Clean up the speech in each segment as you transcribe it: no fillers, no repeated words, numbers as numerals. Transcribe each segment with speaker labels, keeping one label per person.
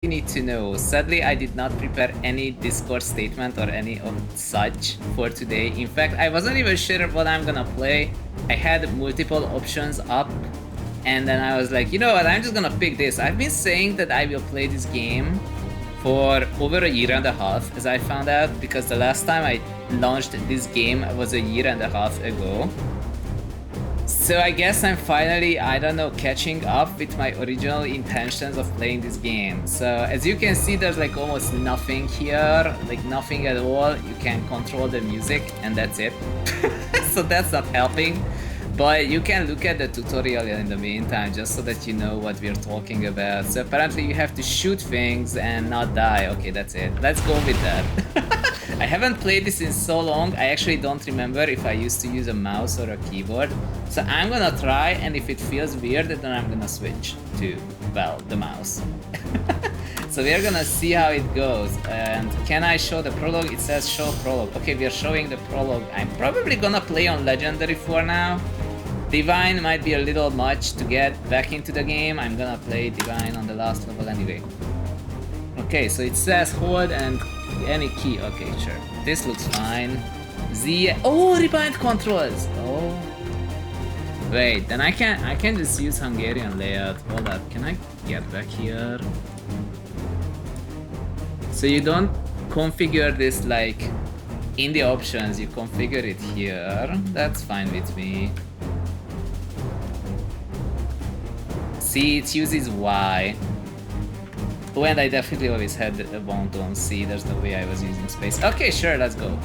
Speaker 1: you need to know. Sadly, I did not prepare any Discord statement or any of such for today. In fact, I wasn't even sure what I'm gonna play. I had multiple options up, and then I was like, you know what, I'm just gonna pick this. I've been saying that I will play this game for over a year and a half, as I found out, because the last time I launched this game was a year and a half ago. So I guess I'm finally, I don't know, catching up with my original intentions of playing this game. So as you can see, there's like almost nothing here, like nothing at all. You can control the music and that's it. So that's not helping. But you can look at the tutorial in the meantime, just so that you know what we're talking about. So apparently you have to shoot things and not die. Okay, that's it. Let's go with that. I haven't played this in so long, I actually don't remember if I used to use a mouse or a keyboard. So I'm gonna try, and if it feels weird, then I'm gonna switch to, well, the mouse. So we're gonna see how it goes. And can I show the prologue? It says show prologue. Okay, we're showing the prologue. I'm probably gonna play on Legendary for now. Divine might be a little much to get back into the game. I'm gonna play Divine on the last level anyway. Okay, so it says hold and any key. Okay, sure. This looks fine. Z. Oh, rebind controls. Oh. Wait, then I can just use Hungarian layout. Hold up. Can I get back here? So you don't configure this like in the options. You configure it here. That's fine with me. See, it uses Y. Oh, and I definitely always had a wound on C. There's no way I was using space. Okay, sure, let's go.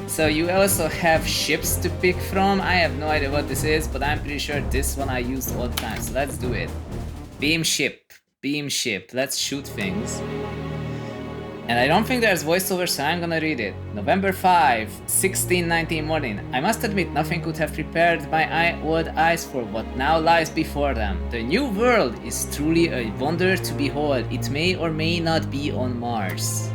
Speaker 1: So you also have ships to pick from. I have no idea what this is, but I'm pretty sure this one I used all the time. So let's do it. Beam ship. Beam ship. Let's shoot things. And I don't think there's voiceover, so I'm gonna read it. November 5, 1619 morning. I must admit nothing could have prepared my old eyes for what now lies before them. The new world is truly a wonder to behold. It may or may not be on Mars.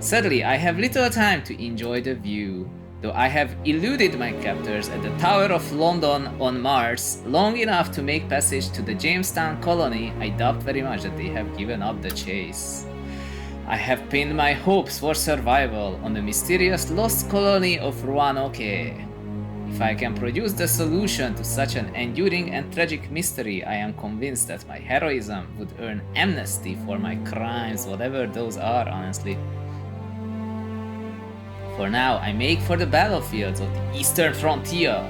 Speaker 1: Sadly, I have little time to enjoy the view. Though I have eluded my captors at the Tower of London on Mars long enough to make passage to the JAMESTOWN colony, I doubt very much that they have given up the chase. I have pinned my hopes for survival on the mysterious lost colony of Roanoke. If I can produce the solution to such an enduring and tragic mystery, I am convinced that my heroism would earn amnesty for my crimes, whatever those are, honestly. For now, I make for the battlefields of the eastern frontier.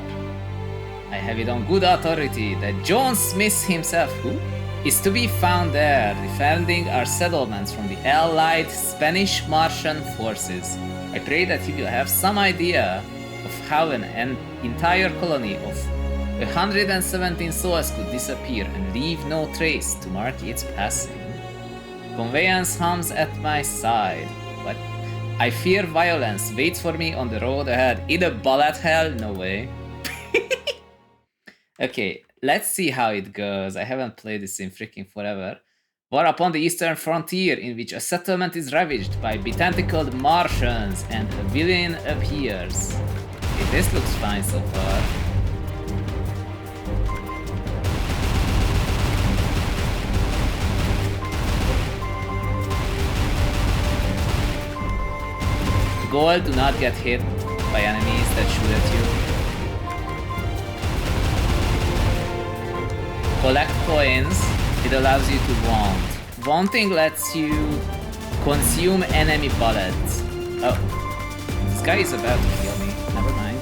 Speaker 1: I have it on good authority that John Smith himself, who? Is to be found there, defending our settlements from the allied Spanish-Martian forces. I pray that he will have some idea of how an entire colony of 117 souls could disappear and leave no trace to mark its passing. Conveyance hums at my side. What? I fear violence waits for me on the road ahead. In a bullet hell? No way. Okay. Let's see how it goes. I haven't played this in freaking forever. War upon the eastern frontier, in which a settlement is ravaged by betentacled Martians and a villain appears. Okay, this looks fine so far. Goal, do not get hit by enemies that shoot at you. Collect coins, it allows you to want. Wanting lets you consume enemy bullets. Oh, this guy is about to kill me, never mind.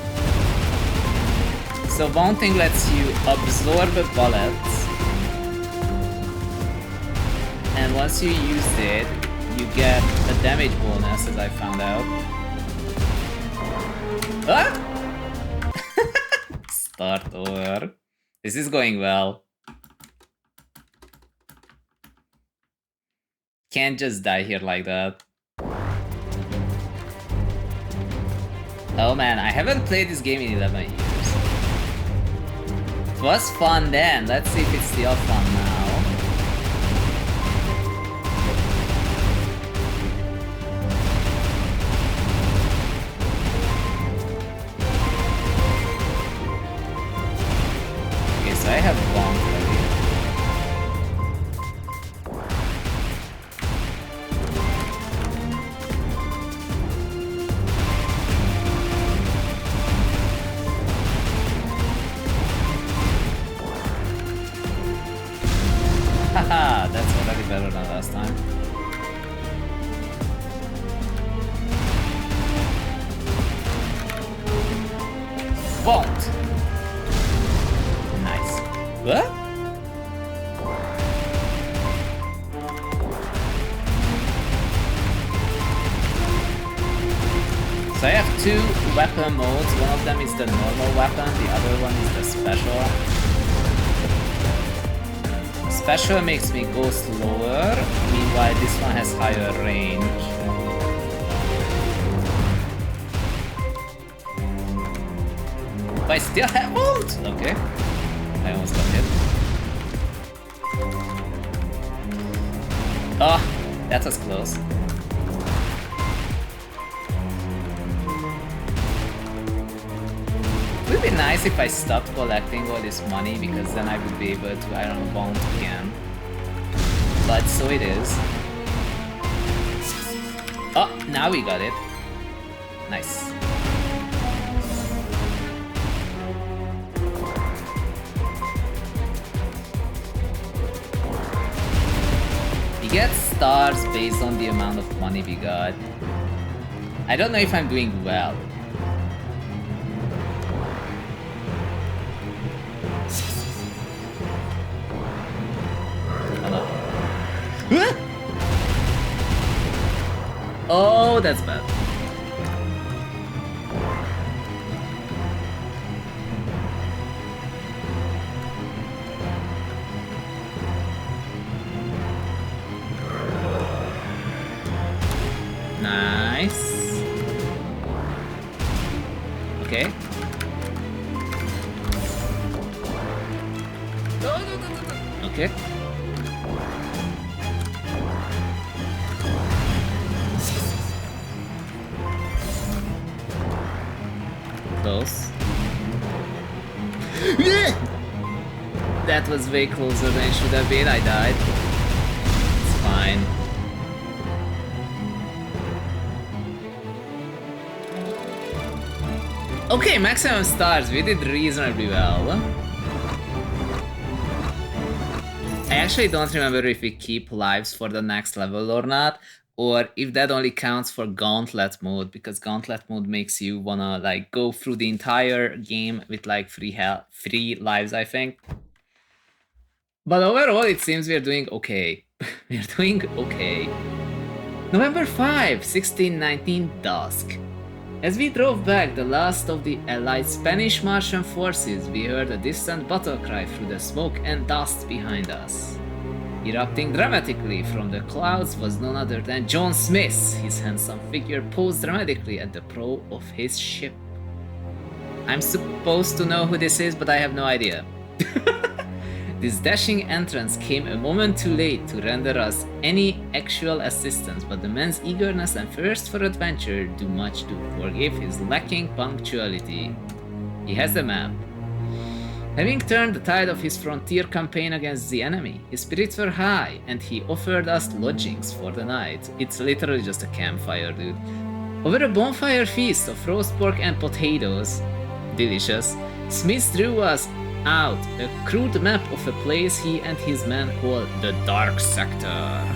Speaker 1: So wanting lets you absorb bullets. And once you use it, you get a damage bonus, as I found out. Ah! Start over. This is going well. Can't just die here like that. Oh man, I haven't played this game in 11 years. It was fun then, let's see if it's still fun now. Okay, so I have bombs ready. Haha, that's already better than last time. What? Nice. What? So I have two weapon modes. One of them is the normal weapon, the other one is the special. Special makes me go slower, meanwhile this one has higher range. But I still have ult! Okay. I almost got hit. Oh, that was close. It would be nice if I stopped collecting all this money, because then I would be able to, I don't know, bounce again. But so it is. Oh, now we got it. Nice. We get stars based on the amount of money we got. I don't know if I'm doing well. Oh, that's bad. Nice. Okay. Okay. Close. That was way closer than it should have been. I died. It's fine. Okay, maximum stars. We did reasonably well. I actually don't remember if we keep lives for the next level or not, or if that only counts for Gauntlet mode, because Gauntlet mode makes you wanna like go through the entire game with like free lives, I think. But overall, it seems we're doing okay. We're doing okay. November 5, 1619 dusk. As we drove back the last of the allied Spanish-Martian forces, we heard a distant battle cry through the smoke and dust behind us. Erupting dramatically from the clouds was none other than John Smith. His handsome figure posed dramatically at the prow of his ship. I'm supposed to know who this is, but I have no idea. This dashing entrance came a moment too late to render us any actual assistance, but the man's eagerness and thirst for adventure do much to forgive his lacking punctuality. He has the map. Having turned the tide of his frontier campaign against the enemy, his spirits were high, and he offered us lodgings for the night. It's literally just a campfire, dude. Over a bonfire feast of roast pork and potatoes, delicious, Smith drew us out a crude map of a place he and his men called the Dark Sector.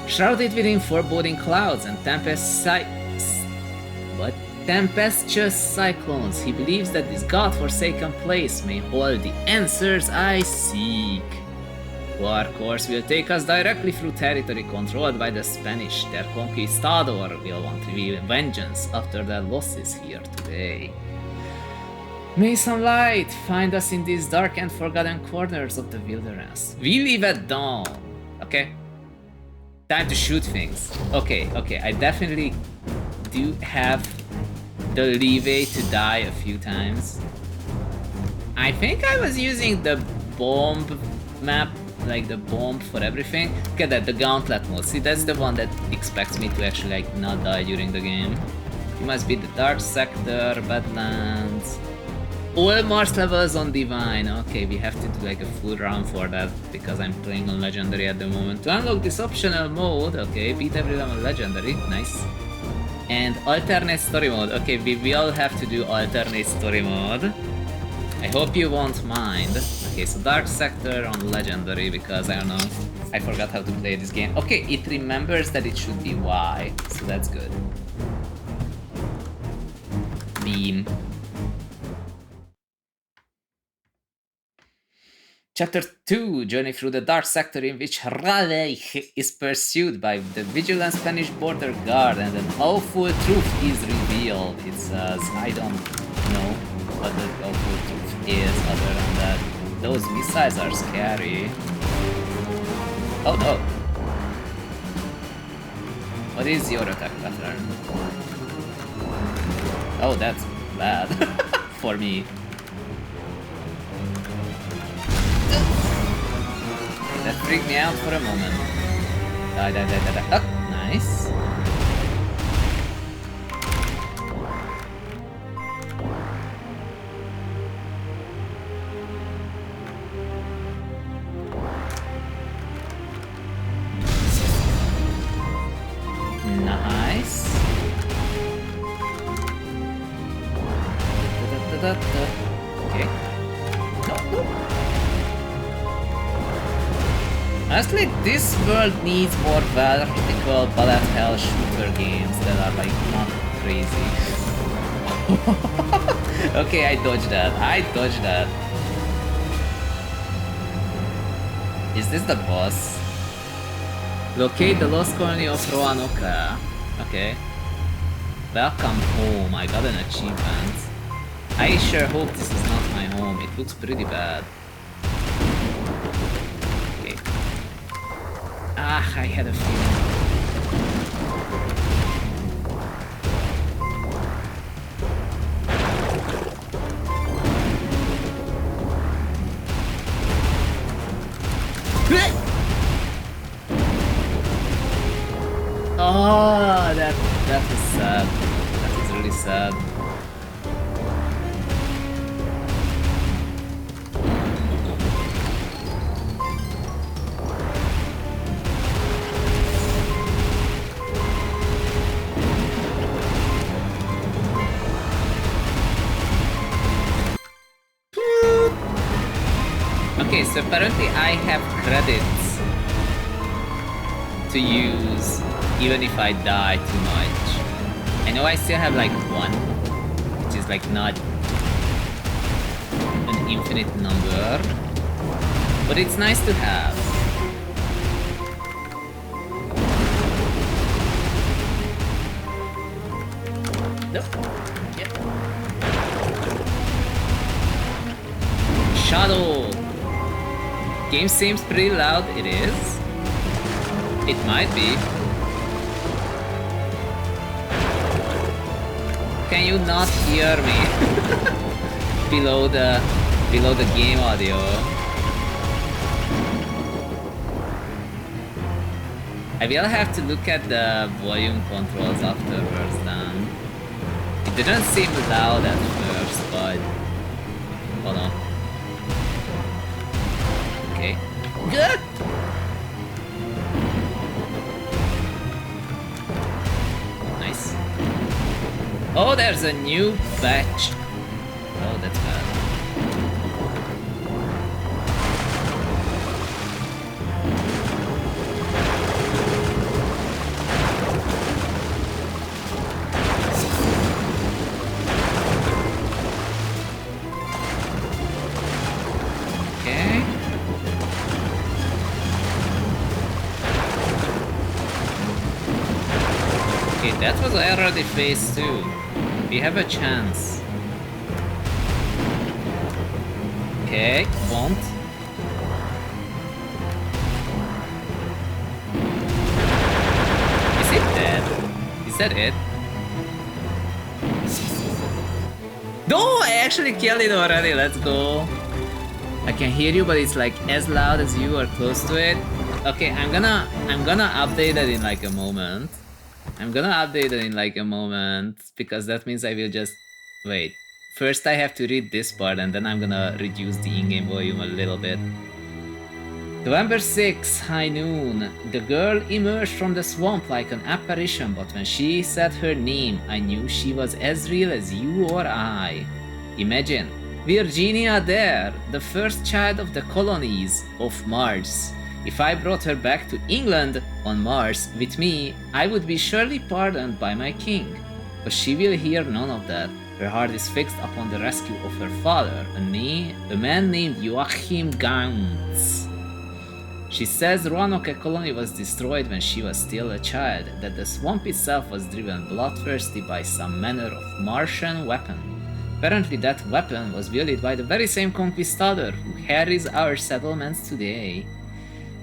Speaker 1: Shrouded within foreboding clouds and tempestuous cyclones, he believes that this god-forsaken place may hold the answers I seek. Our course will take us directly through territory controlled by the Spanish. Their conquistador will want vengeance after their losses here today. May some light find us in these dark and forgotten corners of the wilderness. We leave at dawn. Okay. Time to shoot things. Okay, I definitely do have the leeway to die a few times. I think I was using the bomb map, like the bomb for everything. Look at that, the Gauntlet mode. See, that's the one that expects me to actually like not die during the game. It must be the Dark Sector, Badlands. All Mars levels on Divine. Okay, we have to do like a full round for that because I'm playing on Legendary at the moment. To unlock this optional mode, okay, beat everyone on Legendary, nice. And alternate story mode. Okay, we will have to do alternate story mode. I hope you won't mind. Okay, so Dark Sector on Legendary because I don't know. I forgot how to play this game. Okay, it remembers that it should be Y, so that's good. Beam. Chapter 2, Journey through the Dark Sector, in which Raleigh is pursued by the vigilant Spanish border guard and an awful truth is revealed. It says, I don't know what the awful truth is other than that those missiles are scary. Oh no! What is your attack pattern? Oh, that's bad for me. That freaked me out for a moment. Die. Oh, nice. Nice. Okay. No. Honestly, this world needs more vertical bullet hell shooter games that are like not crazy. Okay, I dodged that. Is this the boss? Locate the lost colony of Roanoke. Okay. Welcome home. I got an achievement. I sure hope this is not my home. It looks pretty bad. Okay. Ah, I had a feeling. Oh, that is sad. That is really sad. Okay, so apparently I have credits to use even if I die too much. I know I still have like one, which is like not an infinite number, but it's nice to have. Nope. Yep. Shadow! Game seems pretty loud, it is. It might be. Can you not hear me? below the game audio. I will have to look at the volume controls afterwards then. It didn't seem loud at first, but hold on. Okay. Good. Nice. Oh, there's a new batch. Oh, that's bad. Okay. Okay, that was already phase 2. We have a chance. Okay, won't. Is it dead? Is that it? No, I actually killed it already. Let's go. I can hear you, but it's like as loud as you are close to it. Okay, I'm gonna update it in like a moment. Because that means I will just wait. First I have to read this part and then I'm gonna reduce the in-game volume a little bit. November 6, high noon. The girl emerged from the swamp like an apparition, but when she said her name, I knew she was as real as you or I. Imagine, Virginia Dare, the first child of the colonies of Mars. If I brought her back to England on Mars with me, I would be surely pardoned by my king. But she will hear none of that. Her heart is fixed upon the rescue of her father, a man named Joachim Gantz. She says Roanoke colony was destroyed when she was still a child, that the swamp itself was driven bloodthirsty by some manner of Martian weapon. Apparently that weapon was wielded by the very same conquistador who harries our settlements today.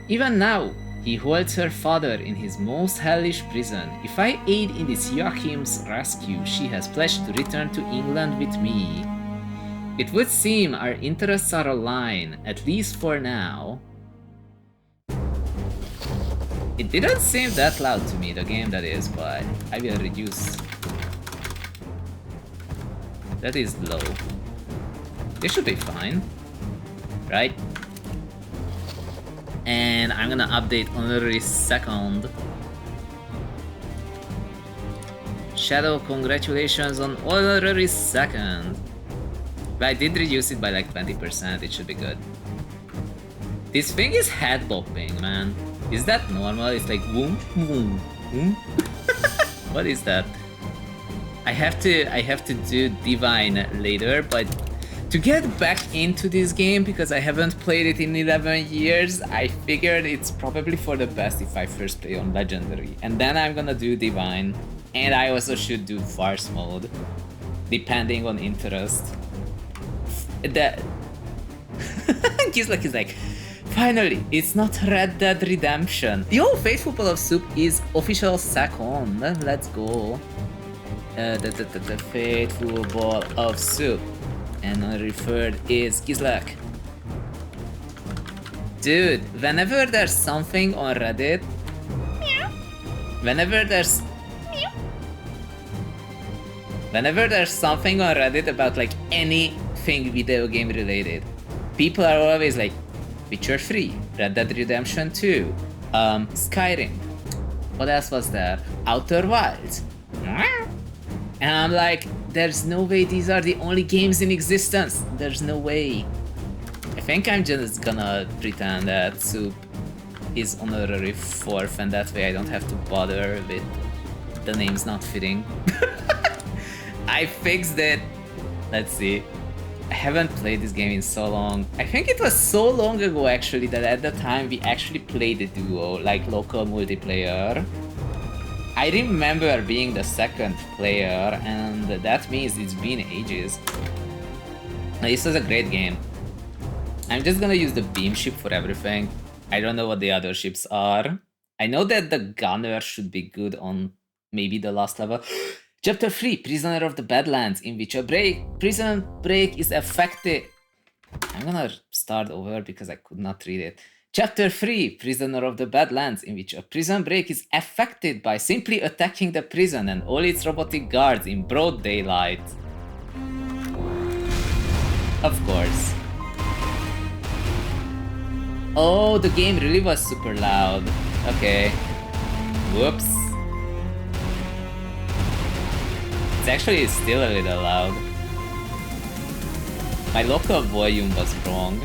Speaker 1: Even now, he holds her father in his most hellish prison. If I aid in this Joachim's rescue, she has pledged to return to England with me. It would seem our interests are aligned, at least for now. It didn't seem that loud to me, the game that is, but I will reduce. That is low. This should be fine, right? And I'm gonna update honorary second. Shadow, congratulations on honorary second. But I did reduce it by like 20%, it should be good. This thing is head bopping, man. Is that normal? It's like boom, boom, boom. What is that? I have to do Divine later, but to get back into this game, because I haven't played it in 11 years, I figured it's probably for the best if I first play on Legendary. And then I'm gonna do Divine. And I also should do Farce mode, depending on interest. That... he's like, finally, it's not Red Dead Redemption. Yo, Faithful Bowl of Soup is official second. Let's go. The Faithful Bowl of Soup. And referred is Gizlak. Dude, whenever there's something on Reddit, whenever there's something on Reddit about like anything video game related, people are always like, Witcher 3, Red Dead Redemption 2, Skyrim. What else was there? Outer Wilds. And I'm like, there's no way these are the only games in existence. There's no way. I think I'm just gonna pretend that Soup is honorary 4th, and that way I don't have to bother with the names not fitting. I fixed it. Let's see. I haven't played this game in so long. I think it was so long ago actually that at the time we actually played the duo, like local multiplayer. I remember being the second player, and that means it's been ages. This was a great game. I'm just gonna use the beam ship for everything. I don't know what the other ships are. I know that the gunner should be good on maybe the last level. Chapter 3, Prisoner of the Badlands, in which a prison break is affected. I'm gonna start over because I could not read it. Chapter 3, Prisoner of the Badlands, in which a prison break is affected by simply attacking the prison and all its robotic guards in broad daylight. Of course. Oh, the game really was super loud. Okay. Whoops. It's actually still a little loud. My local volume was wrong.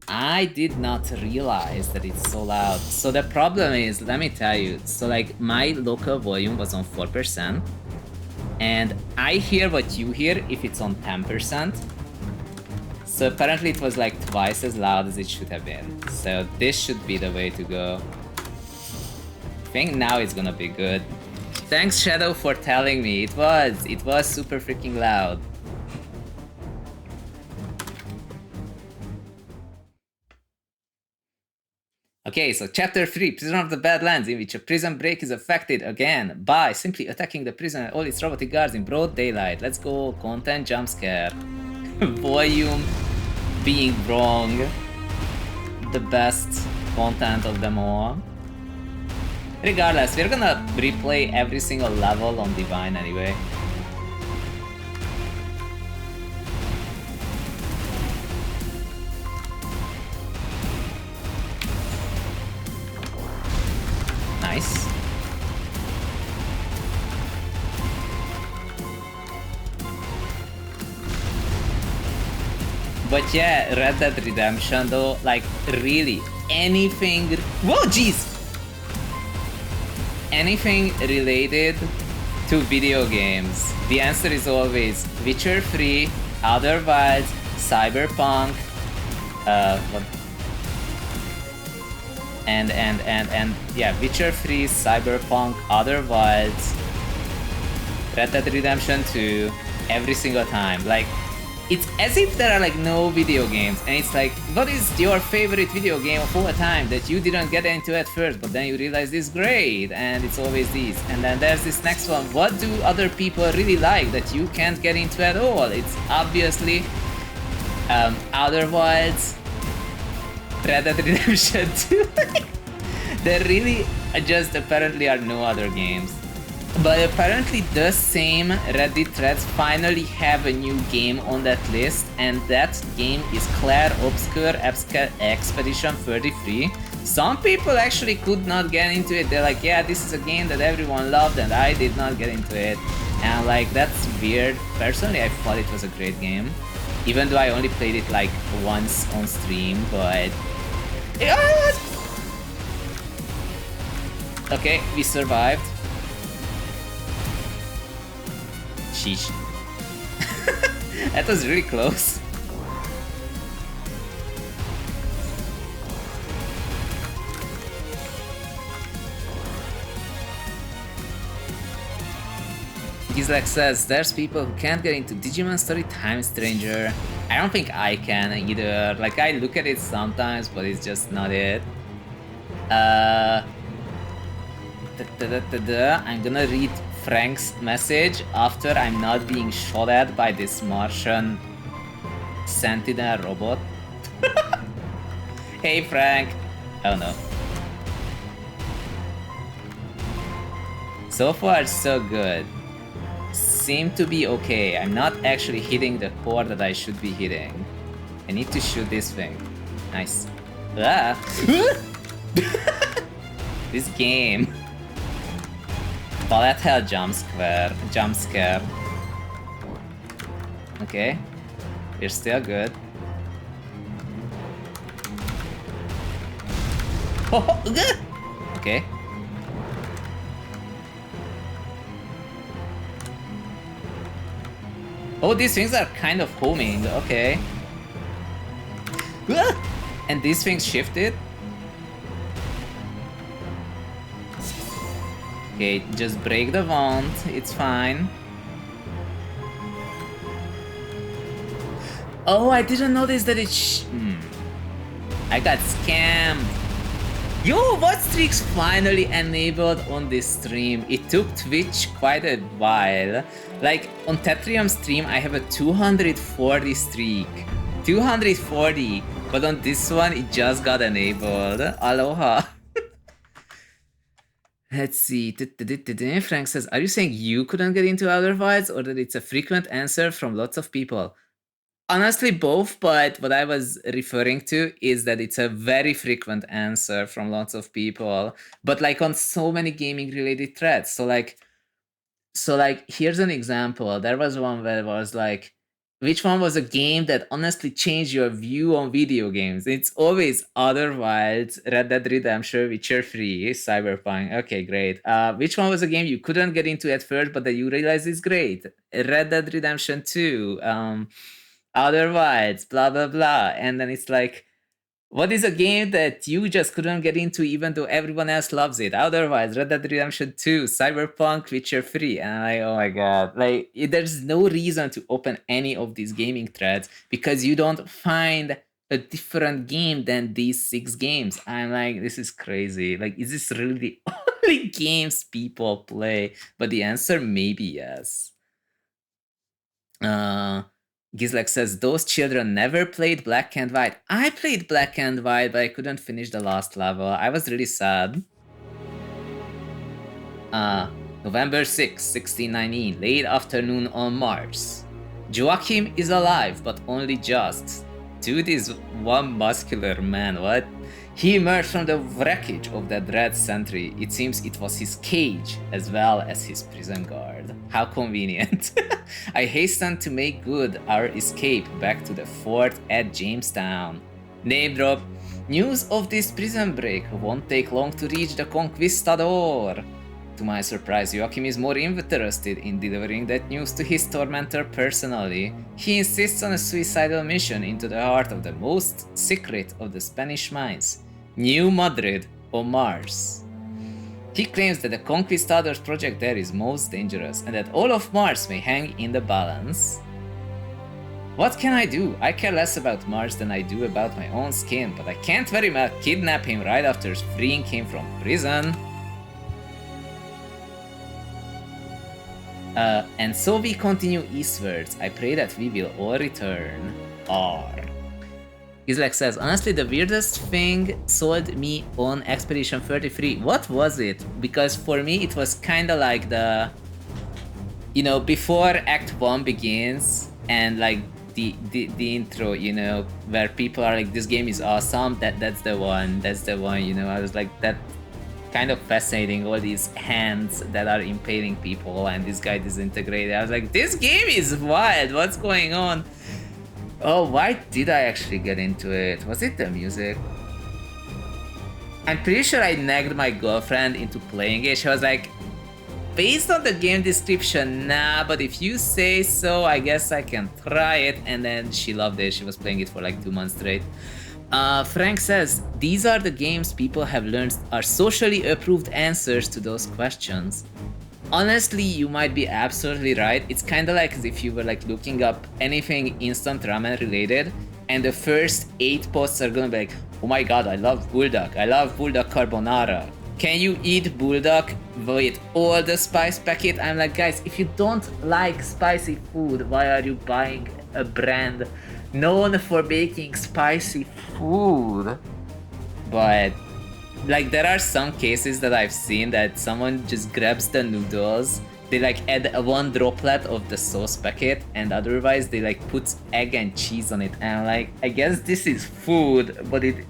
Speaker 1: I did not realize that it's so loud. So the problem is, let me tell you, so like my local volume was on 4%, and I hear what you hear if it's on 10%. So apparently it was like twice as loud as it should have been. So this should be the way to go. I think now it's gonna be good. Thanks Shadow for telling me. It was super freaking loud. Okay, so chapter 3, Prisoner of the Badlands, in which a prison break is affected again by simply attacking the prison and all its robotic guards in broad daylight. Let's go, content jump scare. Volume being wrong. The best content of them all. Regardless, we're gonna replay every single level on Divine anyway. Nice. But yeah, Red Dead Redemption though, like really anything. Whoa, jeez! Anything related to video games, the answer is always Witcher 3, Outer Wilds, Cyberpunk, what? And yeah, Witcher 3, Cyberpunk, Outer Wilds, Red Dead Redemption 2, every single time. Like, it's as if there are like no video games, and it's like, what is your favorite video game of all time that you didn't get into at first, but then you realize this is great, and it's always this. And then there's this next one, what do other people really like that you can't get into at all? It's obviously Outer Wilds, Red Dead Redemption 2. There really just apparently are no other games. But apparently the same Reddit threads finally have a new game on that list, and that game is Clair Obscur Expedition 33. Some people actually could not get into it. They're like, yeah, this is a game that everyone loved and I did not get into it. And like, that's weird. Personally, I thought it was a great game. Even though I only played it like once on stream, but... Okay, we survived. Sheesh. That was really close. Gizlek says, there's people who can't get into Digimon Story Time Stranger. I don't think I can either. Like, I look at it sometimes, but it's just not it. I'm gonna read Frank's message after I'm not being shot at by this Martian sentinel robot. Hey Frank! Oh no. So far so good. Seem to be okay. I'm not actually hitting the core that I should be hitting. I need to shoot this thing. Nice. Ah! This game. Bullet hell jump scare. Okay. You're still good. Oh, okay. Oh, these things are kind of homing. Okay. And these things shifted. Okay, just break the wand, it's fine. Oh, I didn't notice that it I got scammed. Yo, what streaks finally enabled on this stream? It took Twitch quite a while. Like, on Tetrium stream, I have a 240 streak. 240! But on this one, it just got enabled. Aloha! Let's see. Frank says, are you saying you couldn't get into Outer Wilds, or that it's a frequent answer from lots of people? Honestly, both, but what I was referring to is that it's a very frequent answer from lots of people, but like on so many gaming related threads. So like, here's an example. There was one where it was like, which one was a game that honestly changed your view on video games? It's always Outer Wilds, Red Dead Redemption, Witcher 3, Cyberpunk. Okay, great. Which one was a game you couldn't get into at first, but that you realize is great? Red Dead Redemption 2, Outer Wilds, blah, blah, blah. And then it's like, what is a game that you just couldn't get into even though everyone else loves it? Outer Wilds, Red Dead Redemption 2, Cyberpunk, Witcher 3. And I'm like, oh my god. Like, there's no reason to open any of these gaming threads because you don't find a different game than these 6 games. I'm like, this is crazy. Like, is this really the only games people play? But the answer may be yes. Gizlek says, those children never played Black and White. I played Black and White, but I couldn't finish the last level. I was really sad. November 6, 1619, late afternoon on Mars. Joachim is alive, but only just. Dude is one muscular man, what? He emerged from the wreckage of that red sentry. It seems it was his cage, as well as his prison guard. arrived. How convenient. I hastened to make good our escape back to the fort at Jamestown. Name drop. News of this prison break won't take long to reach the Conquistador. To my surprise, Joachim is more interested in delivering that news to his tormentor personally. He insists on a suicidal mission into the heart of the most secret of the Spanish mines, New Madrid on Mars. He claims that the Conquistadors project there is most dangerous and that all of Mars may hang in the balance. What can I do? I care less about Mars than I do about my own skin, but I can't very well kidnap him right after freeing him from prison. And so we continue eastwards. I pray that we will all return. R. Gizlek says, honestly, the weirdest thing sold me on Expedition 33. What was it? Because for me, it was kind of like the, you know, before Act 1 begins and like the intro, you know, where people are like, this game is awesome. That's the one. You know, I was like, that kind of fascinating. All these hands that are impaling people and this guy disintegrated. I was like, this game is wild. What's going on? Oh, why did I actually get into it? Was it the music? I'm pretty sure I nagged my girlfriend into playing it. She was like, based on the game description, nah, but if you say so, I guess I can try it. And then she loved it. She was playing it for like 2 months straight. Frank says, these are the games people have learned are socially approved answers to those questions. Honestly, you might be absolutely right. It's kind of like as if you were like looking up anything instant ramen related and the first 8 posts are gonna be like, oh my god, I love bulldog. I love bulldog carbonara. Can you eat bulldog with all the spice packet? I'm like, guys, if you don't like spicy food, why are you buying a brand known for making spicy food? But like, there are some cases that I've seen that someone just grabs the noodles, they like add one droplet of the sauce packet, and otherwise they like put egg and cheese on it. And I'm like, I guess this is food, but it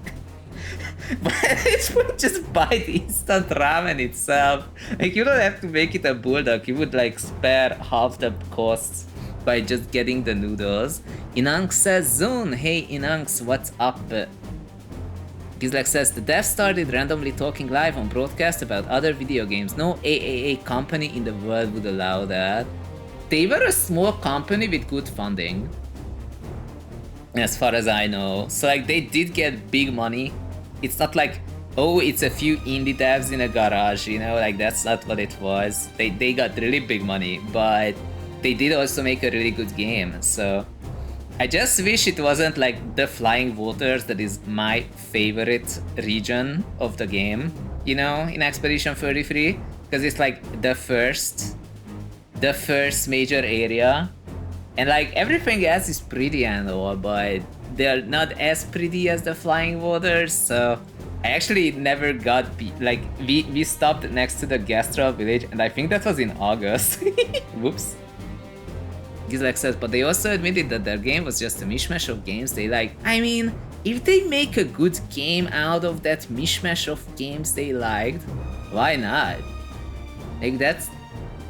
Speaker 1: but it would just buy the instant ramen itself. Like, you don't have to make it a bulldog, you would like spare half the costs by just getting the noodles. Inanx says, Zune, hey Inanx, what's up? Gizlek says, the devs started randomly talking live on broadcast about other video games. No AAA company in the world would allow that. They were a small company with good funding, as far as I know. So like, they did get big money. It's not like, oh, it's a few indie devs in a garage, you know, like that's not what it was. They got really big money, but they did also make a really good game. So I just wish it wasn't like the Flying Waters that is my favorite region of the game, you know, in Expedition 33, because it's like the first major area, and like everything else is pretty and all, but they're not as pretty as the Flying Waters. So I actually never got like we stopped next to the Gastral village, and I think that was in August. Whoops. Gizlek says, but they also admitted that their game was just a mishmash of games they like. I mean, if they make a good game out of that mishmash of games they liked, why not? Like,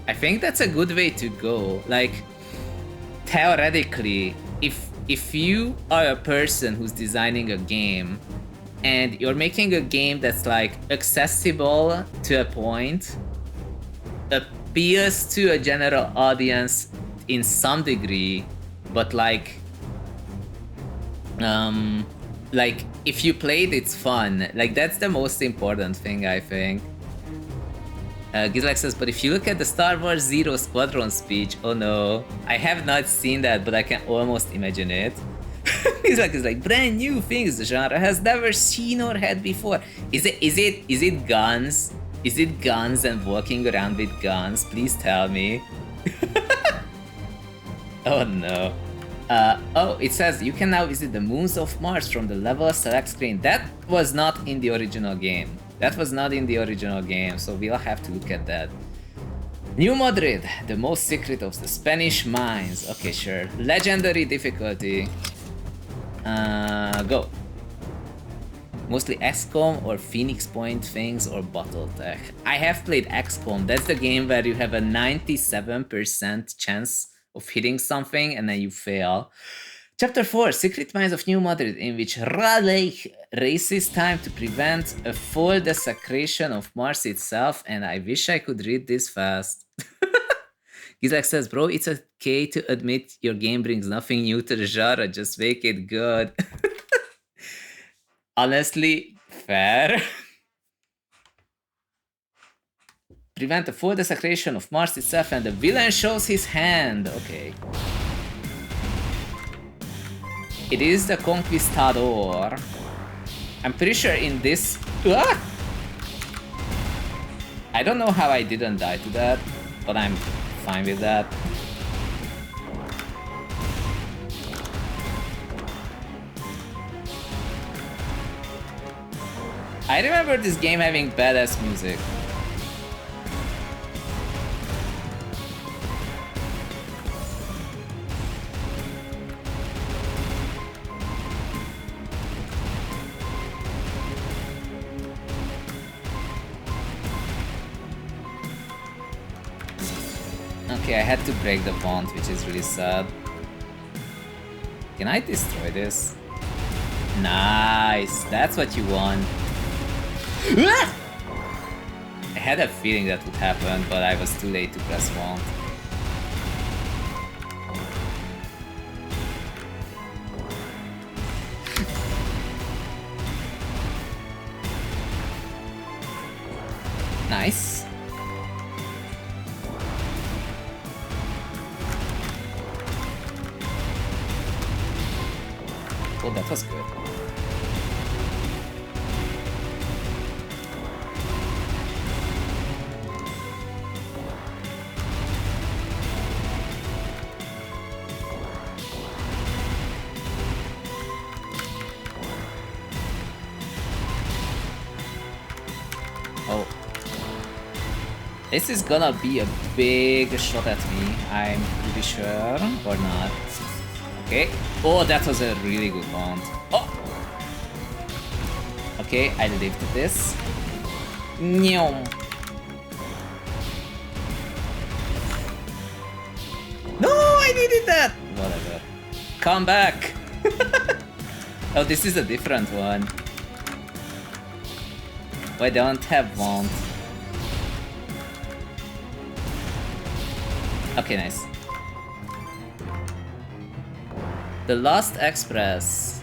Speaker 1: I think that's a good way to go. Like, theoretically, if you are a person who's designing a game and you're making a game that's like accessible to a point, appeals to a general audience in some degree, but like if you play it, it's fun. Like, that's the most important thing, I think. Gizlek says, but if you look at the Star Wars Zero Squadron speech, oh no, I have not seen that, but I can almost imagine it. Gizlek is like, brand new things the genre has never seen or had before. Is it guns? Is it guns and walking around with guns? Please tell me. Oh no. Oh, it says you can now visit the moons of Mars from the level select screen. That was not in the original game. So we'll have to look at that. New Madrid, the most secret of the Spanish mines. Okay, sure. Legendary difficulty. Go. Mostly XCOM or Phoenix Point things or Battletech. I have played XCOM. That's the game where you have a 97% chance of hitting something and then you fail. Chapter 4, Secret Minds of New Madrid, in which Raleigh races time to prevent a full desecration of Mars itself, and I wish I could read this fast. Gizak says, bro, it's okay to admit your game brings nothing new to the genre, just make it good. Honestly, fair. Prevent the full desecration of Mars itself, and the villain shows his hand. Okay. It is the Conquistador. I'm pretty sure in this... Ah! I don't know how I didn't die to that, but I'm fine with that. I remember this game having badass music. Okay, I had to break the bond, which is really sad. Can I destroy this? Nice, that's what you want. I had a feeling that would happen, but I was too late to press bond. Nice. Oh, that was good. Oh. This is gonna be a big shot at me, I'm pretty sure, or not. Okay. Oh, that was a really good round. Oh! Okay, I lived this. No, I needed that! Whatever. Come back! Oh, this is a different one. I don't have one. Okay, nice. The Lost Express.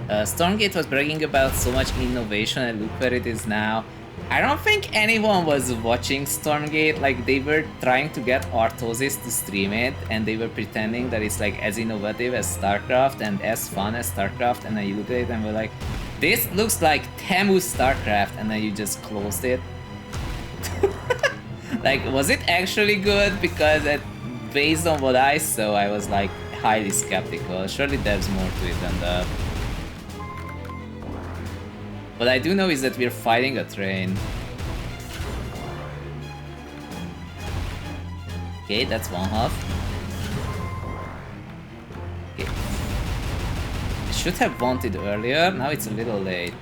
Speaker 1: Stormgate was bragging about so much innovation and look where it is now. I don't think anyone was watching Stormgate, like they were trying to get Artosis to stream it and they were pretending that it's like as innovative as StarCraft and as fun as StarCraft, and then you look at it and we're like, this looks like Temu StarCraft, and then you just closed it. Like, was it actually good? Because based on what I saw, I was like highly skeptical. Surely there's more to it than that. What I do know is that we're fighting a train. Okay, that's one half. Okay. I should have wanted earlier, now it's a little late.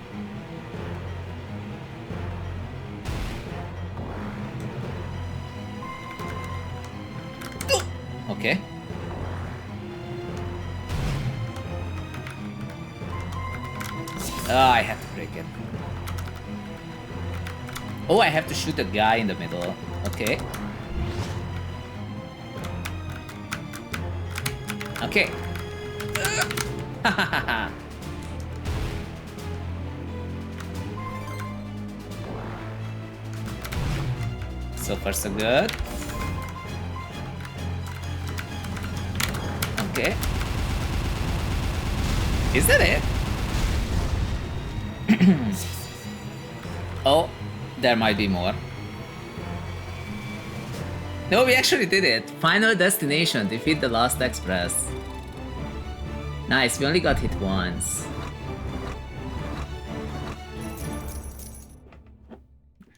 Speaker 1: Okay. I had to break it. Oh, I have to shoot a guy in the middle. Okay. Okay. So far so good. Okay. Is that it? Oh, there might be more. No, we actually did it. Final destination, defeat the Lost Express. Nice, we only got hit once.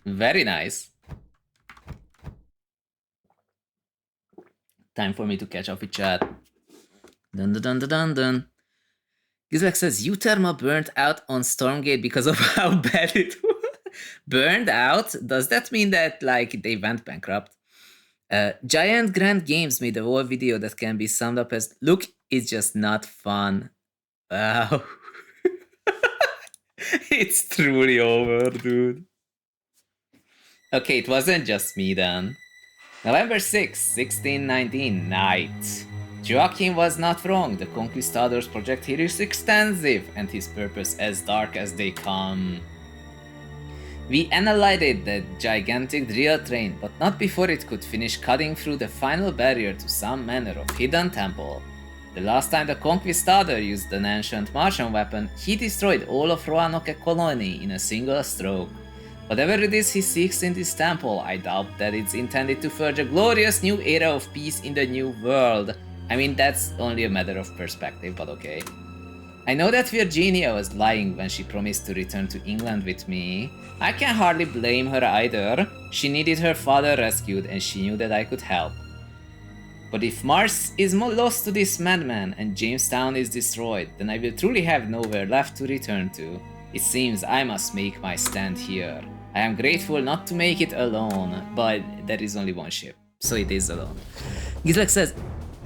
Speaker 1: Very nice. Time for me to catch up with chat. Dun dun dun dun dun. Gizlek says Utherma burned out on Stormgate because of how bad it was. Burned out? Does that mean that like they went bankrupt? Giant Grand Games made a whole video that can be summed up as look, it's just not fun. Wow. It's truly over, dude. Okay, it wasn't just me then. November 6, 1619, night. Joachim was not wrong. The Conquistadors project here is extensive and his purpose as dark as they come. We annihilated the gigantic drill train, but not before it could finish cutting through the final barrier to some manner of hidden temple. The last time the Conquistador used an ancient Martian weapon, he destroyed all of Roanoke colony in a single stroke. Whatever it is he seeks in this temple, I doubt that it's intended to forge a glorious new era of peace in the new world. I mean, that's only a matter of perspective, but okay. I know that Virginia was lying when she promised to return to England with me. I can hardly blame her either. She needed her father rescued and she knew that I could help. But if Mars is lost to this madman and Jamestown is destroyed, then I will truly have nowhere left to return to. It seems I must make my stand here. I am grateful not to make it alone, but there is only one ship, so it is alone. Gizlek says,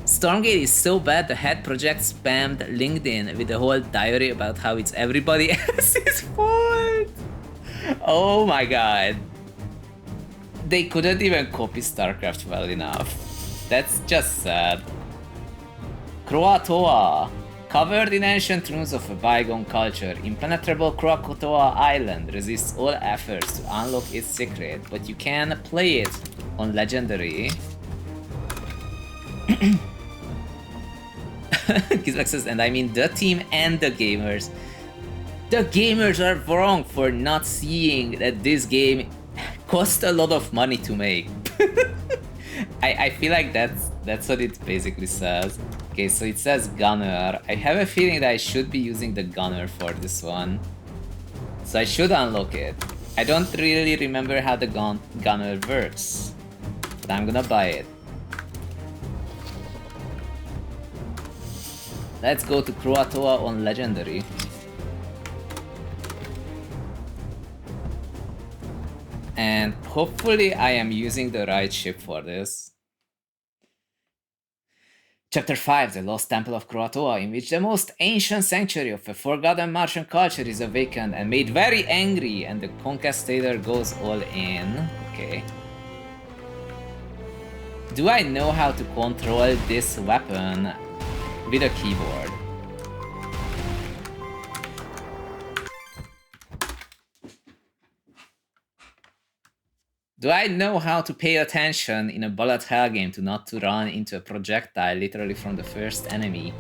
Speaker 1: Stormgate is so bad the head project spammed LinkedIn with a whole diary about how it's everybody else's fault. Oh my god. They couldn't even copy StarCraft well enough. That's just sad. Croatoa. Covered in ancient ruins of a bygone culture, impenetrable Krakatoa Island resists all efforts to unlock its secret, but you can play it on Legendary. Gizbek says, and I mean the team and the gamers. The gamers are wrong for not seeing that this game cost a lot of money to make. I feel like that's what it basically says. Okay, so it says Gunner. I have a feeling that I should be using the Gunner for this one. So I should unlock it. I don't really remember how the Gunner works, but I'm gonna buy it. Let's go to Croatoa on Legendary. And hopefully I am using the right ship for this. Chapter 5, The Lost Temple of Croatoa, in which the most ancient sanctuary of a forgotten Martian culture is awakened and made very angry, and the Conquistador goes all in. Okay. Do I know how to control this weapon with a keyboard? Do I know how to pay attention in a bullet hell game to not to run into a projectile literally from the first enemy?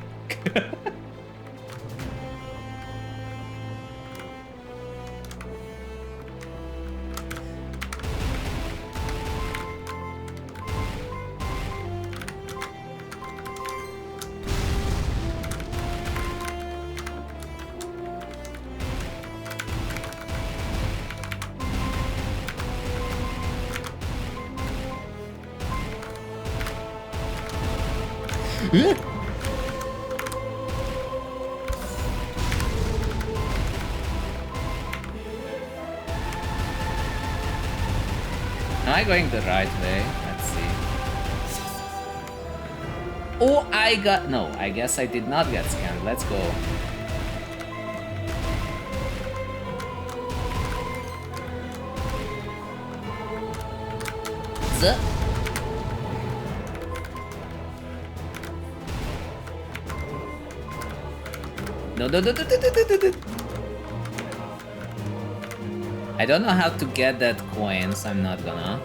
Speaker 1: Am I going the right way? Let's see. Oh, I got... No, I guess I did not get scanned. Let's go. No. I don't know how to get that coin, so I'm not gonna.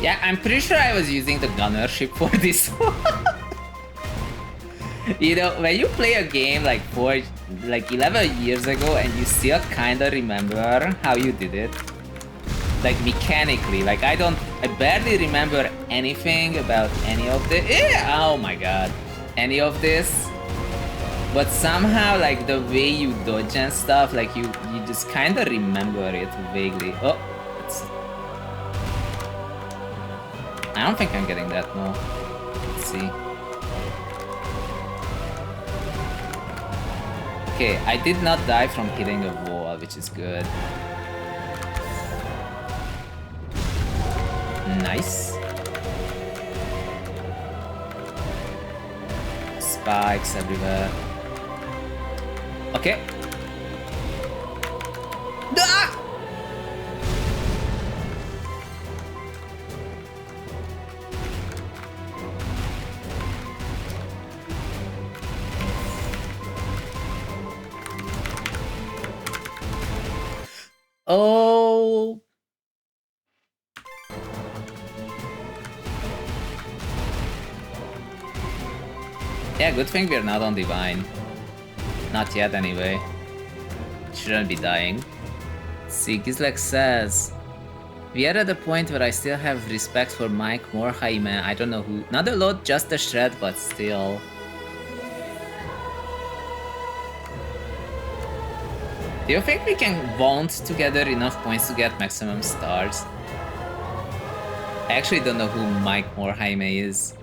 Speaker 1: Yeah, I'm pretty sure I was using the gunner ship for this one. You know, when you play a game like 11 years ago and you still kinda remember how you did it, like mechanically. Like I barely remember anything about any of the. Oh my god, any of this. But somehow, like the way you dodge and stuff, like you just kind of remember it vaguely. Oh, I don't think I'm getting that. No. Let's see. Okay, I did not die from hitting a wall, which is good. Nice. Spikes everywhere. Okay. Ah! Oh. Yeah, good thing we're not on Divine. Not yet, anyway. Shouldn't be dying. See, Gizlek says, we are at the point where I still have respect for Mike Morhaime. I don't know who. Not a lot, just a shred, but still. Do you think we can bond together enough points to get maximum stars? I actually don't know who Mike Morhaime is.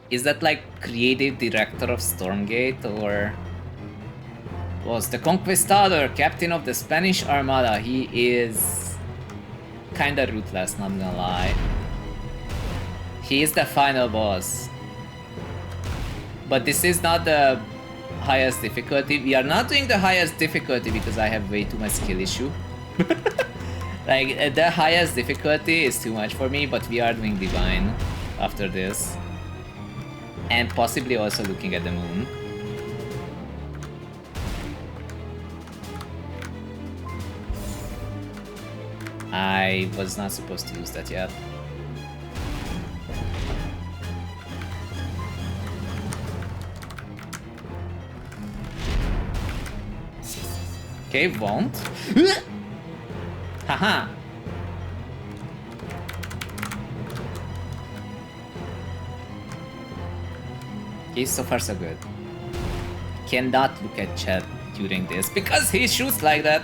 Speaker 1: Is that like creative director of Stormgate, or was the Conquistador, captain of the Spanish Armada? He is kinda ruthless, not gonna lie. He is the final boss. But this is not the highest difficulty. We are not doing the highest difficulty because I have way too much skill issue. Like, the highest difficulty is too much for me, but we are doing Divine after this. And possibly also looking at the moon. I was not supposed to use that yet. Okay, won't. Haha. Okay, so far so good. Cannot look at chat during this because he shoots like that.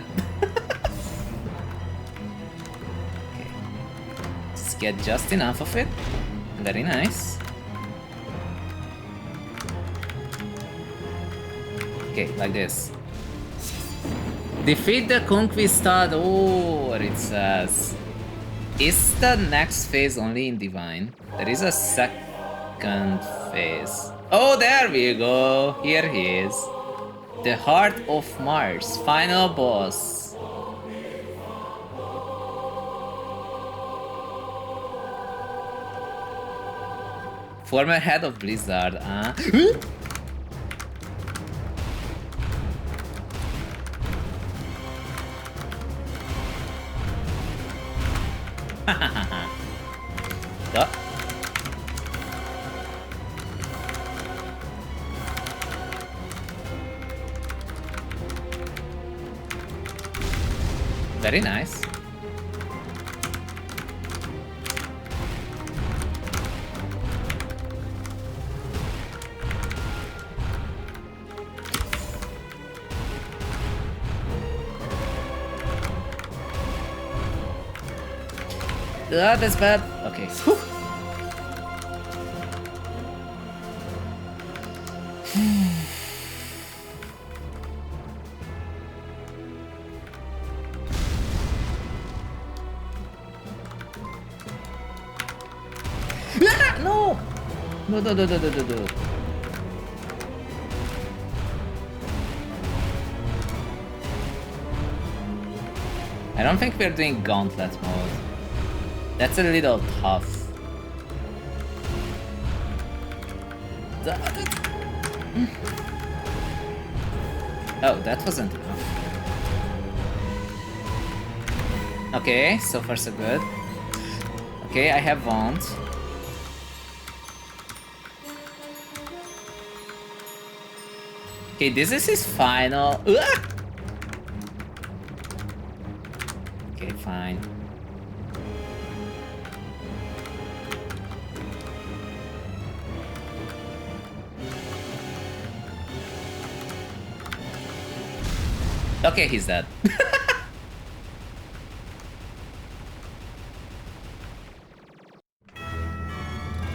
Speaker 1: Okay. Just get just enough of it. Very nice. Okay, like this. Defeat the Conquistador, what it says. Is the next phase only in Divine? There is a second phase. Oh, there we go. Here he is. The Heart of Mars, final boss. Former head of Blizzard, huh? Oh. Very nice. Ah, that's bad. Okay. Whew. Ah, no! No, no, no, no, no, no, no. I don't think we're doing gauntlet mode. That's a little tough. Oh, that wasn't enough. Okay, so far so good. Okay, I have Wand. Okay, this is his final. Ugh! Okay, fine. Okay, he's dead.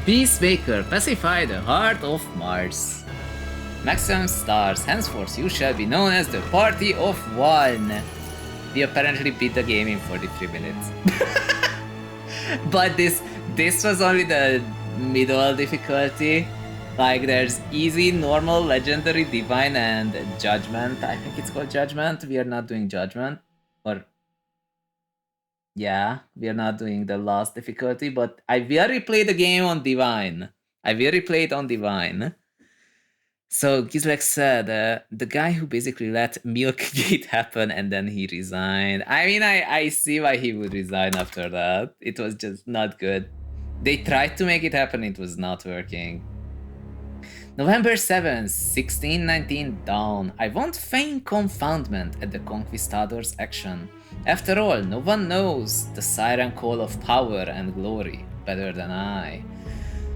Speaker 1: Peacemaker, pacify the heart of Mars. Maximum stars, henceforth you shall be known as the Party of One. We apparently beat the game in 43 minutes. But this was only the middle difficulty. Like there's easy, normal, legendary, divine, and judgment. I think it's called judgment. We are not doing judgment. Or yeah, we are not doing the last difficulty, but I will replay the game on divine. I will replay it on divine. So Gizlek said, the guy who basically let Milkgate happen and then he resigned. I mean, I see why he would resign after that. It was just not good. They tried to make it happen, it was not working. November 7th, 1619 dawn. I won't feign confoundment at the conquistador's action. After all, no one knows the siren call of power and glory better than I.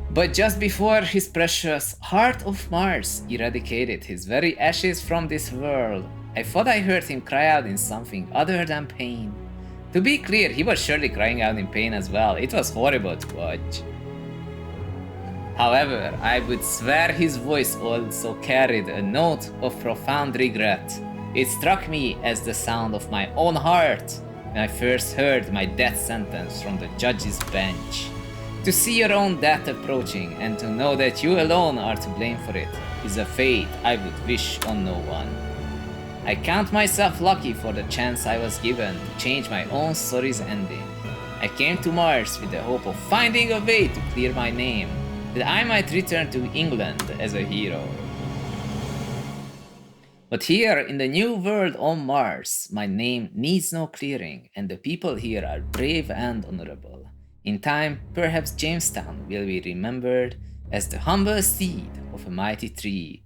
Speaker 1: But just before his precious Heart of Mars eradicated his very ashes from this world, I thought I heard him cry out in something other than pain. To be clear, he was surely crying out in pain as well. It was horrible to watch. However, I would swear his voice also carried a note of profound regret. It struck me as the sound of my own heart when I first heard my death sentence from the judge's bench. To see your own death approaching and to know that you alone are to blame for it is a fate I would wish on no one. I count myself lucky for the chance I was given to change my own story's ending. I came to Mars with the hope of finding a way to clear my name, that I might return to England as a hero. But here in the new world on Mars, my name needs no clearing, and the people here are brave and honorable. In time, perhaps Jamestown will be remembered as the humble seed of a mighty tree.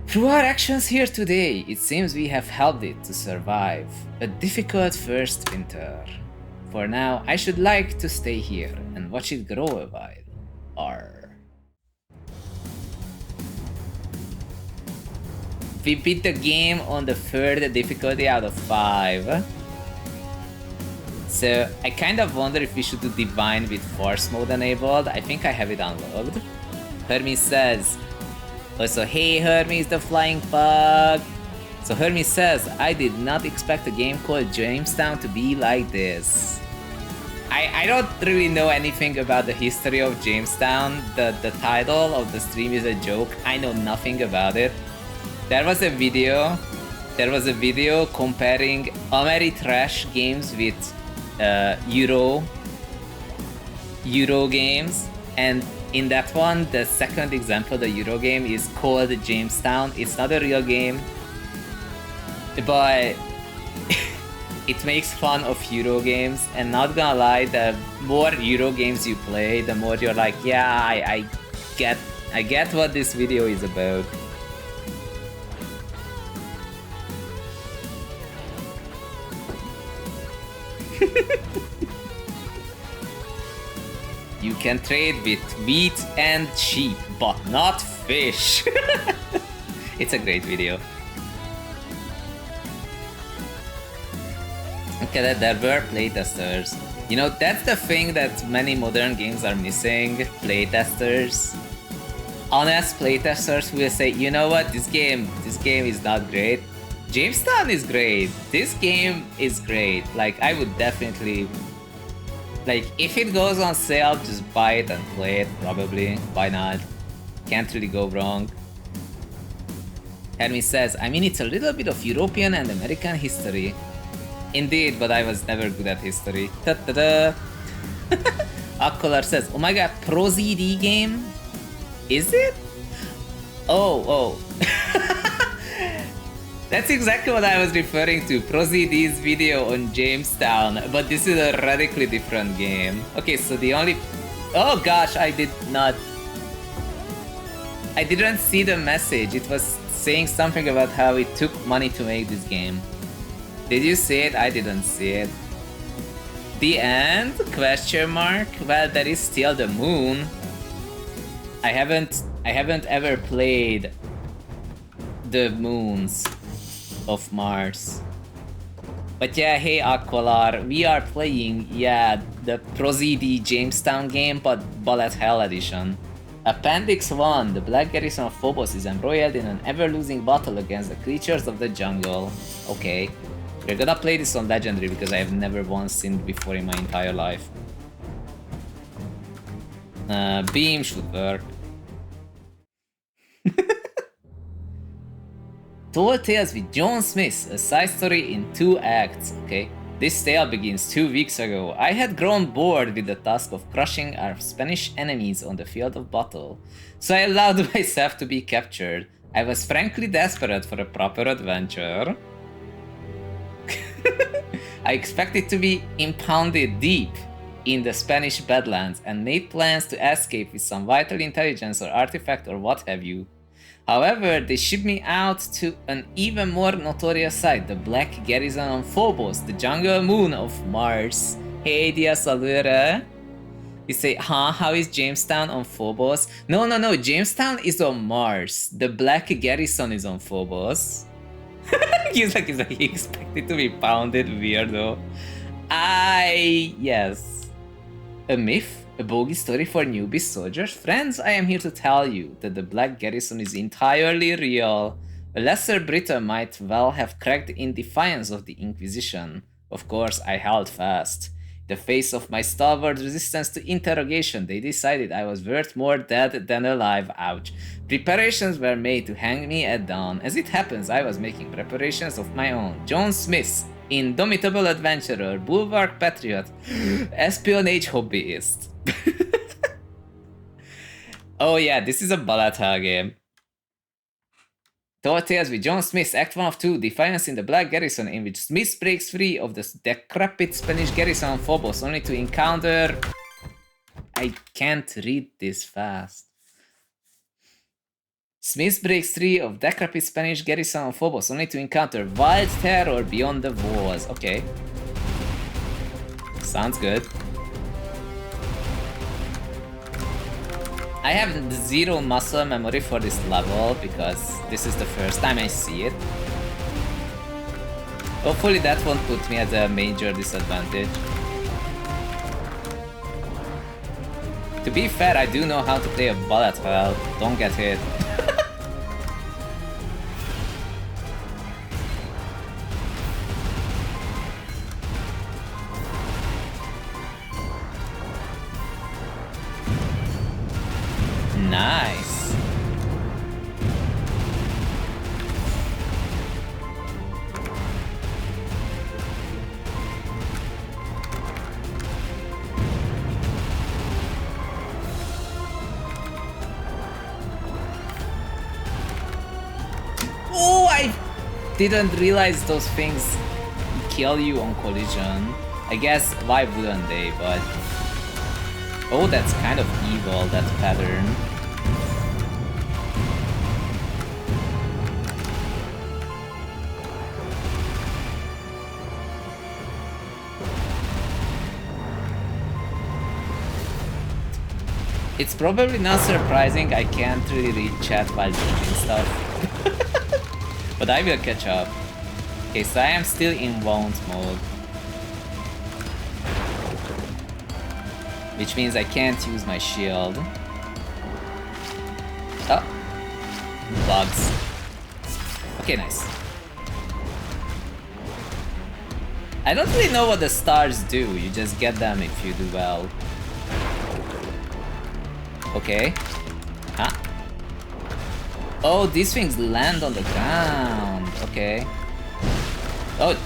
Speaker 1: Through our actions here today, it seems we have helped it to survive a difficult first winter. For now, I should like to stay here and watch it grow a while. Arr. We beat the game on the third difficulty out of 5. So I kind of wonder if we should do Divine with Force mode enabled. I think I have it unlocked. Hermes says, also, hey Hermes the flying pug. So Hermes says, I did not expect a game called Jamestown to be like this. I don't really know anything about the history of Jamestown. The title of the stream is a joke. I know nothing about it. There was a video comparing Ameritrash games with Euro games, and in that one, the second example, the Euro game, is called Jamestown. It's not a real game, but it makes fun of Euro games, and not gonna lie, the more Euro games you play, the more you're like, yeah, I get what this video is about. You can trade with wheat and sheep, but not fish. It's a great video. Okay, that there were playtesters. You know, that's the thing that many modern games are missing, playtesters. Honest playtesters will say, you know what, this game is not great. Jamestown is great. This game is great. Like, I would definitely... Like, if it goes on sale, just buy it and play it, probably. Why not? Can't really go wrong. Hermes says, I mean, it's a little bit of European and American history. Indeed, but I was never good at history. Ta-da-da! Akkolar says, oh my god, Pro ZD game? Is it? Oh. That's exactly what I was referring to, ProZD's video on Jamestown, but this is a radically different game. Okay, so the only... Oh gosh, I didn't see the message. It was saying something about how it took money to make this game. Did you see it? I didn't see it. The end? Question mark? Well, there is still the moon. I haven't ever played the moons of Mars. But yeah, hey Aqualar, we are playing, yeah, the ProZD Jamestown game, but Bullet Hell edition. Appendix 1, the Black Garrison of Phobos is embroiled in an ever-losing battle against the creatures of the jungle. Okay. We're gonna play this on Legendary because I have never once seen it before in my entire life. Beam should work. Tall Tales with John Smith, a side story in 2 acts. Okay. This tale begins 2 weeks ago. I had grown bored with the task of crushing our Spanish enemies on the field of battle, so I allowed myself to be captured. I was frankly desperate for a proper adventure. I expected to be impounded deep in the Spanish Badlands and made plans to escape with some vital intelligence or artifact or what have you. However, they shipped me out to an even more notorious site, the Black Garrison on Phobos, the jungle moon of Mars. Hey, Dia Salura. You say, huh, how is Jamestown on Phobos? No, Jamestown is on Mars. The Black Garrison is on Phobos. he's like, he expected to be pounded, weirdo. Yes. A myth? A bogus story for newbie soldiers? Friends, I am here to tell you that the Black Garrison is entirely real. A lesser Briton might well have cracked in defiance of the Inquisition. Of course, I held fast. In the face of my stalwart resistance to interrogation, they decided I was worth more dead than alive. Ouch. Preparations were made to hang me at dawn. As it happens, I was making preparations of my own. John Smith, indomitable adventurer, bulwark patriot, espionage hobbyist. Oh yeah, this is a bullet hell game. Tall Tales with John Smith, Act 1 of 2, Defiance in the Black Garrison, in which Smith breaks free of the decrepit Spanish garrison on Phobos, only to encounter... I can't read this fast. Smith breaks free of decrepit Spanish garrison on Phobos, only to encounter wild terror beyond the walls. Okay. Sounds good. I have 0 muscle memory for this level because this is the first time I see it. Hopefully that won't put me at a major disadvantage. To be fair, I do know how to play a bullet hell. Don't get hit. Nice. Oh, I didn't realize those things kill you on collision. I guess why wouldn't they, but... Oh, that's kind of evil, that pattern. It's probably not surprising I can't really read chat while doing stuff. But I will catch up. Okay, so I am still in wound mode. Which means I can't use my shield. Oh. Bugs. Okay, nice. I don't really know what the stars do, you just get them if you do well. Okay. Huh? Oh, these things land on the ground. Okay. Oh.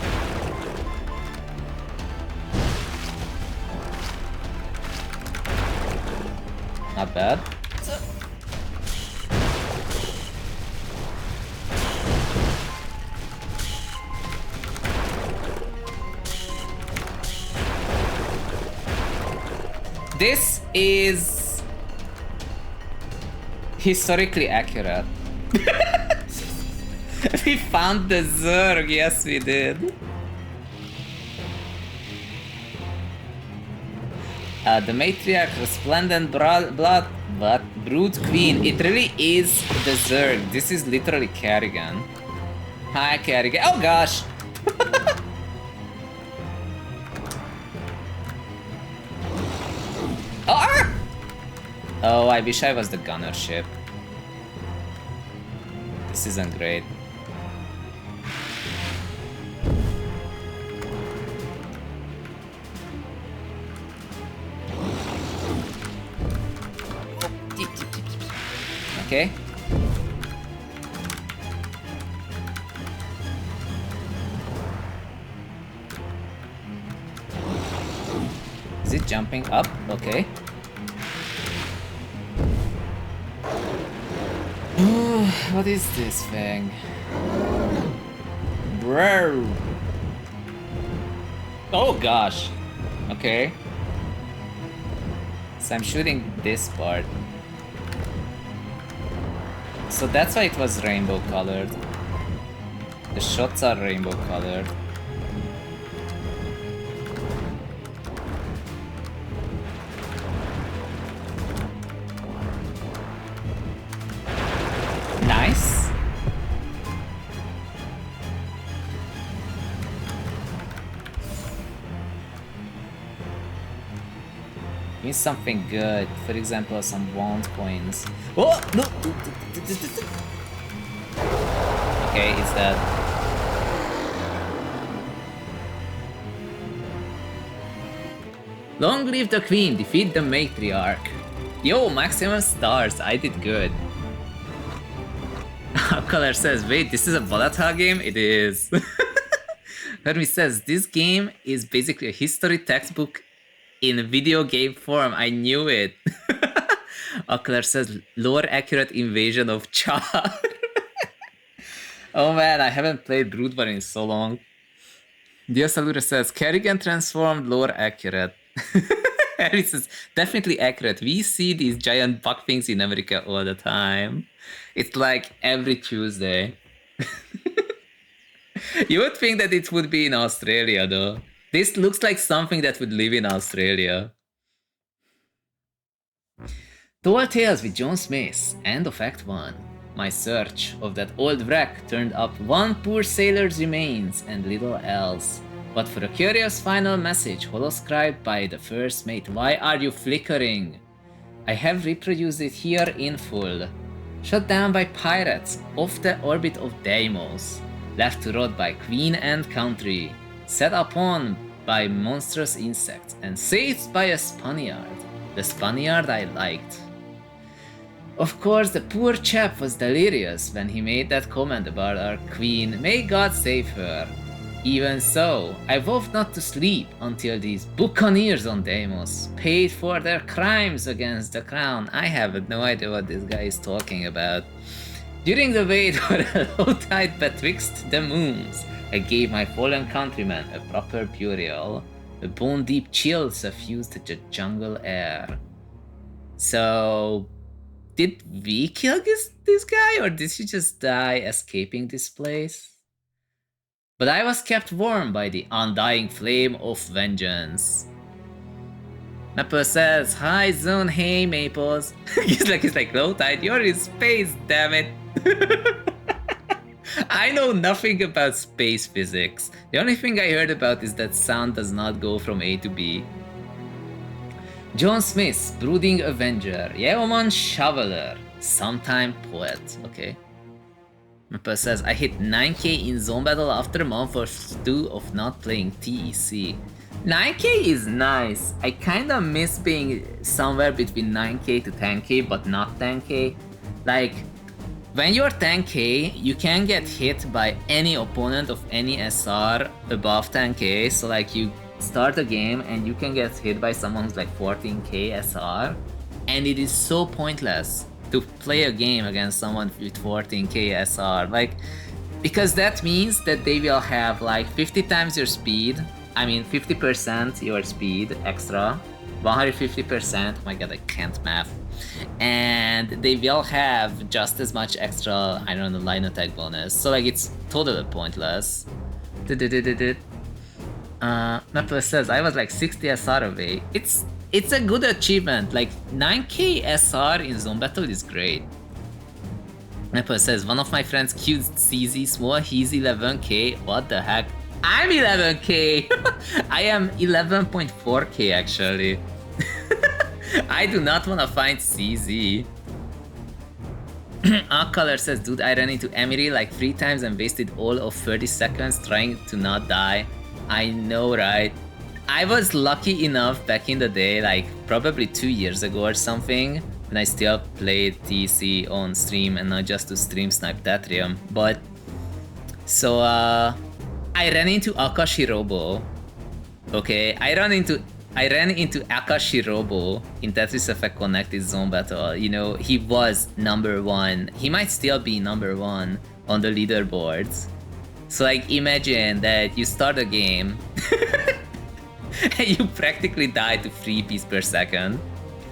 Speaker 1: Not bad. This is historically accurate. We found the Zerg, yes we did. The matriarch, resplendent brood queen. It really is the Zerg. This is literally Kerrigan. Hi, Kerrigan. Oh gosh! Oh! Oh, I wish I was the gunner ship. This isn't great. Okay. Is it jumping up? Okay. What is this thing? Bro. Oh gosh. Okay. So I'm shooting this part. So that's why it was rainbow colored. The shots are rainbow colored. Nice. Means something good. For example, some wand coins. Oh no! Okay, it's that. Long live the queen, defeat the matriarch. Yo, maximum stars, I did good. Color says, wait, this is a volatile game? It is. Hermes says, this game is basically a history textbook in video game form. I knew it. Ocular says, lore accurate invasion of Char. Oh man, I haven't played Brood War in so long. Diosalura says, Kerrigan transformed, lore accurate. Harry says, definitely accurate. We see these giant bug things in America all the time. It's like every Tuesday. You would think that it would be in Australia though. This looks like something that would live in Australia. Tall Tales with John Smith, end of Act 1. My search of that old wreck turned up one poor sailor's remains and little else. But for a curious final message holoscribed by the first mate. Why are you flickering? I have reproduced it here in full. Shot down by pirates off the orbit of Deimos. Left to rot by Queen and Country. Set upon by monstrous insects and saved by a Spaniard. The Spaniard I liked. Of course, the poor chap was delirious when he made that comment about our queen. May God save her. Even so, I vowed not to sleep until these buccaneers on Deimos paid for their crimes against the crown. I have no idea what this guy is talking about. During the wait for a low tide betwixt the moons, I gave my fallen countrymen a proper burial. The bone-deep chills suffused the jungle air. So, did we kill this guy, or did he just die escaping this place? But I was kept warm by the undying flame of vengeance. Maple says, hi Zone, hey Maples. he's like, low tide, you're in space, damn it. I know nothing about space physics. The only thing I heard about is that sound does not go from A to B. John Smith, brooding avenger. Yeoman shoveler, sometime poet. Okay. Maple says, I hit 9k in zone battle after a month or two of not playing TEC. 9k is nice. I kinda miss being somewhere between 9k to 10k, but not 10k. Like, when you're 10k, you can get hit by any opponent of any SR above 10k. So like, you start a game and you can get hit by someone who's like 14k SR, and it is so pointless to play a game against someone with 14k SR, like, because that means that they will have like 50 times your speed, I mean 50% your speed extra, 150%, oh my god, I can't math, and they will have just as much extra, I don't know, line attack bonus, so like it's totally pointless. Maple says I was like 60 SR away. It's a good achievement. Like 9k SR in Zone Battle is great. Maple says one of my friends queued CZ small. He's 11k. What the heck? I'm 11k. I am 11.4k actually. I do not want to find CZ. Color says, dude, I ran into Emery like 3 times and wasted all of 30 seconds trying to not die. I know, right? I was lucky enough back in the day, like probably 2 years ago or something, when I still played TC on stream and not just to stream snipe Tatrium. But so I ran into Akashirobo. Okay, I ran into Akashirobo in Tetris Effect Connected Zone Battle. You know, he was #1. He might still be #1 on the leaderboards. So like imagine that you start a game and you practically die to 3 pieces per second.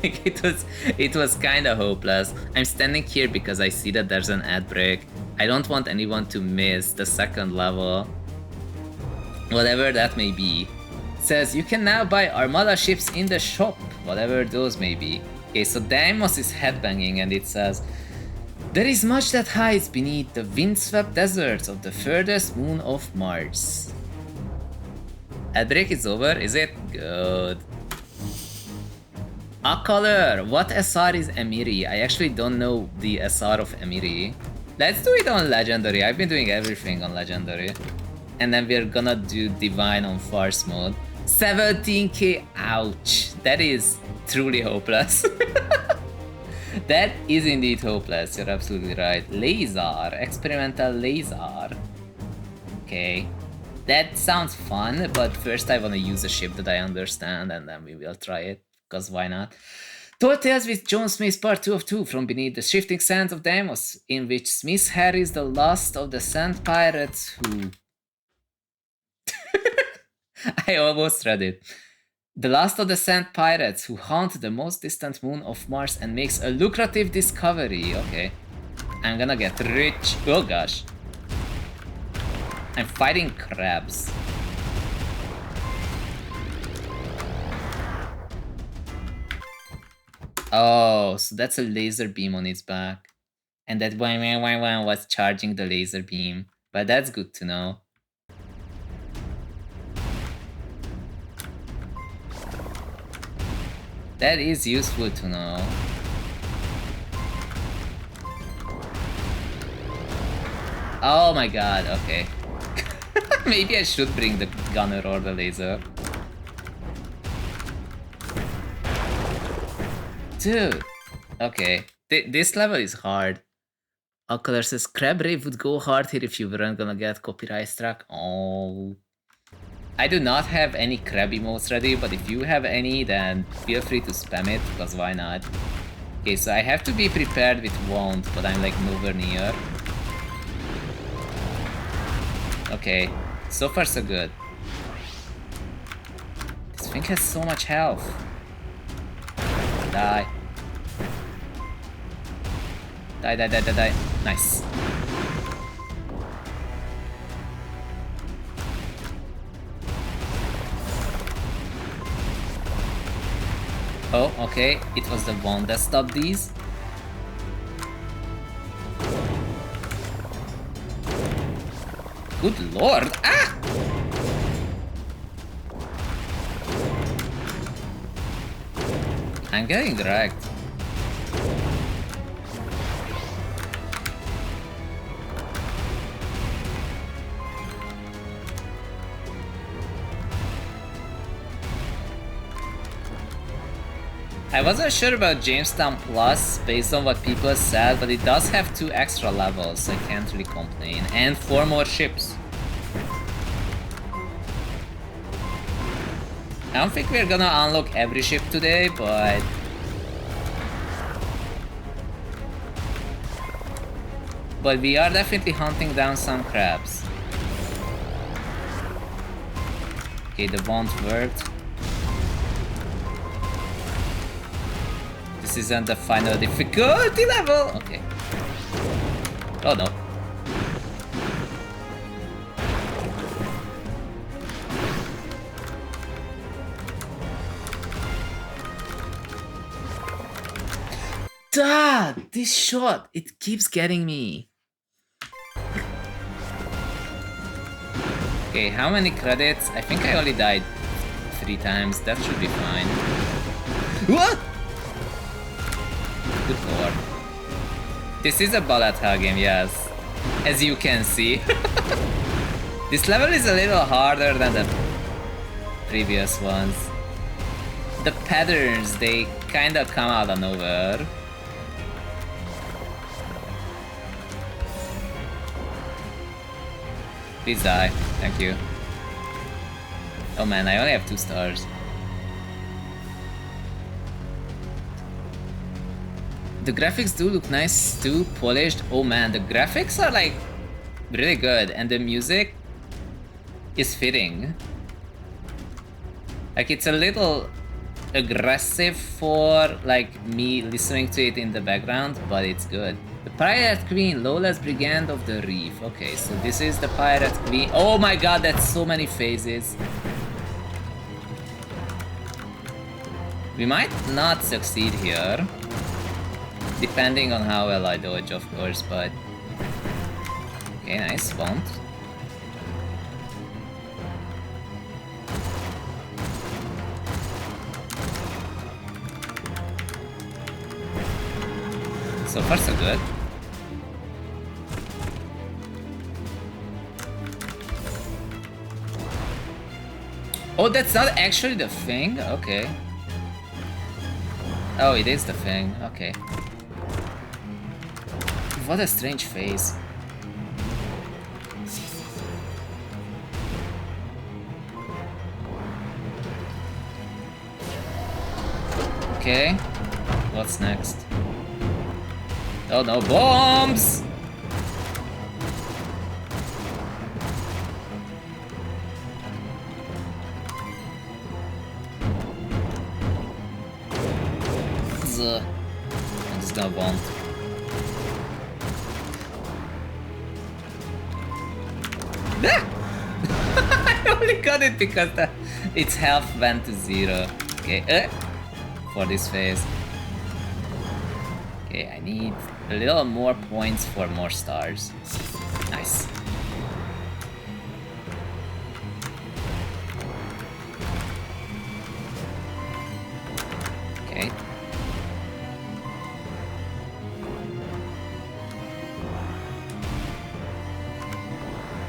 Speaker 1: Like it was kinda hopeless. I'm standing here because I see that there's an ad break. I don't want anyone to miss the second level. Whatever that may be. Says you can now buy Armada ships in the shop, whatever those may be. Okay, so Deimos is headbanging and it says there is much that hides beneath the windswept deserts of the furthest moon of Mars. Ad break is over, is it? Good. Color, what SR is Emiri? I actually don't know the SR of Emiri. Let's do it on Legendary. I've been doing everything on Legendary. And then we're gonna do Divine on Farce mode. 17k, ouch. That is truly hopeless. That is indeed hopeless, you're absolutely right. Laser, experimental laser. Okay. That sounds fun, but first I wanna use a ship that I understand and then we will try it, because why not? Tall Tales with John Smith Part 2 of 2 from beneath the shifting sands of Deimos, in which Smith harries the last of the sand pirates who... I almost read it. The last of the sand pirates who haunt the most distant moon of Mars and makes a lucrative discovery. Okay. I'm gonna get rich. Oh gosh. I'm fighting crabs. Oh, so that's a laser beam on its back. And that one was charging the laser beam. But that's good to know. That is useful to know. Oh my god, okay. Maybe I should bring the gunner or the laser. Dude. Okay. This level is hard. Ocular says, Crab Rave would go hard here if you weren't gonna get copyright struck. Oh. I do not have any crab emotes ready, but if you have any, then feel free to spam it, because why not? Okay, so I have to be prepared with won't, but I'm like nowhere near. Okay, so far so good. This thing has so much health. Die. Die, die, die, die, die. Nice. Oh, okay. It was the one that stopped these. Good lord! Ah! I'm getting dragged. I wasn't sure about Jamestown Plus based on what people said, but it does have 2 extra levels, so I can't really complain. And 4 more ships. I don't think we're gonna unlock every ship today, but... But we are definitely hunting down some crabs. Okay, the wand worked. This isn't the final difficulty level! Okay. Oh no. Duh! This shot, it keeps getting me. Okay, how many credits? I think I only died 3 times. That should be fine. What? Good lord. This is a bullet hell game, yes. As you can see. This level is a little harder than the previous ones. The patterns, they kinda come out of nowhere. Please die. Thank you. Oh man, I only have 2 stars. The graphics do look nice too, polished. Oh man, the graphics are like really good and the music is fitting. Like it's a little aggressive for like me listening to it in the background, but it's good. The Pirate Queen, Lawless Brigand of the Reef. Okay, so this is the Pirate Queen. Oh my god, that's so many phases. We might not succeed here. Depending on how well I dodge, of course, but... Okay, nice, spawned. So far, so good. Oh, that's not actually the thing? Okay. Oh, it is the thing. Okay. What a strange face. Okay. What's next? Oh no, bombs! I'm just gonna bomb. I only got it because its health went to 0. Okay, for this phase. Okay, I need a little more points for more stars. Nice. Okay.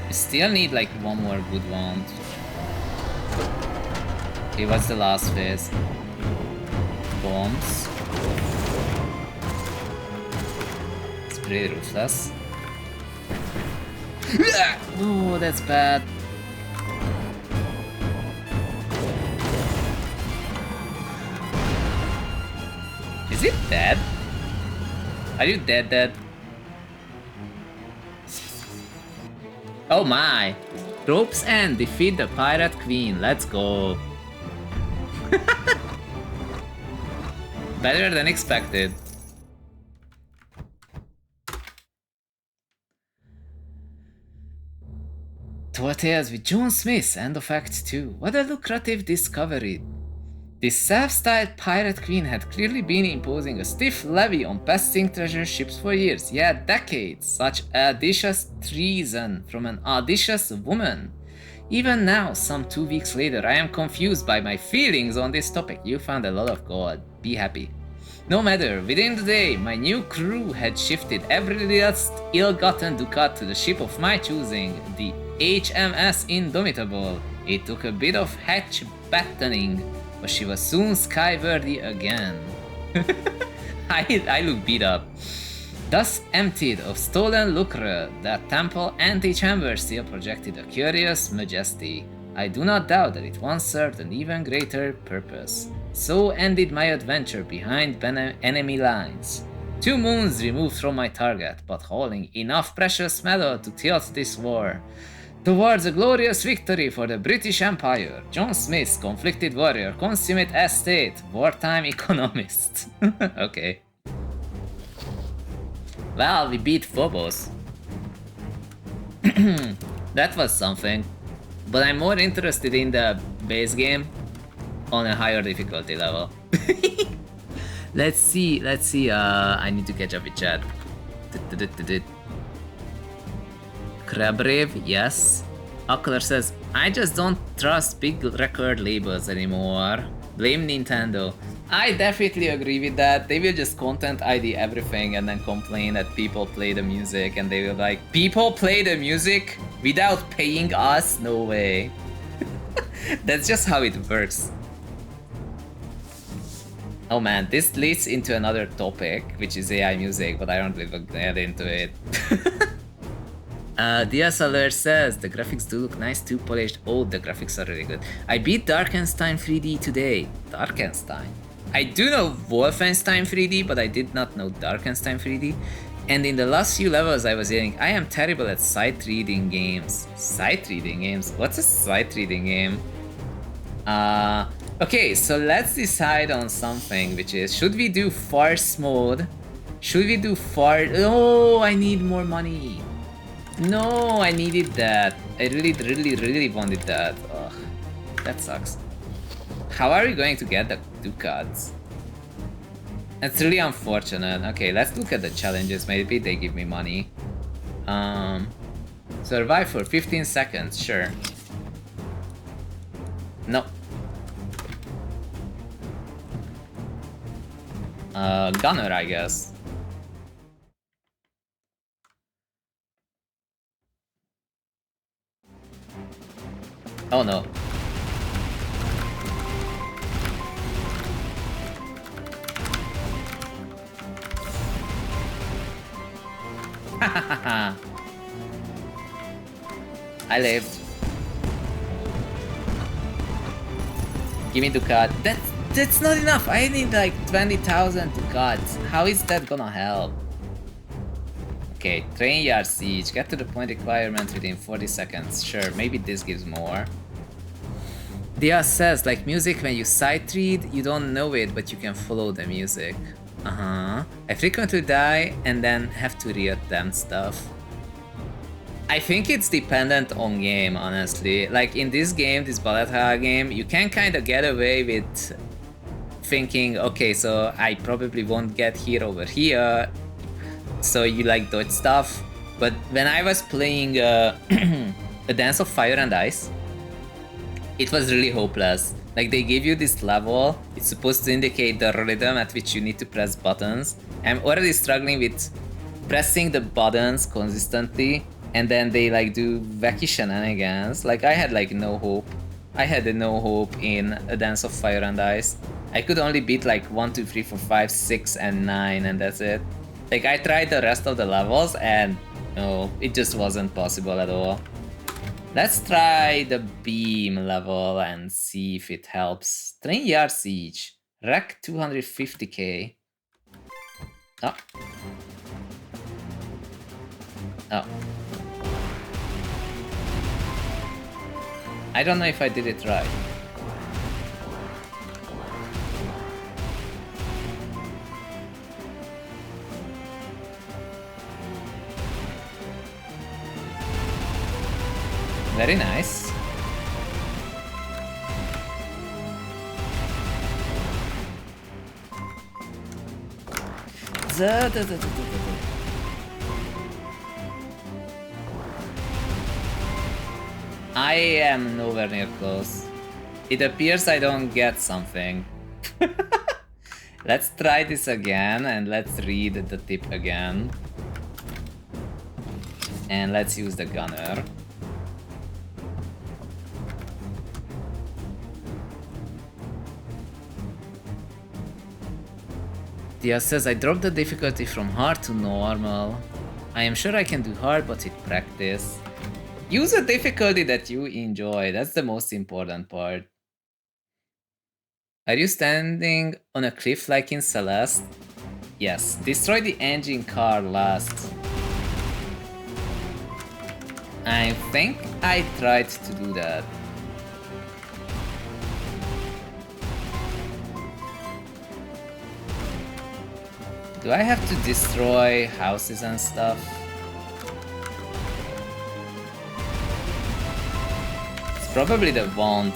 Speaker 1: We still need like one more good round. Okay, what's the last phase? Bombs. It's pretty ruthless. Oh, that's bad. Is it dead? Are you dead? Oh my! Rope's End, defeat the Pirate Queen, let's go! Better than expected. Tall Tales with John Smith, end of Act 2. What a lucrative discovery. This self-styled Pirate Queen had clearly been imposing a stiff levy on passing treasure ships for years, yeah, decades. Such audacious treason from an audacious woman. Even now, some 2 weeks later, I am confused by my feelings on this topic. You found a lot of gold. Be happy. No matter, within the day, my new crew had shifted every last ill-gotten ducat to the ship of my choosing, the HMS Indomitable. It took a bit of hatch battening, but she was soon skyworthy again. I look beat up. Thus emptied of stolen lucre, the temple antechamber still projected a curious majesty. I do not doubt that it once served an even greater purpose. So ended my adventure behind enemy lines. 2 moons removed from my target, but holding enough precious metal to tilt this war towards a glorious victory for the British Empire. John Smith, conflicted warrior, consummate estate, wartime economist. Okay. Well, we beat Phobos. That was something. But I'm more interested in the base game on a higher difficulty level. Let's see, I need to catch up with chat. Krabrave, yes. Ocular says, I just don't trust big record labels anymore. Blame Nintendo. I definitely agree with that. They will just content ID everything and then complain that people play the music, and they will like, people play the music without paying us? No way. That's just how it works. Oh man, this leads into another topic, which is AI music, but I don't even get into it. DSLR says, the graphics do look nice, too polished. Oh, the graphics are really good. I beat Darkenstein 3D today. Darkenstein. I do know Wolfenstein 3D, but I did not know Darkenstein 3D. And in the last few levels I was hearing, I am terrible at sight-reading games. Sight-reading games? What's a sight-reading game? Okay, so let's decide on something, which is, should we do farce mode? Should we do Oh, I need more money. No, I needed that. I really wanted that. Ugh, that sucks. How are we going to get the ducats? That's really unfortunate. Okay, let's look at the challenges. Maybe they give me money. Survive for 15 seconds, sure. No. Gunner, I guess. Oh no. I lived. Give me Ducat. That's not enough. I need like 20,000 Ducats. How is that gonna help? Okay, train yard siege. Get to the point requirement within 40 seconds. Sure, maybe this gives more. Dia says, like music, when you sight read, you don't know it, but you can follow the music. I frequently die and then have to reattempt stuff. I think it's dependent on game, honestly. Like in this game, this bullet hell game, you can kind of get away with thinking, okay, so I probably won't get here over here, so you like dodge stuff. But when I was playing A Dance of Fire and Ice, it was really hopeless. Like they give you this level, it's supposed to indicate the rhythm at which you need to press buttons. I'm already struggling with pressing the buttons consistently, and then they like do wacky shenanigans. Like I had like no hope. I had no hope in A Dance of Fire and Ice. I could only beat like 1, 2, 3, 4, 5, 6, and 9, and that's it. Like I tried the rest of the levels and no, it just wasn't possible at all. Let's try the beam level and see if it helps. Train yard siege. Wreck 250k. Oh. Oh. I don't know if I did it right. Very nice. I am nowhere near close. It appears I don't get something. Let's try this again and let's read the tip again. And let's use the gunner. Dia says, I dropped the difficulty from hard to normal. I am sure I can do hard, but with practice. Use a difficulty that you enjoy. That's the most important part. Are you standing on a cliff like in Celeste? Yes. Destroy the engine car last. I think I tried to do that. Do I have to destroy houses and stuff? It's probably the Vaunt.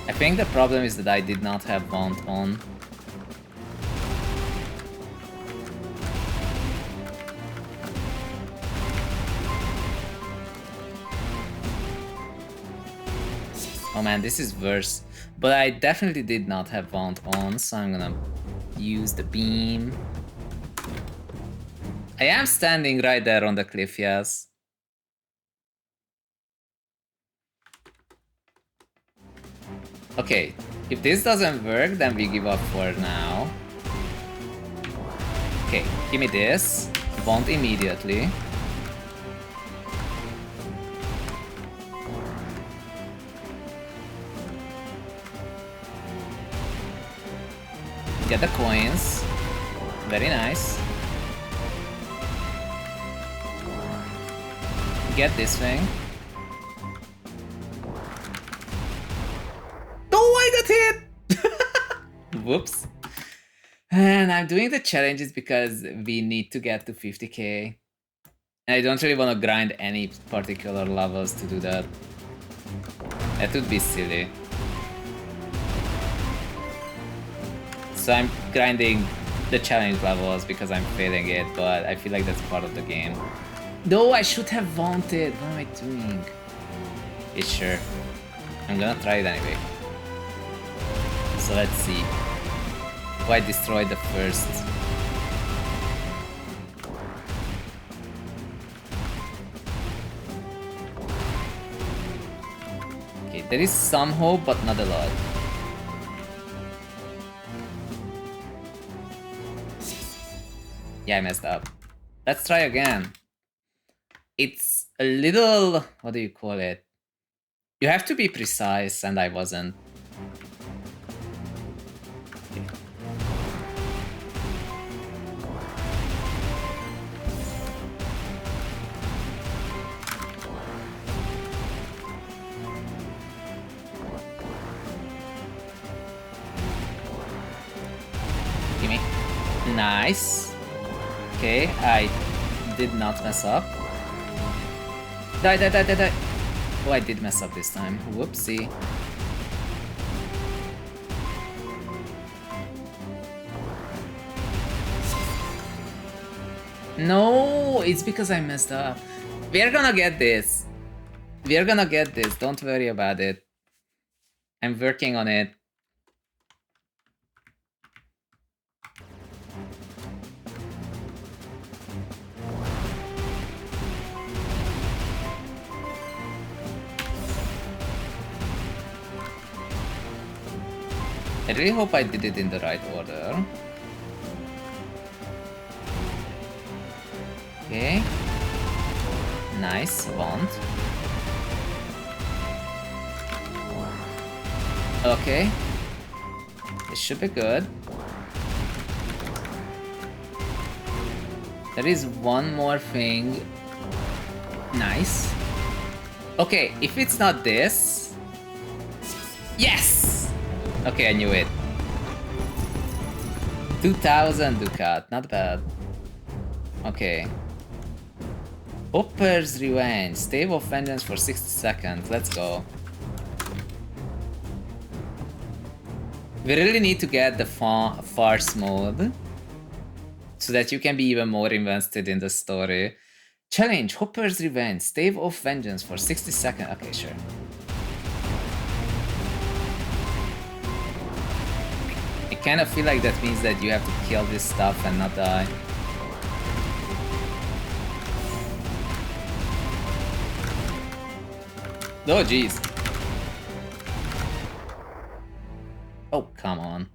Speaker 1: I think the problem is that I did not have Vaunt on. Oh man, this is worse. But I definitely did not have Vaunt on, so I'm gonna use the beam. I am standing right there on the cliff, yes. Okay, if this doesn't work, then we give up for now. Okay, give me this. Vaunt immediately. Get the coins. Very nice. Get this thing. Oh, I got hit! Whoops. And I'm doing the challenges because we need to get to 50k. And I don't really want to grind any particular levels to do that. That would be silly. So I'm grinding the challenge levels because I'm failing it, but I feel like that's part of the game. No, I should have vaunted. What am I doing? Yeah, sure. I'm gonna try it anyway. So let's see. Oh, I destroyed the first. Okay, there is some hope, but not a lot. Yeah, I messed up. Let's try again. It's a little... what do you call it? You have to be precise, and I wasn't. Okay. Gimme. Nice. Okay, I did not mess up. Die, die, die, die, die. Oh, I did mess up this time. Whoopsie. No, it's because I messed up. We're gonna get this. We're gonna get this. Don't worry about it. I'm working on it. I really hope I did it in the right order. Okay. Nice, Vaunt. Okay. This should be good. There is one more thing. Nice. Okay, if it's not this... Yes! Okay, I knew it. 2000 Ducat, not bad. Okay. Hopper's Revenge. Stave of Vengeance for 60 seconds. Let's go. We really need to get the farce mode so that you can be even more invested in the story. Challenge, Hopper's Revenge. Stave of Vengeance for 60 seconds. Okay, sure. I kind of feel like that means that you have to kill this stuff and not die. Oh, jeez. Oh, come on.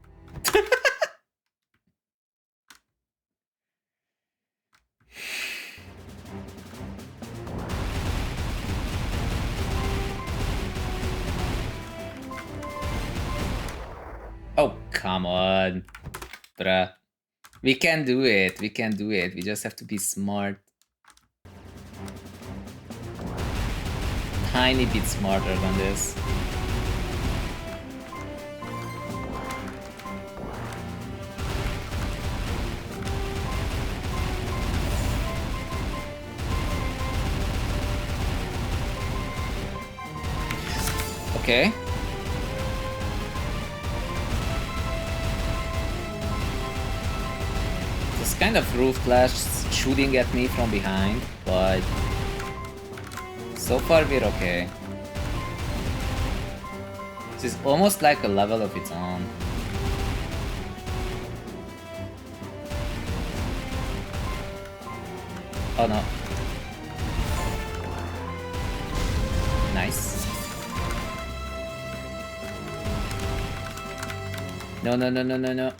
Speaker 1: Oh, come on. Bruh. We can do it. We can do it. We just have to be smart. Tiny bit smarter than this. Okay. This kind of ruthless shooting at me from behind, but so far we're okay. This is almost like a level of its own. Oh no. Nice. No, no, no, no, no, no.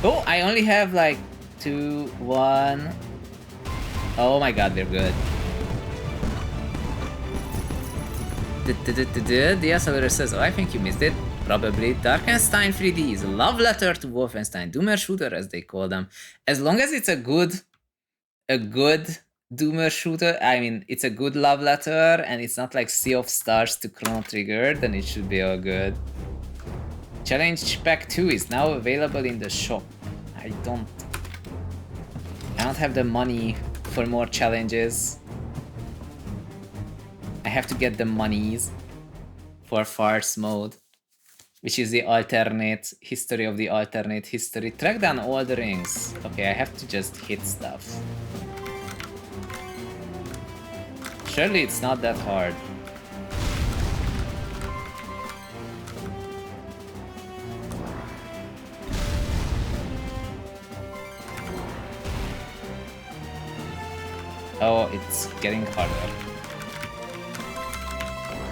Speaker 1: Oh, I only have like 2, 1. Oh my god, we're good. Diasaurus says, oh, I think you missed it. Probably. Darkenstein 3D is a love letter to Wolfenstein Doomer shooter, as they call them. As long as it's a good Doomer shooter, I mean, it's a good love letter, and it's not like Sea of Stars to Chrono Trigger, then it should be all good. Challenge Pack 2 is now available in the shop. I don't have the money for more challenges. I have to get the monies for Farce mode, which is the alternate history of the alternate history. Track down all the rings. Okay, I have to just hit stuff. Surely it's not that hard. Oh, it's getting harder.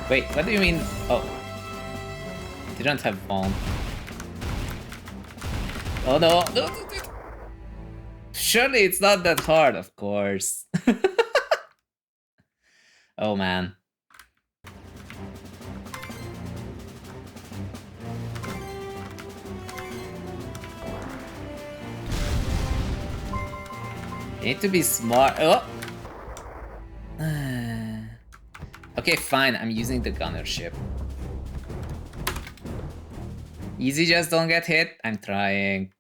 Speaker 1: Wait, what do you mean? Oh. Didn't have phone. Oh no, no, no, no. Surely it's not that hard, of course. Oh man. You need to be smart. Oh! Okay, fine, I'm using the gunner ship. Easy, just don't get hit. I'm trying.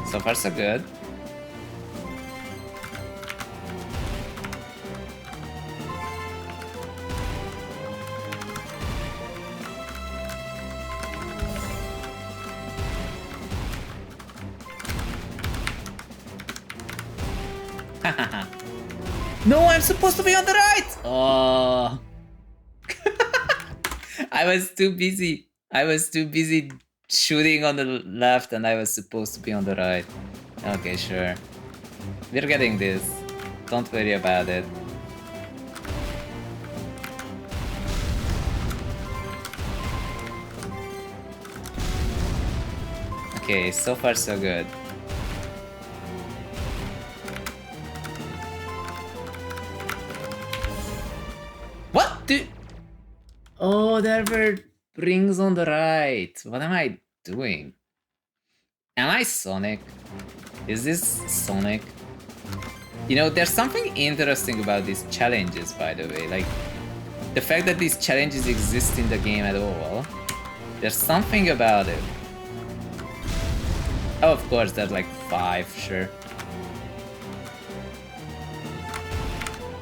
Speaker 1: So far, so good. No, I'm supposed to be on the right! Oh. I was too busy. Shooting on the left and I was supposed to be on the right. Okay, sure. We're getting this. Don't worry about it. Okay, so far so good. What? Oh, there were rings on the right. What am I doing? Am I Sonic? Is this Sonic? You know, there's something interesting about these challenges, by the way. Like, the fact that these challenges exist in the game at all. There's something about it. Oh, of course, there's like 5, sure.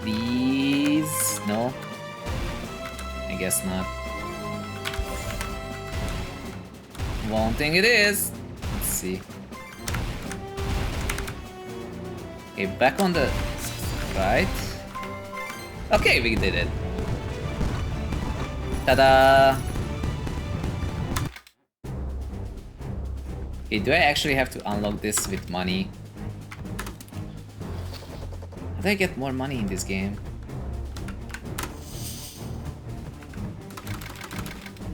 Speaker 1: Please? No? I guess not. Won't think it is. Let's see. Okay, back on the right. Okay, we did it. Ta-da! Okay, do I actually have to unlock this with money? How do I get more money in this game?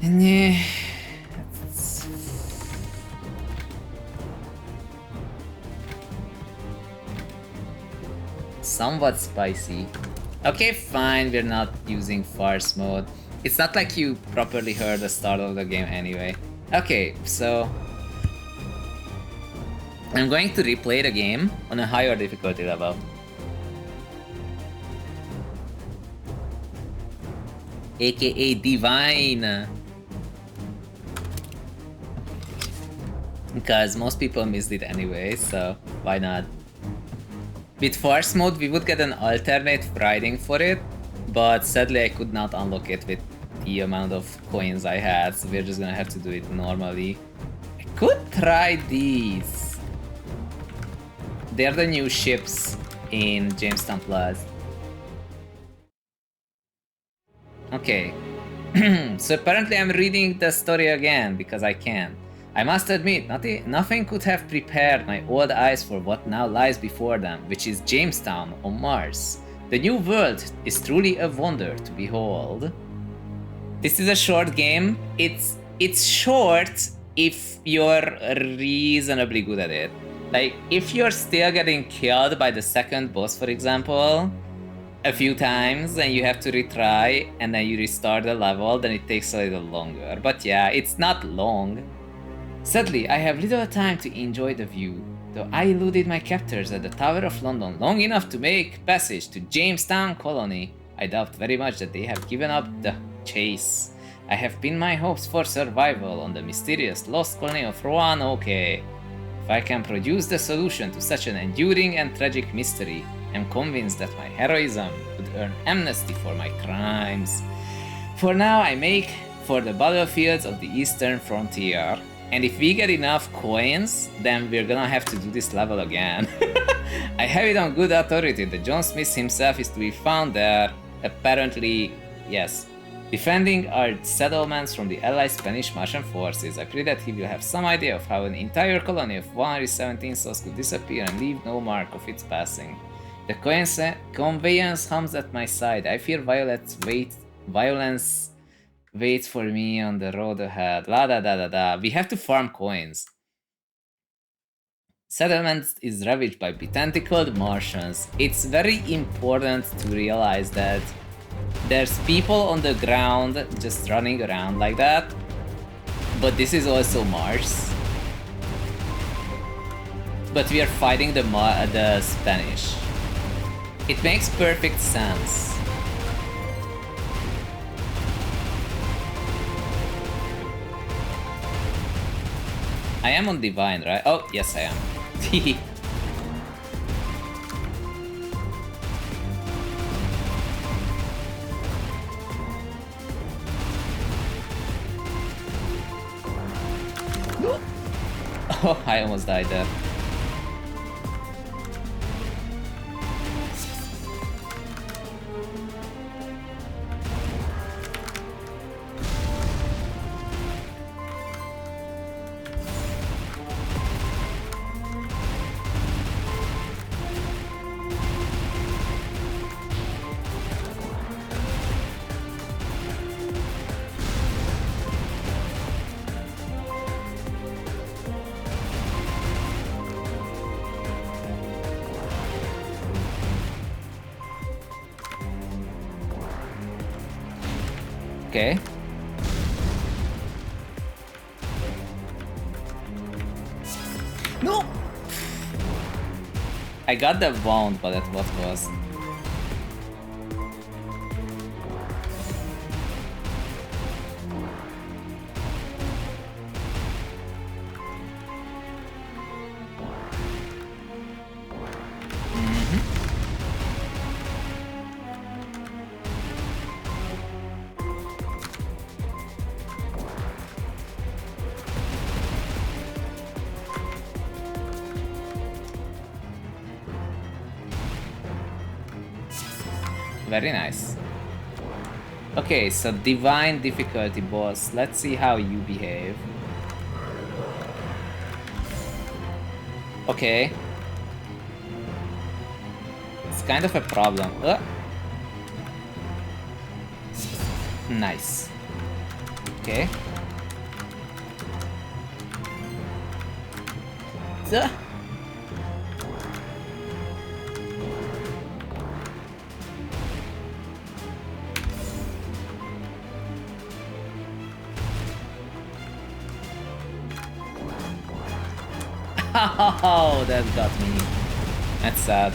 Speaker 1: Yeah. Somewhat spicy. Okay, fine, we're not using farce mode. It's not like you properly heard the start of the game anyway. Okay, so I'm going to replay the game on a higher difficulty level. AKA Divine. Because most people missed it anyway, so why not? With Farce mode, we would get an alternate writing for it, but sadly I could not unlock it with the amount of coins I had, so we're just gonna have to do it normally. I could try these. They're the new ships in Jamestown Plus. Okay. So apparently I'm reading the story again because I can. I must admit, nothing could have prepared my old eyes for what now lies before them, which is Jamestown on Mars. The new world is truly a wonder to behold. This is a short game. It's short if you're reasonably good at it. Like, if you're still getting killed by the second boss, for example, a few times and you have to retry and then you restart the level, then it takes a little longer. But yeah, it's not long. Sadly, I have little time to enjoy the view, though I eluded my captors at the Tower of London long enough to make passage to Jamestown Colony. I doubt very much that they have given up the chase. I have pinned my hopes for survival on the mysterious lost colony of Roanoke. If I can produce the solution to such an enduring and tragic mystery, I'm convinced that my heroism would earn amnesty for my crimes. For now, I make for the battlefields of the eastern frontier. And if we get enough coins, then we're gonna have to do this level again. I have it on good authority that John Smith himself is to be found there. Apparently, yes. Defending our settlements from the allied Spanish Martian forces. I pray that he will have some idea of how an entire colony of 117 souls could disappear and leave no mark of its passing. The conveyance hums at my side. I fear violence waits for me on the road ahead. La da da da da. We have to farm coins. Settlement is ravaged by tentacled Martians. It's very important to realize that there's people on the ground just running around like that. But this is also Mars. But we are fighting the Spanish. It makes perfect sense. I am on Divine, right? Oh, yes I am. Oh, I almost died there. Okay. No! I got the wound, but at what cost? Very nice. Okay, so divine difficulty boss. Let's see how you behave. Okay. It's kind of a problem. Nice. Okay. Oh, that got me. That's sad.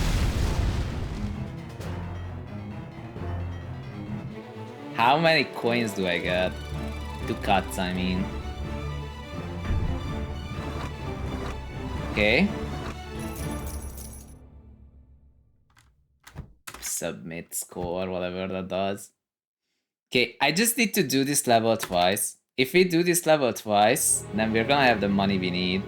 Speaker 1: How many coins do I get? 2 cuts, I mean. Okay. Submit score, whatever that does. Okay, I just need to do this level twice. If we do this level twice, then we're gonna have the money we need.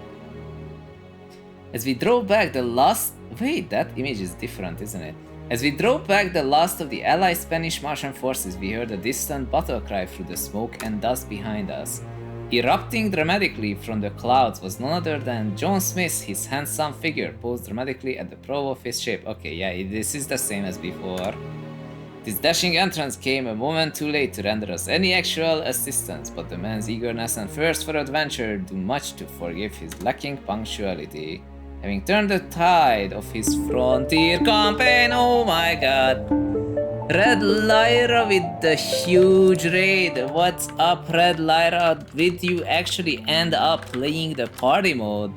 Speaker 1: As we draw back the last... Wait, that image is different, isn't it? As we draw back the last of the allied Spanish-Martian forces, we heard a distant battle cry through the smoke and dust behind us. Erupting dramatically from the clouds was none other than John Smith, his handsome figure posed dramatically at the prow of his ship. Okay, yeah, this is the same as before. This dashing entrance came a moment too late to render us any actual assistance, but the man's eagerness and thirst for adventure do much to forgive his lacking punctuality. Having turned the tide of his frontier campaign, oh my god. Red Lyra with the huge raid. What's up, Red Lyra? Did you actually end up playing the party mode?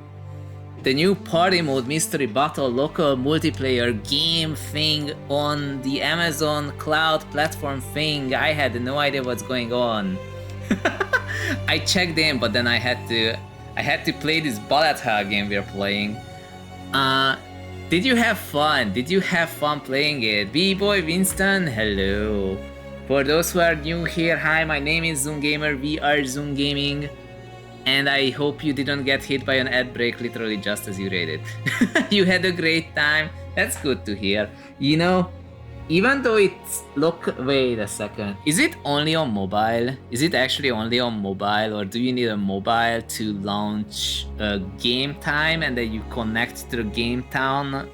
Speaker 1: The new party mode mystery battle local multiplayer game thing on the Amazon cloud platform thing. I had no idea what's going on. I checked in, but then I had to play this bullet hell game we're playing. Did you have fun? Did you have fun playing it? B-Boy Winston, hello. For those who are new here, hi, my name is zhunGamer, we are zhunGaming. And I hope you didn't get hit by an ad break literally just as you raided. You had a great time, that's good to hear. You know, even though it's... wait a second. Is it only on mobile? Is it actually only on mobile, or do you need a mobile to launch game time and then you connect to the game time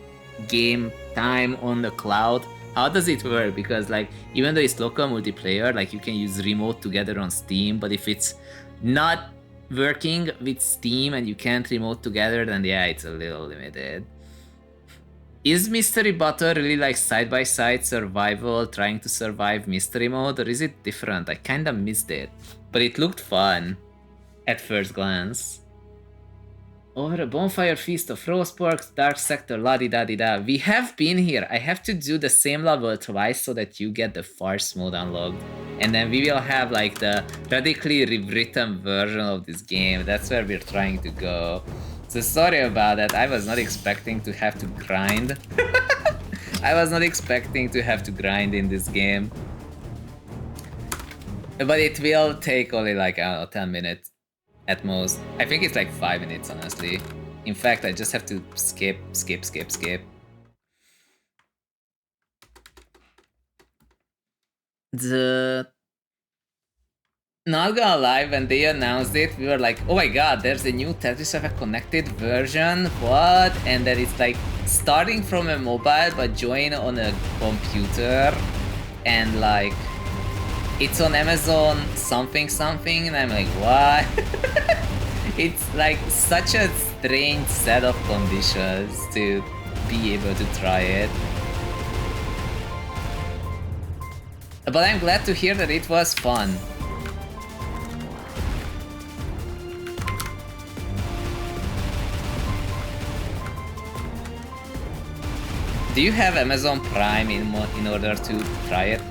Speaker 1: on the cloud? How does it work? Because like, even though it's local multiplayer, like you can use remote together on Steam, but if it's not working with Steam and you can't remote together, then yeah, it's a little limited. Is Mystery Battle really like side-by-side survival, trying to survive mystery mode, or is it different? I kinda missed it, but it looked fun at first glance. Over a bonfire feast of roast pork, dark sector, la-di-da-di-da. We have been here. I have to do the same level twice so that you get the farce mode unlocked. And then we will have like the radically rewritten version of this game. That's where we're trying to go. So sorry about that, I was not expecting to have to grind. I was not expecting to have to grind in this game. But it will take only like, I don't know, 10 minutes at most. I think it's like 5 minutes, honestly. In fact, I just have to skip. Not gonna lie, when they announced it, we were like, oh my god, there's a new Tetris Effect connected version, what? And then it's like, starting from a mobile, but join on a computer, and like, it's on Amazon something, and I'm like, what? It's like such a strange set of conditions to be able to try it. But I'm glad to hear that it was fun. Do you have Amazon Prime in order to try it?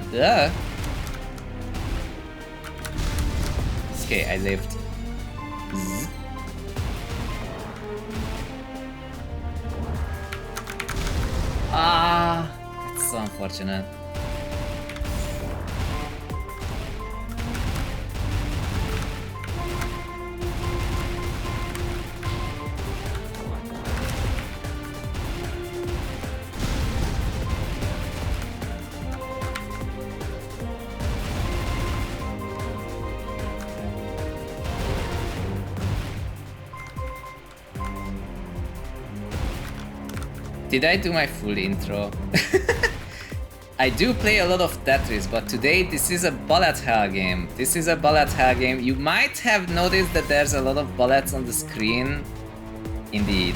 Speaker 1: Okay, I lived. Zzz. Ah, that's so unfortunate. Did I do my full intro? I do play a lot of Tetris, but today this is a bullet hell game. This is a bullet hell game. You might have noticed that there's a lot of bullets on the screen. Indeed.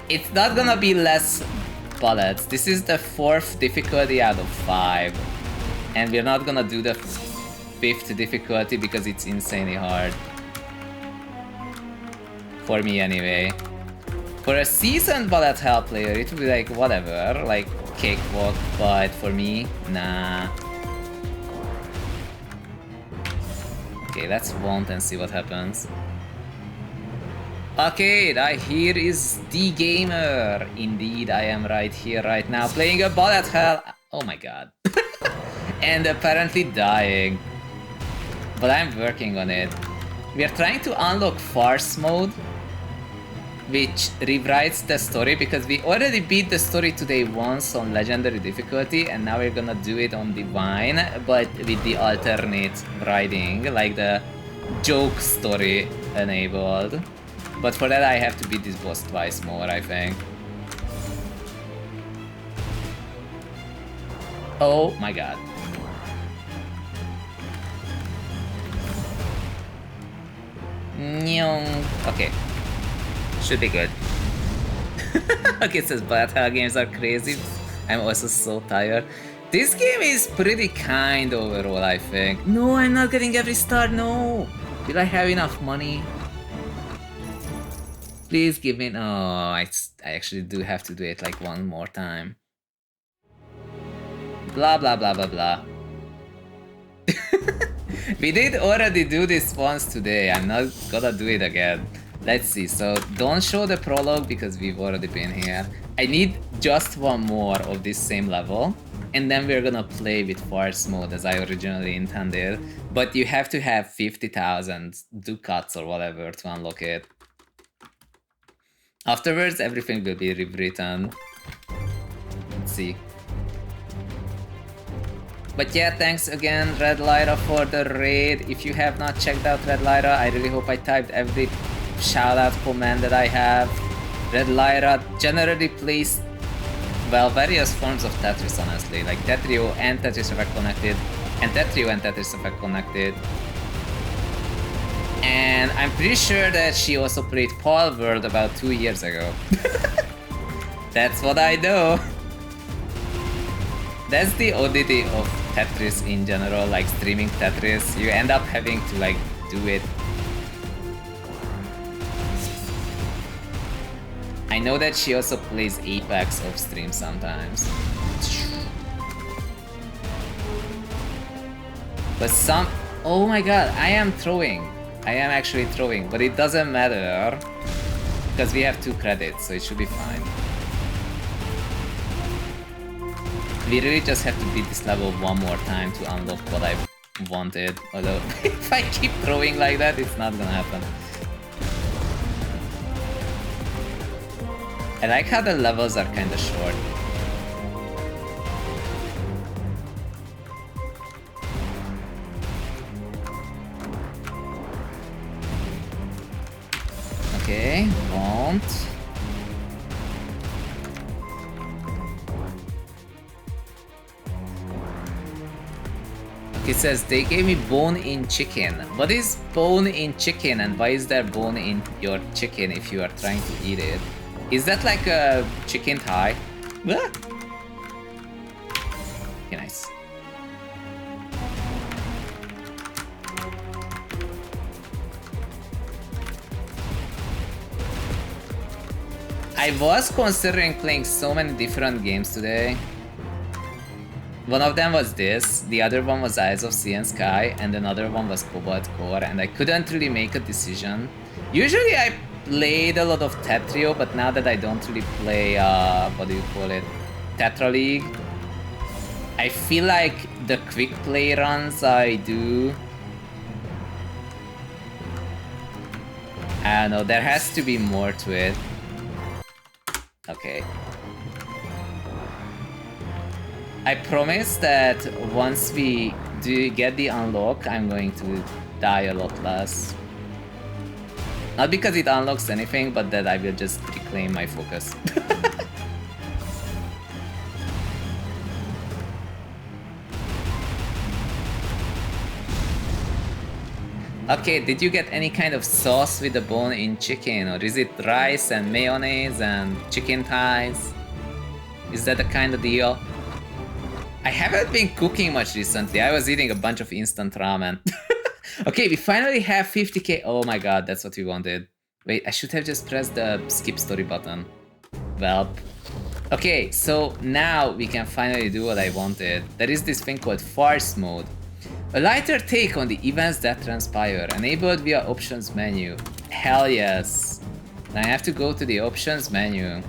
Speaker 1: It's not gonna be less bullets. This is the 4th difficulty out of 5. And we're not gonna do the 5th difficulty because it's insanely hard. For me anyway. For a seasoned bullet hell player, it would be like whatever, like cakewalk, but for me, nah. Okay, let's want and see what happens. Okay, right here is the gamer. Indeed, I am right here, right now, playing a bullet hell. Oh my god. and apparently dying. But I'm working on it. We are trying to unlock farce mode, which rewrites the story because we already beat the story today once on legendary difficulty, and now we're gonna do it on divine, but with the alternate writing, like the joke story enabled. But for that I have to beat this boss twice more, I think. Oh my god. Okay. Should be good. Okay, it says battle games are crazy. I'm also so tired. This game is pretty kind overall, I think. No, I'm not getting every star, no! Will I have enough money? Please give me... Oh, I actually do have to do it like one more time. Blah blah blah blah blah. We did already do this once today, I'm not gonna do it again. Let's see, so don't show the prologue because we've already been here. I need just one more of this same level, and then we're gonna play with farce mode as I originally intended. But you have to have 50,000 ducats or whatever to unlock it. Afterwards, everything will be rewritten. Let's see. But yeah, thanks again, Red Lyra, for the raid. If you have not checked out Red Lyra, I really hope I typed every shout-out comment that I have. Red Lyra generally plays, well, various forms of Tetris, honestly, like Tetrio and Tetris Effect Connected, and Tetrio and Tetris Effect Connected. And I'm pretty sure that she also played Paul World about 2 years ago. That's what I know. That's the oddity of Tetris in general, like streaming Tetris. You end up having to like do it. I know that she also plays Apex off stream sometimes. But oh my god, I am throwing. I am actually throwing, but it doesn't matter because we have 2 credits, so it should be fine. We really just have to beat this level one more time to unlock what I wanted. Although, if I keep throwing like that, it's not gonna happen. I like how the levels are kinda short. Okay, won't. It says they gave me bone-in chicken. What is bone-in chicken, and why is there bone in your chicken if you are trying to eat it? Is that like a chicken thigh? Ah! Okay, nice. I was considering playing so many different games today. One of them was this, the other one was Eyes of Sea and Sky, and another one was Cobalt Core, and I couldn't really make a decision. Usually I played a lot of Tetrio, but now that I don't really play, what do you call it, Tetra League, I feel like the quick play runs I do, I don't know, there has to be more to it. Okay. I promise that once we do get the unlock, I'm going to die a lot less. Not because it unlocks anything, but that I will just reclaim my focus. Okay, did you get any kind of sauce with the bone-in chicken, or is it rice and mayonnaise and chicken thighs? Is that the kind of deal? I haven't been cooking much recently. I was eating a bunch of instant ramen. Okay, we finally have 50k. Oh my god, that's what we wanted. Wait, I should have just pressed the skip story button. Well. Okay, so now we can finally do what I wanted. There is this thing called farce mode. A lighter take on the events that transpire, enabled via options menu. Hell yes. Now I have to go to the options menu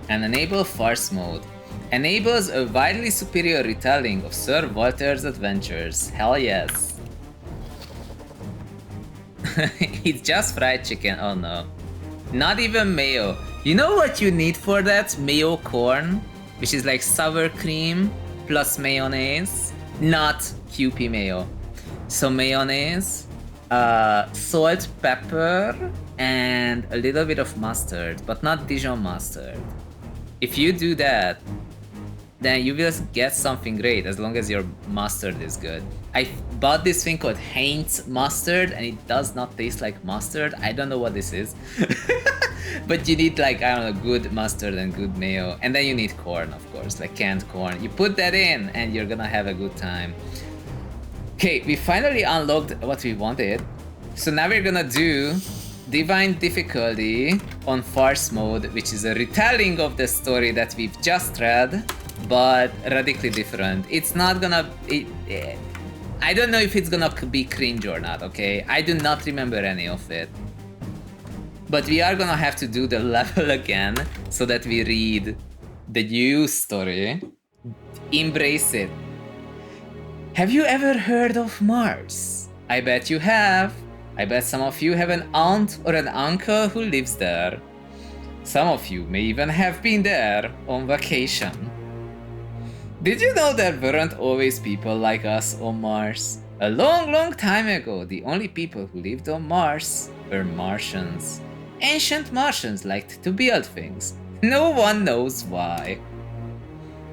Speaker 1: and enable farce mode. Enables a widely superior retelling of Sir Walter's adventures. Hell yes. It's just fried chicken. Oh no. Not even mayo. You know what you need for that? Mayo corn, which is like sour cream plus mayonnaise, not QP mayo. So mayonnaise, salt, pepper, and a little bit of mustard, but not Dijon mustard. If you do that, then you will get something great as long as your mustard is good. I bought this thing called Heinz mustard and it does not taste like mustard. I don't know what this is. But you need like, I don't know, good mustard and good mayo. And then you need corn, of course, like canned corn. You put that in and you're gonna have a good time. Okay, we finally unlocked what we wanted. So now we're gonna do Divine Difficulty on Farce mode, which is a retelling of the story that we've just read, but radically different. It's not gonna... I don't know if it's gonna be cringe or not, okay? I do not remember any of it. But we are gonna have to do the level again so that we read the new story. Embrace it. Have you ever heard of Mars? I bet you have. I bet some of you have an aunt or an uncle who lives there. Some of you may even have been there on vacation. Did you know there weren't always people like us on Mars? A long, long time ago, the only people who lived on Mars were Martians. Ancient Martians liked to build things. No one knows why.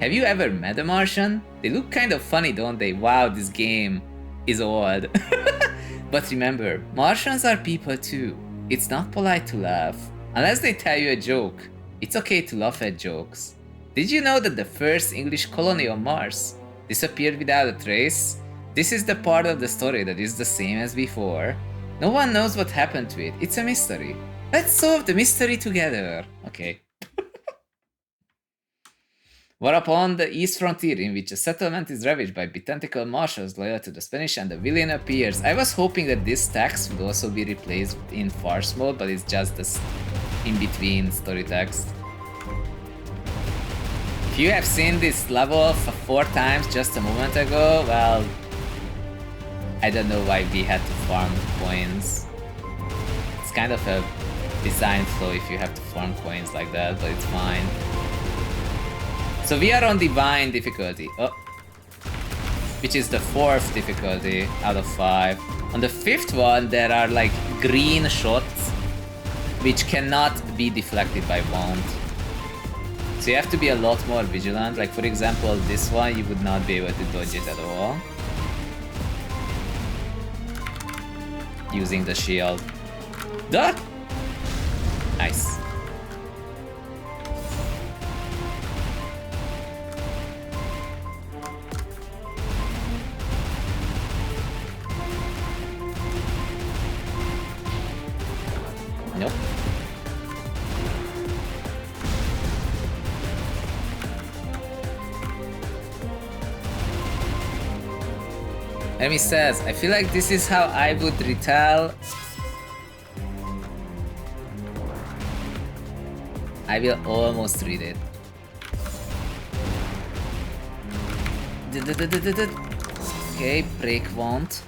Speaker 1: Have you ever met a Martian? They look kind of funny, don't they? Wow, this game is old. But remember, Martians are people too. It's not polite to laugh. Unless they tell you a joke. It's okay to laugh at jokes. Did you know that the first English colony on Mars disappeared without a trace? This is the part of the story that is the same as before. No one knows what happened to it. It's a mystery. Let's solve the mystery together. Okay. War upon the east frontier, in which a settlement is ravaged by big-tentacled Martians loyal to the Spanish, and the villain appears. I was hoping that this text would also be replaced in farce mode, but it's just this in-between story text. If you have seen this level 4 times just a moment ago, well, I don't know why we had to farm coins. It's kind of a design flaw if you have to farm coins like that, but it's fine. So we are on Divine Difficulty, which is the 4th difficulty out of 5. On the 5th one, there are like green shots, which cannot be deflected by wand. So you have to be a lot more vigilant. Like for example, this one, you would not be able to dodge it at all. Using the shield. Duh! Nice. Nope. Amy says, I feel like this is how I would retell. I will almost read it. Okay, break wand.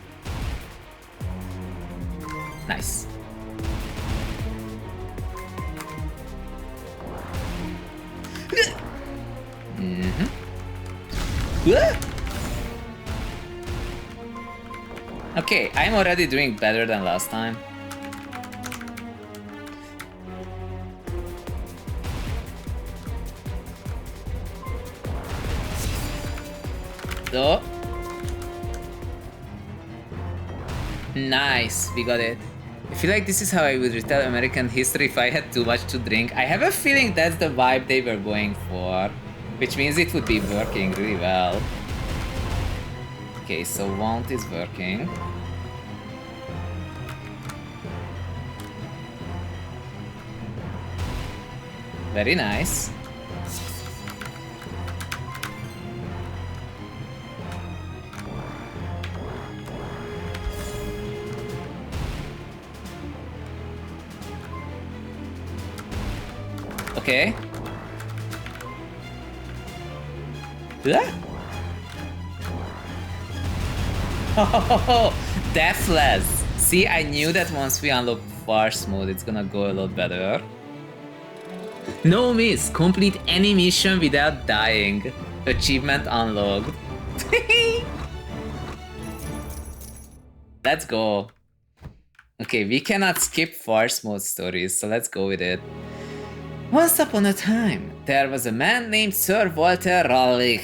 Speaker 1: Nice. Okay, I'm already doing better than last time. So, nice, we got it. I feel like this is how I would retell American history if I had too much to drink. I have a feeling that's the vibe they were going for, which means it would be working really well. Okay, so wand is working. Very nice. Okay. Ah! Oh, deathless! See, I knew that once we unlock Farce mode, it's gonna go a lot better. No miss! Complete any mission without dying. Achievement unlocked. Let's go. Okay, we cannot skip Farce mode stories, so let's go with it. Once upon a time, there was a man named Sir Walter Raleigh.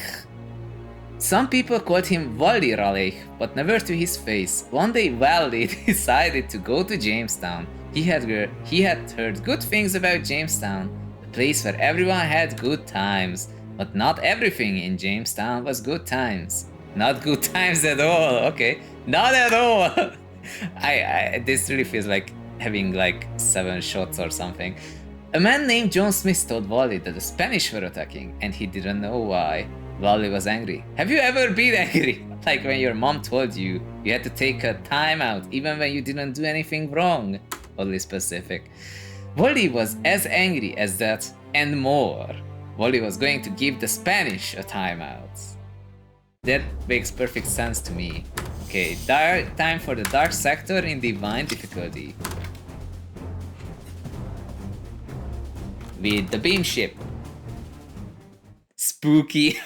Speaker 1: Some people called him Wally Raleigh, but never to his face. One day Wally decided to go to Jamestown. He had heard good things about Jamestown, a place where everyone had good times. But not everything in Jamestown was good times. Not good times at all, okay? Not at all! This really feels like having like 7 shots or something. A man named John Smith told Wally that the Spanish were attacking, and he didn't know why. Wally was angry. Have you ever been angry? Like when your mom told you you had to take a time out even when you didn't do anything wrong? Oddly specific. Wally was as angry as that and more. Wally was going to give the Spanish a timeout. That makes perfect sense to me. Okay, time for the Dark Sector in Divine difficulty. With the beam ship. Spooky.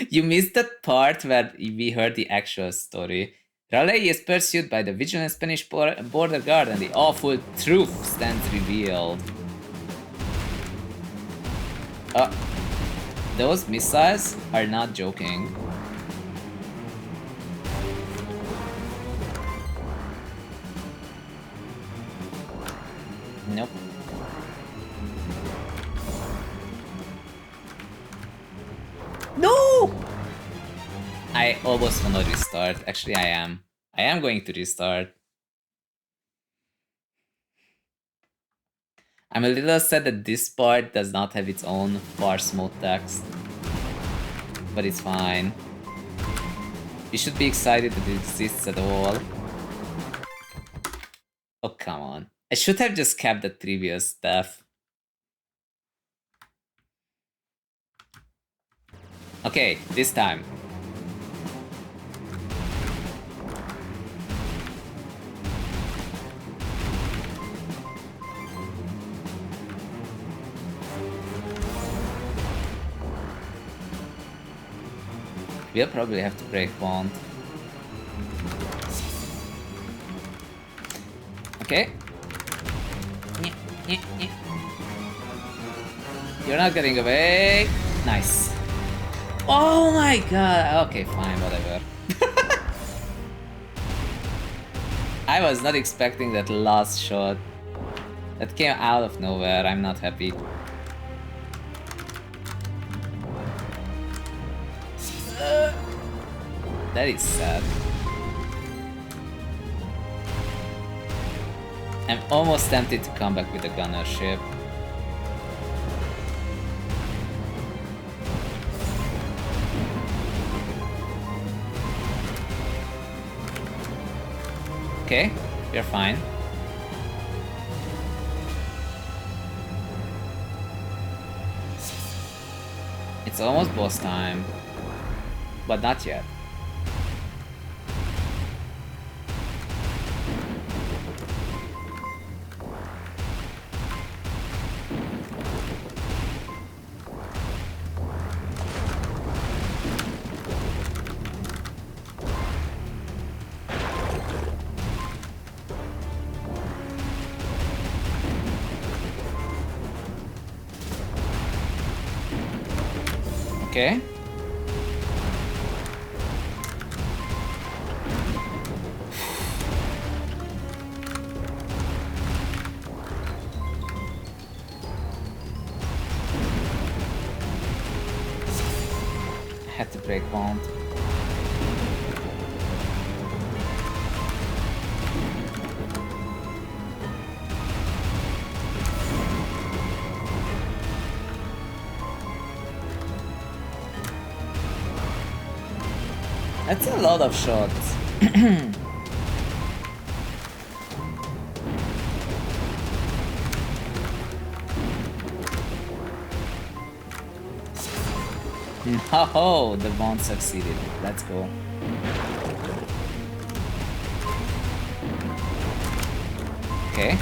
Speaker 1: You missed that part where we heard the actual story. Raleigh is pursued by the vigilant Spanish border guard and the awful truth stands revealed. Those missiles are not joking. Nope. No! I almost want to restart. Actually, I am. I am going to restart. I'm a little sad that this part does not have its own Farce mode text. But it's fine. We should be excited that it exists at all. Oh, come on. I should have just kept the previous stuff. Okay, this time. We'll probably have to break bond. Okay. You're not getting away. Nice. Oh my god. Okay, fine, whatever. I was not expecting that last shot. That came out of nowhere. I'm not happy. That is sad. I'm almost tempted to come back with a gunner ship. Okay, you're fine. It's almost boss time, but not yet. Okay. I had to break bond. That's a lot of shots. Oh, the bond succeeded. Let's go. Okay.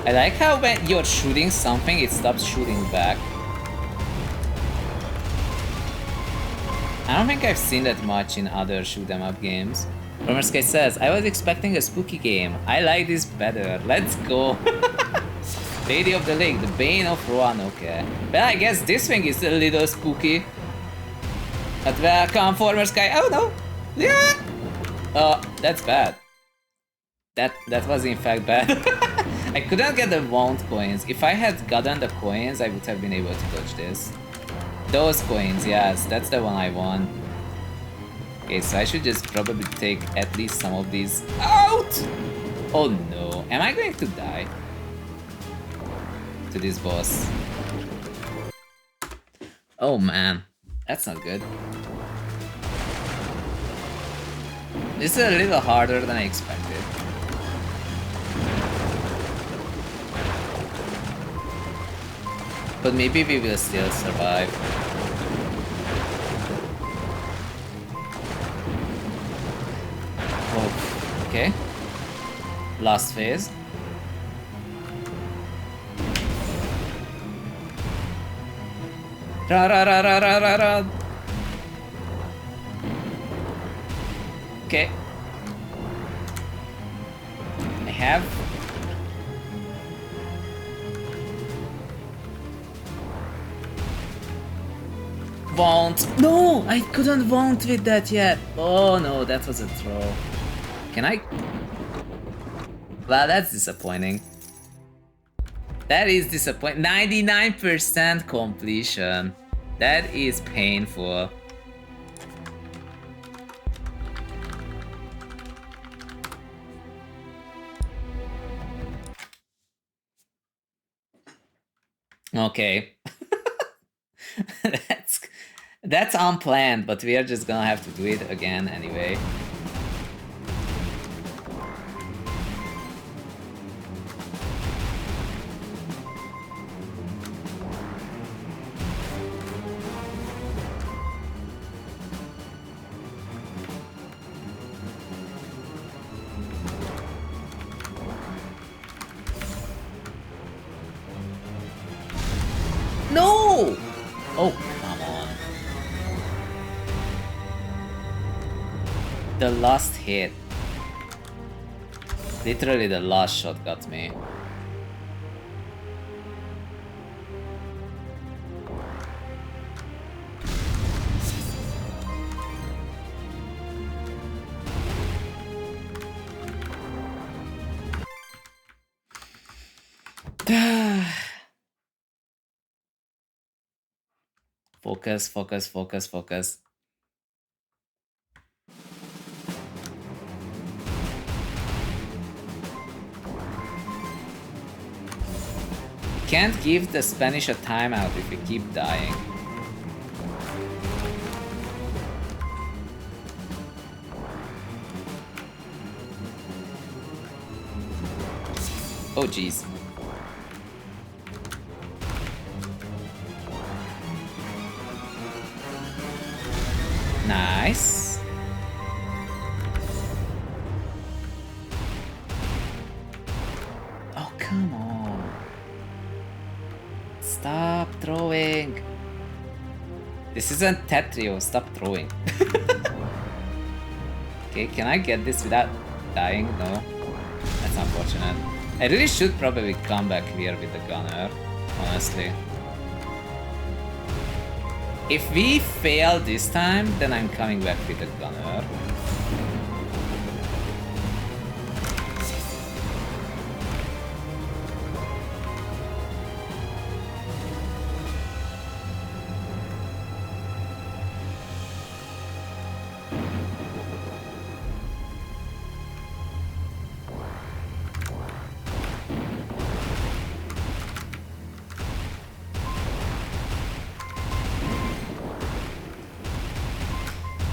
Speaker 1: I like how when you're shooting something, it stops shooting back. I don't think I've seen that much in other shoot 'em up games. Romersky says, I was expecting a spooky game. I like this better. Let's go. Lady of the Lake, the Bane of Roanoke. Well, I guess this thing is a little spooky. But welcome, Former Sky. Oh no! Yeah! Oh, that's bad. That was in fact bad. I couldn't get the wound coins. If I had gotten the coins, I would have been able to dodge this. Those coins, yes, that's the one I want. Okay, so I should just probably take at least some of these out! Oh no, am I going to die? To this boss. Oh man, that's not good. This is a little harder than I expected. But maybe we will still survive. Oh, okay. Last phase. Ra ra ra ra ra ra ra. Okay. I have. Won't. No, I couldn't won't with that yet. Oh no, that was a throw. Can I? Well, that's disappointing. That is disappointing. 99% completion. That is painful. Okay. That's unplanned, but we are just gonna have to do it again anyway. No! Oh, come on. The last hit. Literally the last shot got me. Focus, focus, focus, focus. Can't give the Spanish a timeout if we keep dying. Oh jeez. Nice. Oh, come on. Stop throwing. This isn't Tetrio, stop throwing. Okay, can I get this without dying? No. That's unfortunate. I really should probably come back here with the gunner, honestly. If we fail this time, then I'm coming back with the gunner.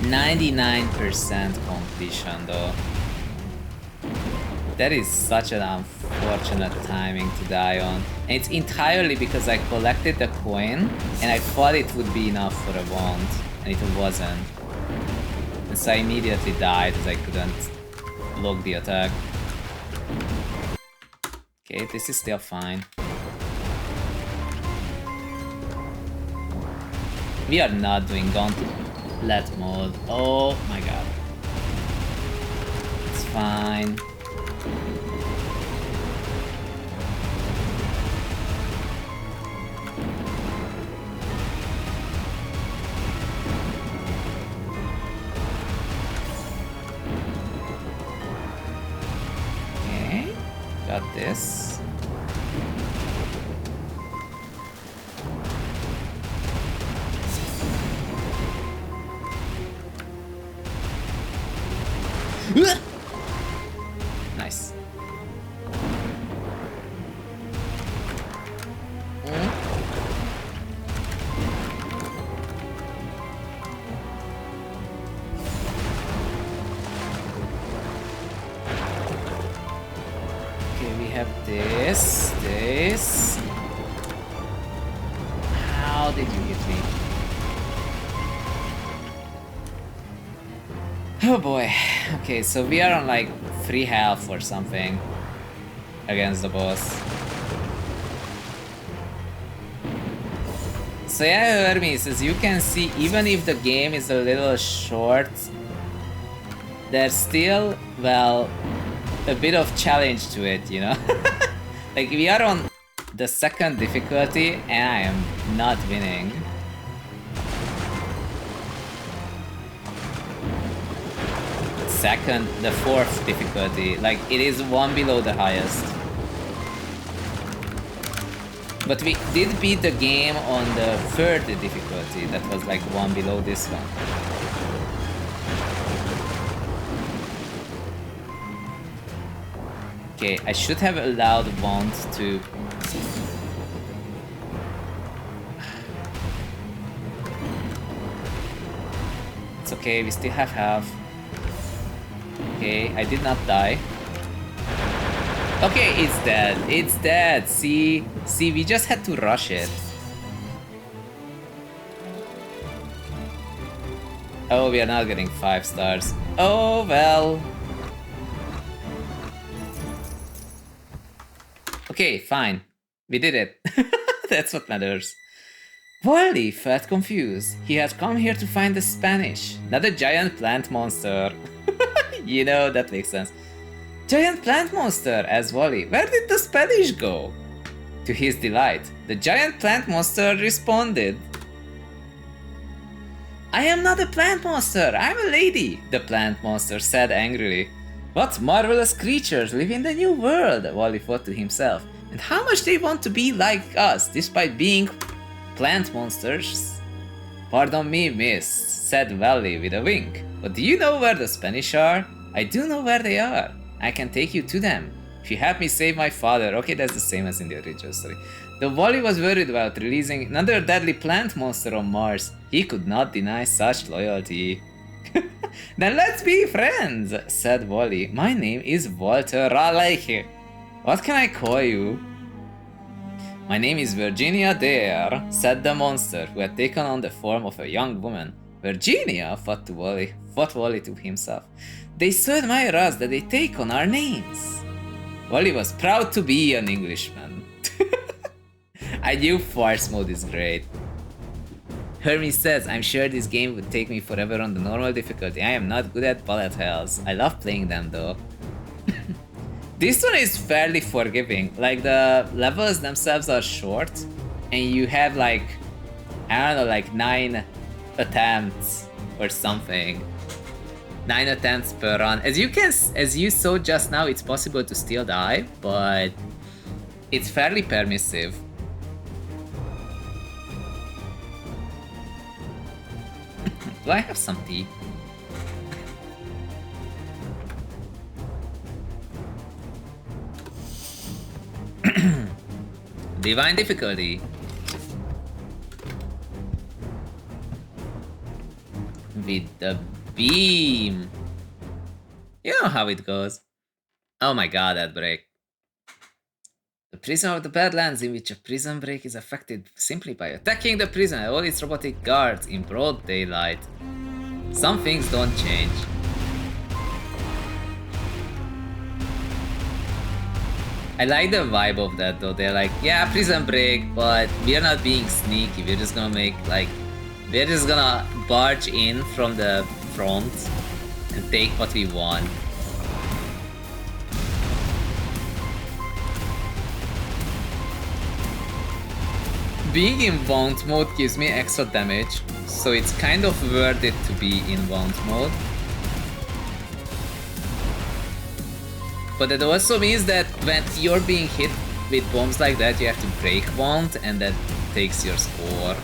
Speaker 1: .99% completion though. That is such an unfortunate timing to die on. And it's entirely because I collected the coin and I thought it would be enough for a wand, and it wasn't. And so I immediately died as I couldn't block the attack. Okay, this is still fine. We are not doing gauntlet mode. Oh my god. It's fine. Okay, got this. Nice. Okay, we have this. How did you hit me? Oh boy. Okay, so we are on like 3 health or something against the boss. So yeah, Hermes, as you can see, even if the game is a little short, there's still, well, a bit of challenge to it, you know? Like, we are on the 2nd difficulty and I am not winning. The 4th difficulty, like it is 1 below the highest. But we did beat the game on the 3rd difficulty, that was like 1 below this one. Okay, I should have allowed Wand to... It's okay, we still have half. Okay, I did not die. Okay, it's dead. It's dead. See, we just had to rush it. Oh, we are not getting 5 stars. Oh, well. Okay, fine. We did it. That's what matters. Wally felt confused. He had come here to find the Spanish, not a giant plant monster. You know, that makes sense. Giant plant monster, asked Wally. Where did the Spanish go? To his delight, the giant plant monster responded. I am not a plant monster, I'm a lady, the plant monster said angrily. What marvelous creatures live in the new world, Wally thought to himself. And how much they want to be like us, despite being plant monsters. Pardon me, miss, said Wally with a wink. But do you know where the Spanish are? I do know where they are. I can take you to them. If you help me save my father. Okay, that's the same as in the original story. Though Wally was worried about releasing another deadly plant monster on Mars, he could not deny such loyalty. Then let's be friends, said Wally. My name is Walter Raleigh. What can I call you? My name is Virginia Dare, said the monster, who had taken on the form of a young woman. Virginia, thought Wally to himself. They so admire us that they take on our names. Wally was proud to be an Englishman. I knew Force mode is great. Hermes says, I'm sure this game would take me forever on the normal difficulty. I am not good at bullet hells. I love playing them though. This one is fairly forgiving. Like, the levels themselves are short, and you have like, I don't know, like 9 attempts or something. 9 attempts per run. As you saw just now, it's possible to still die, but it's fairly permissive. Do I have some tea? Divine difficulty. With the beam. You know how it goes. Oh my god, that break. The prison of the Badlands, in which a prison break is affected simply by attacking the prison and all its robotic guards in broad daylight. Some things don't change. I like the vibe of that though. They're like, yeah, prison break, but we're not being sneaky. We're just gonna make like, we're just gonna barge in from the front and take what we want. Being in wound mode gives me extra damage, so it's kind of worth it to be in wound mode. But it also means that when you're being hit with bombs like that, you have to break wound, and that takes your score.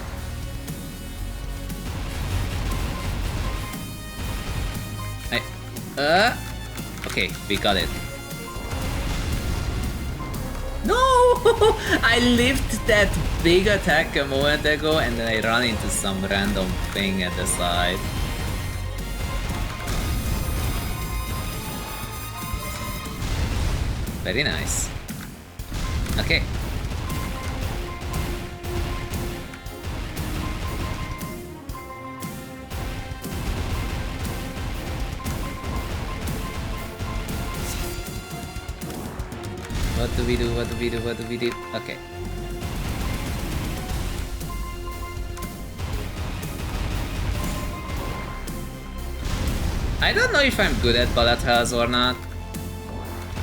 Speaker 1: Okay, we got it. No! I lived that big attack a moment ago and then I ran into some random thing at the side. Very nice. Okay. What do we do? What do we do? What do we do? Okay. I don't know if I'm good at bullet hells or not,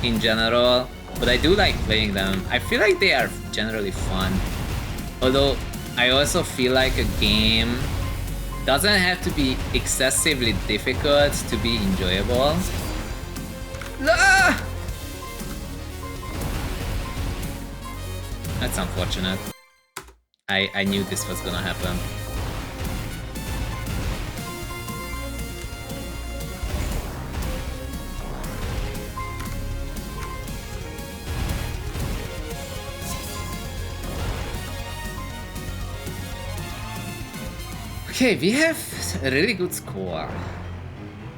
Speaker 1: in general, but I do like playing them. I feel like they are generally fun. Although, I also feel like a game doesn't have to be excessively difficult to be enjoyable. Ah! That's unfortunate. I knew this was gonna happen. Okay, we have a really good score.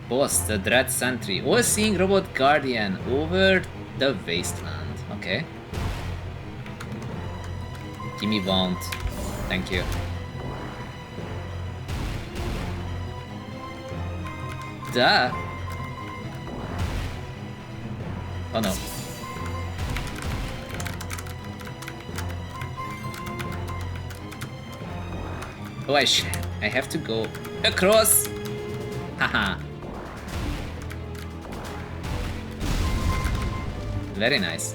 Speaker 1: Boss, the Dread Sentry, all-seeing robot guardian over the wasteland. Okay. Give me wound. Thank you. Duh. Oh no. Oh, I have to go across. Haha. Very nice.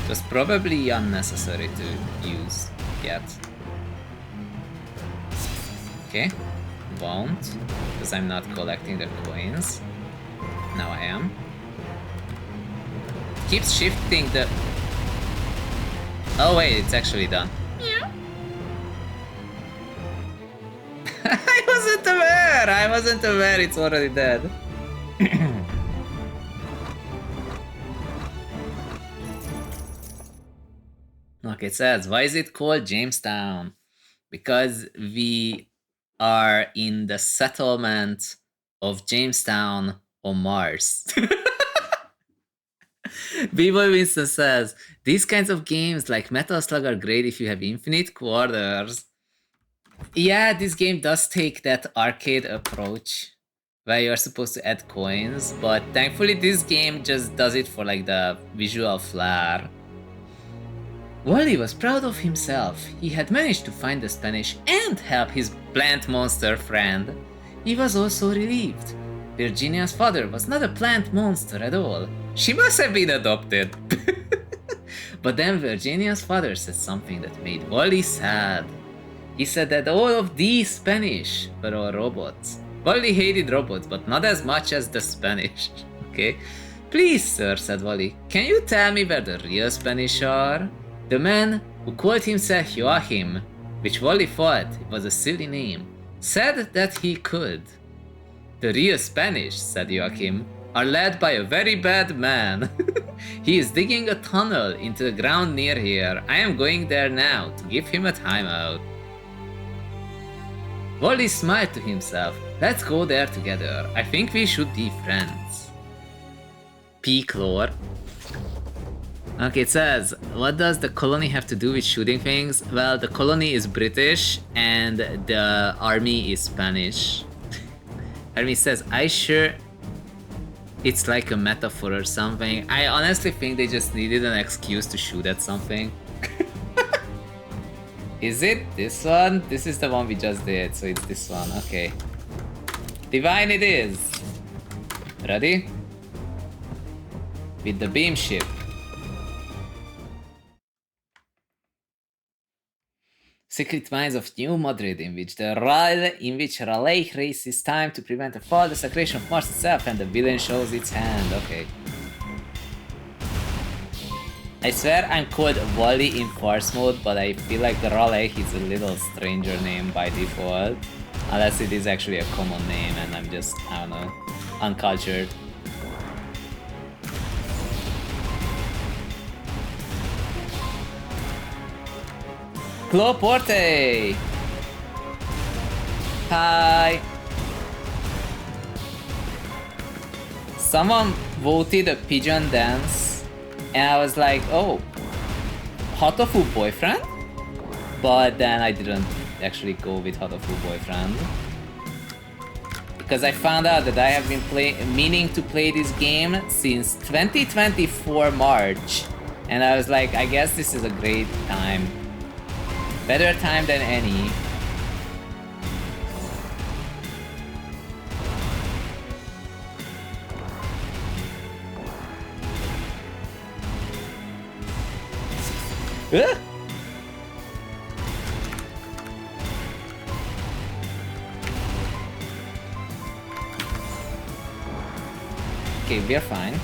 Speaker 1: It was probably unnecessary to use yet. Okay. Won't, because I'm not collecting the coins. Now I am. Keeps shifting the... Oh wait, it's actually done. Yeah. I wasn't aware it's already dead. Look, it says, why is it called Jamestown? Because we are in the settlement of Jamestown on Mars. B-Boy Winston says, these kinds of games like Metal Slug are great if you have infinite quarters. Yeah, this game does take that arcade approach where you're supposed to add coins, but thankfully this game just does it for like the visual flair. Wally was proud of himself. He had managed to find the Spanish and help his plant monster friend. He was also relieved. Virginia's father was not a plant monster at all. She must have been adopted. But then Virginia's father said something that made Wally sad. He said that all of these Spanish were all robots. Wally hated robots, but not as much as the Spanish. Okay? Please, sir, said Wally, can you tell me where the real Spanish are? The man, who called himself Joachim, which Wally thought was a silly name, said that he could. The real Spanish, said Joachim, are led by a very bad man. He is digging a tunnel into the ground near here. I am going there now to give him a timeout. Wally smiled to himself. Let's go there together. I think we should be friends. Peak lore. Okay, it says, what does the colony have to do with shooting things? Well, the colony is British and the army is Spanish. Army says, I sure it's like a metaphor or something. I honestly think they just needed an excuse to shoot at something. Is it this one? This is the one we just did, so it's this one, okay. Divine it is. Ready? With the beam ship. Secret Mines of New Madrid, in which Raleigh races time to prevent a fall desecration of Mars itself, and the villain shows its hand. Okay. I swear I'm called Wally in Force mode, but I feel like the Raleigh is a little stranger name by default. Unless it is actually a common name and I'm just, I don't know, uncultured. Cloporte! Hi! Someone voted a pigeon dance and I was like, oh, Hotofu boyfriend? But then I didn't actually go with Hotofu boyfriend. Because I found out that I have been meaning to play this game since 2024 March. And I was like, I guess this is a great time. Better time than any. Okay, we're fine.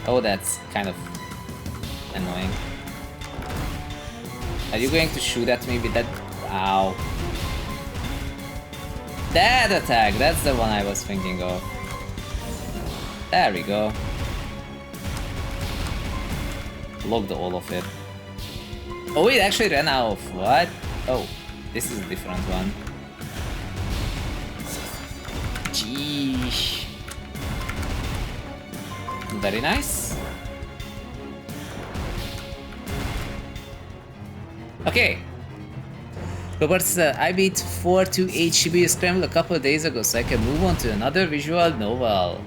Speaker 1: Oh, that's kind of annoying. Are you going to shoot at me with that? Ow. That attack, that's the one I was thinking of. There we go. Blocked all of it. Oh, it actually ran out of what? Oh, this is a different one. Geesh. Very nice. Okay. Robert, I beat 4 to 8 Shibuya Scramble a couple of days ago, so I can move on to another visual novel.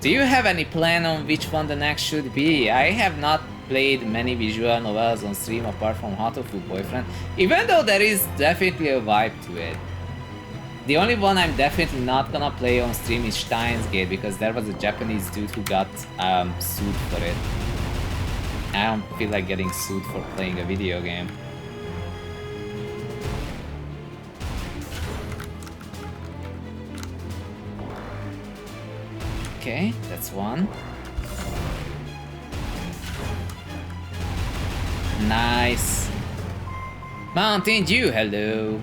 Speaker 1: Do you have any plan on which one the next should be? I have not played many visual novels on stream apart from Hotofu Boyfriend, even though there is definitely a vibe to it. The only one I'm definitely not gonna play on stream is Steins Gate, because there was a Japanese dude who got sued for it. I don't feel like getting sued for playing a video game. Okay, that's one. Nice. Mountain Dew, hello.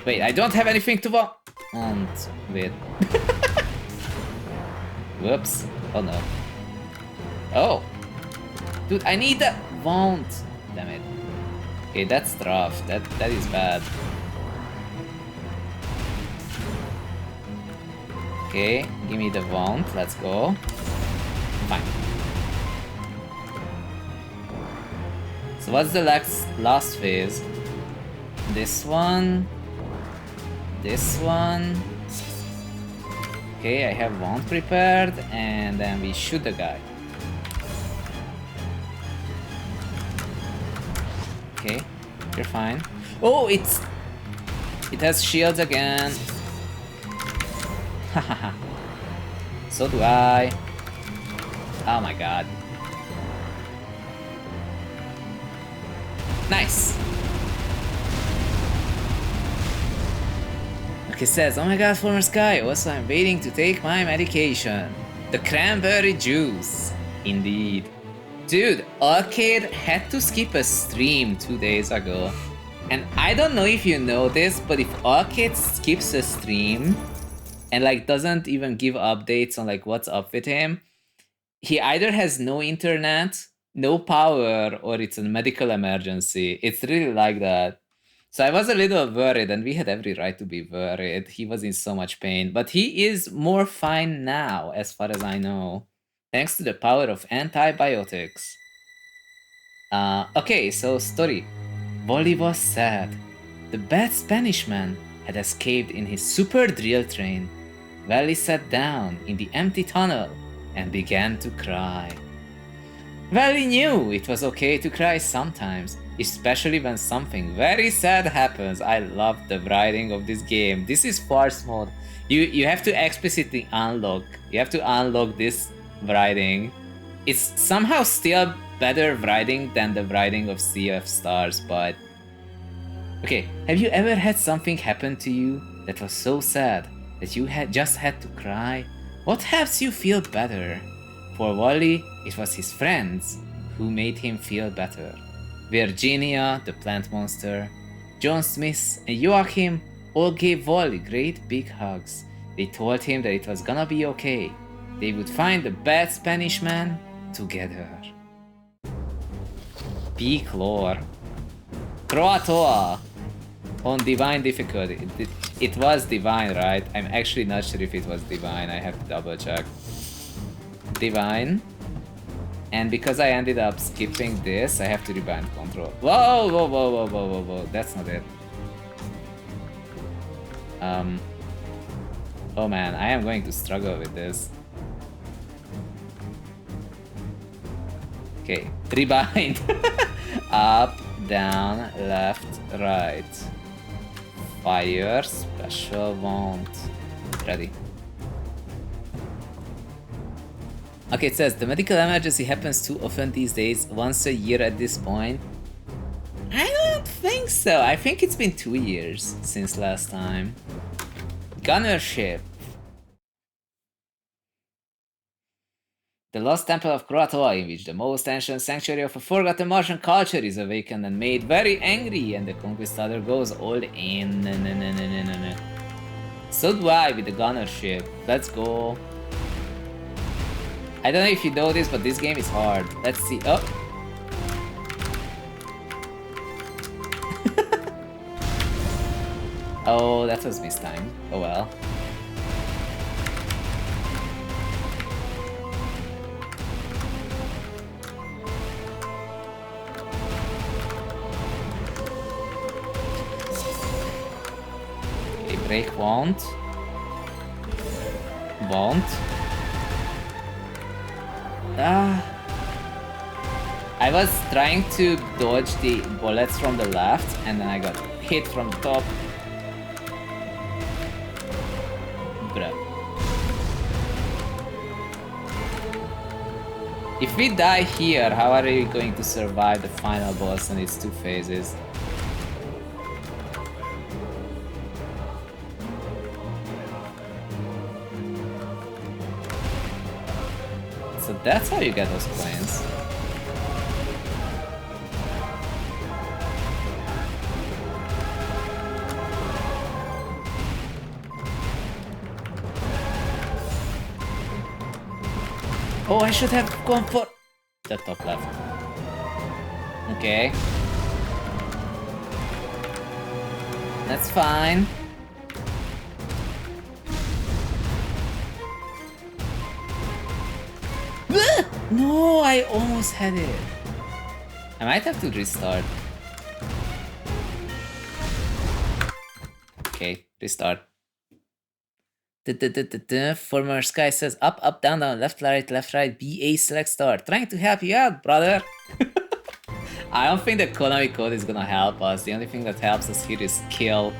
Speaker 1: Wait, I don't have anything to want with. Whoops. Oh no. Oh. Dude, I need that wand. Damn it. Okay, that's rough. That is bad. Okay, give me the wand. Let's go. Fine. So what's the last phase? This one. This one. Okay, I have wand prepared, and then we shoot the guy. Okay, you're fine. Oh, it has shields again. Hahaha. So do I. Oh my god. Nice. Okay, says, oh my god, former Sky, also I'm waiting to take my medication. The cranberry juice. Indeed. Dude, Arcade had to skip a stream 2 days ago. And I don't know if you know this, but if Arcade skips a stream and like doesn't even give updates on like what's up with him, he either has no internet, no power, or it's a medical emergency. It's really like that. So I was a little worried, and we had every right to be worried. He was in so much pain, but he is more fine now, as far as I know, thanks to the power of antibiotics. Okay, so story. Wally was sad. The bad Spanish man had escaped in his super drill train. Wally sat down in the empty tunnel and began to cry. Wally knew it was okay to cry sometimes, especially when something very sad happens. I love the writing of this game. This is farce mode. You have to explicitly unlock. You have to unlock this writing. It's somehow still better writing than the writing of Sea of Stars, but... Okay, have you ever had something happen to you that was so sad that you just had to cry? What helps you feel better? For Wally, it was his friends who made him feel better. Virginia, the plant monster, John Smith, and Joachim all gave Wally great big hugs. They told him that it was gonna be okay. They would find the bad Spanish man together. Peak lore. Croatoa on divine difficulty. It was divine, right? I'm actually not sure if it was divine. I have to double check. Divine. And because I ended up skipping this, I have to rebind control. Whoa, whoa, whoa, whoa, whoa, whoa, whoa. That's not it. Oh man, I am going to struggle with this. Okay, rebind. Up, down, left, right. Fire, special wand. Ready. Okay, it says the medical emergency happens too often these days, once a year at this point. I don't think so. I think it's been 2 years since last time. Gunner ship. The lost temple of Croatoa, in which the most ancient sanctuary of a forgotten Martian culture is awakened and made very angry, and the conquistador goes all in. So do I with the gunner ship. Let's go. I don't know if you know this, but this game is hard. Let's see. Oh. Oh, that was mistimed. Oh well. Okay, break won't. Won't. I was trying to dodge the bullets from the left, and then I got hit from the top. Bruh. If we die here, how are we going to survive the final boss and its 2 phases? So that's how you get those coins. Oh, I should have gone for the top left. Okay. That's fine. No, I almost had it. I might have to restart. Okay, restart. Former Sky says up, up, down, down, left, right, BA, select start. Trying to help you out, brother. I don't think the Konami code is gonna help us. The only thing that helps us here is skill.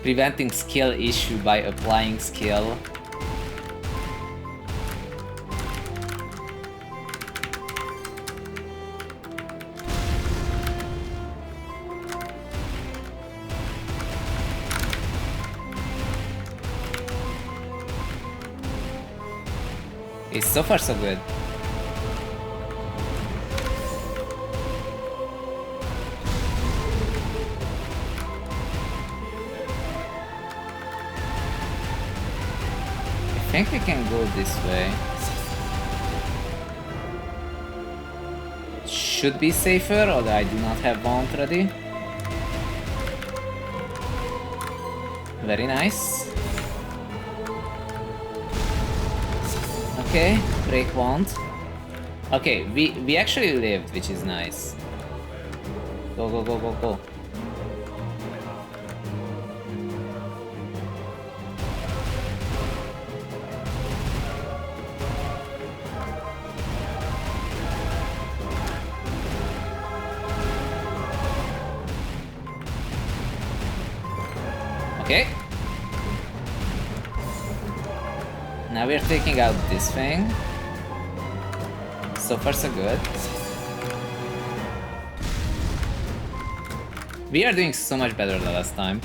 Speaker 1: Preventing skill issue by applying skill. Okay, so far so good. I think we can go this way. Should be safer, although I do not have Vaunt ready. Very nice. Okay, break Vaunt. Okay, we actually lived, which is nice. Go, go, go, go, go. Okay. Now we're taking out this thing. So far so good. We are doing so much better than last time.